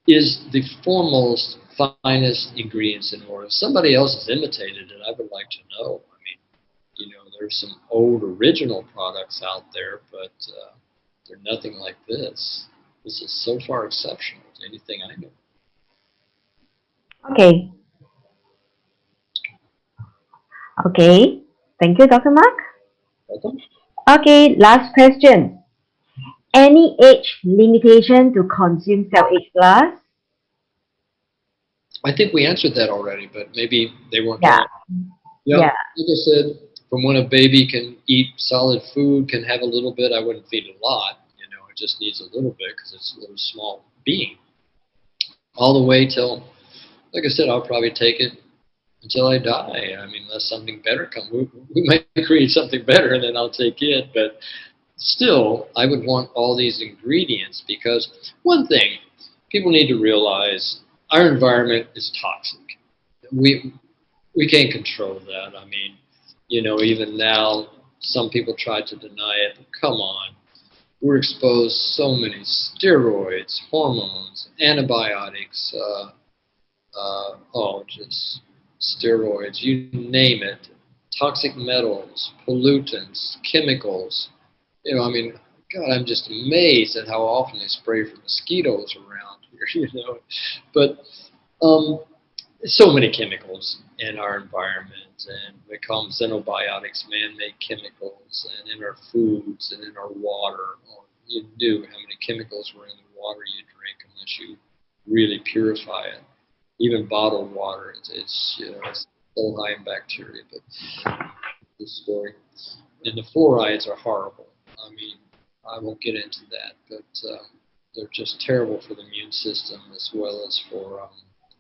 is the foremost, finest ingredients in the world. If somebody else has imitated it, I would like to know. I mean, you know, there's some old original products out there, but they're nothing like this. This is so far exceptional to anything I know. Okay. Okay. Thank you, Dr. Mark. Welcome. Okay, last question. Any age limitation to consume cell age glass? I think we answered that already, but maybe they weren't Yeah. on. Yeah, Yeah. like I said, from when a baby can eat solid food, can have a little bit, I wouldn't feed a lot. You know, it just needs a little bit because it's a little small being. All the way till, like I said, I'll probably take it until I die. I mean, unless something better comes. We might create something better and then I'll take it. But still, I would want all these ingredients because one thing people need to realize, our environment is toxic. We can't control that. I mean, you know, even now, some people try to deny it. But come on. We're exposed to so many steroids, hormones, antibiotics, just steroids, you name it, toxic metals, pollutants, chemicals. You know, I mean, God, I'm just amazed at how often they spray for mosquitoes around here, you know. But so many chemicals in our environment, and we call them xenobiotics, man-made chemicals, and in our foods and in our water. Well, you knew how many chemicals were in the water you drink unless you really purify it. Even bottled water, it's you know, it's so high in bacteria. But this story, and the fluorides are horrible. I mean, I won't get into that, but they're just terrible for the immune system as well as for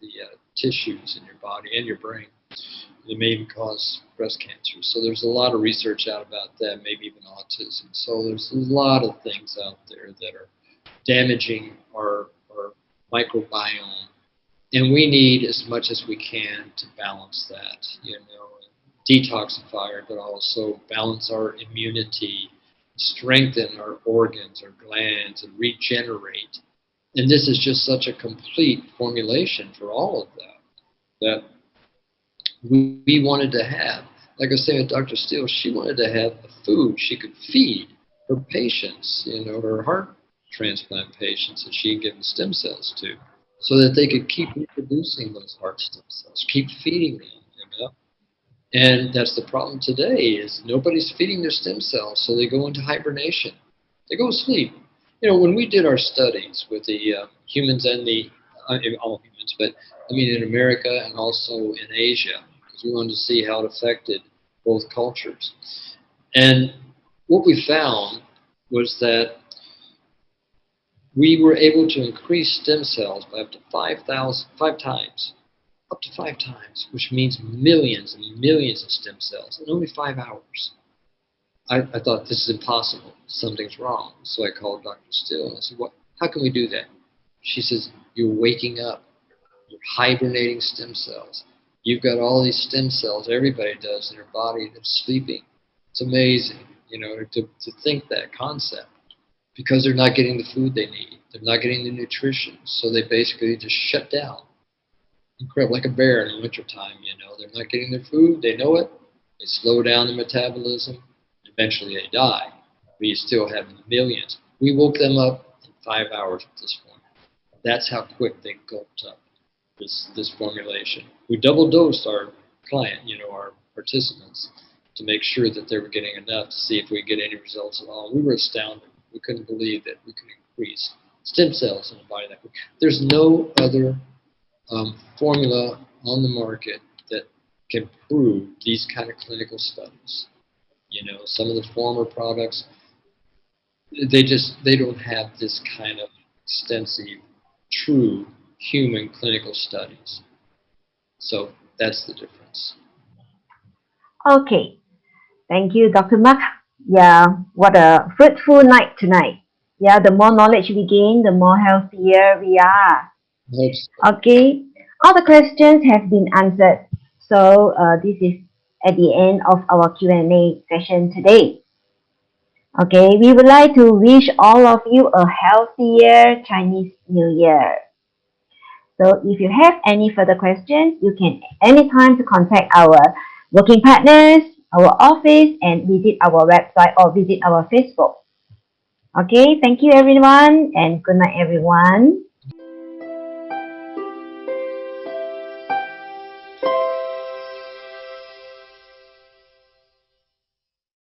the tissues in your body and your brain. It may even cause breast cancer. So there's a lot of research out about that, maybe even autism. So there's a lot of things out there that are damaging our microbiome. And we need as much as we can to balance that, detoxify, but also balance our immunity, strengthen our organs, our glands, and regenerate. And this is just such a complete formulation for all of that we wanted to have. Like I was saying with Dr. Steele, she wanted to have a food she could feed her patients, her heart transplant patients that she had given stem cells to, so that they could keep reproducing those heart stem cells, keep feeding them, And that's the problem today, is nobody's feeding their stem cells, so they go into hibernation. They go to sleep. When we did our studies with the humans and all humans, but in America and also in Asia, because we wanted to see how it affected both cultures. And what we found was that we were able to increase stem cells by up to 5 times, which means millions and millions of stem cells in only 5 hours. I thought, this is impossible. Something's wrong. So I called Dr. Steele and I said, how can we do that? She says, you're waking up. You're hibernating stem cells. You've got all these stem cells, everybody does, in their body that's sleeping. It's amazing, to think that concept. Because they're not getting the food they need. They're not getting the nutrition. So they basically just shut down. Incredible, like a bear in the wintertime, They're not getting their food. They know it. They slow down their metabolism. Eventually they die. But you still have millions. We woke them up in 5 hours at this point. That's how quick they gulped up this formulation. We double dosed our client, our participants, to make sure that they were getting enough to see if we get any results at all. We were astounded. We couldn't believe that we could increase stem cells in the body that quick. There's no other formula on the market that can prove these kind of clinical studies. Some of the former products, they don't have this kind of extensive, true human clinical studies. So that's the difference. Okay. Thank you, Dr. Mark. Yeah, what a fruitful night tonight. Yeah, the more knowledge we gain, the more healthier we are. Okay. All the questions have been answered. So this is at the end of our Q&A session today. Okay, we would like to wish all of you a healthier Chinese New Year. So if you have any further questions, you can anytime to contact our working partners, our office, and visit our website or visit our Facebook. Okay, thank you everyone, and good night everyone.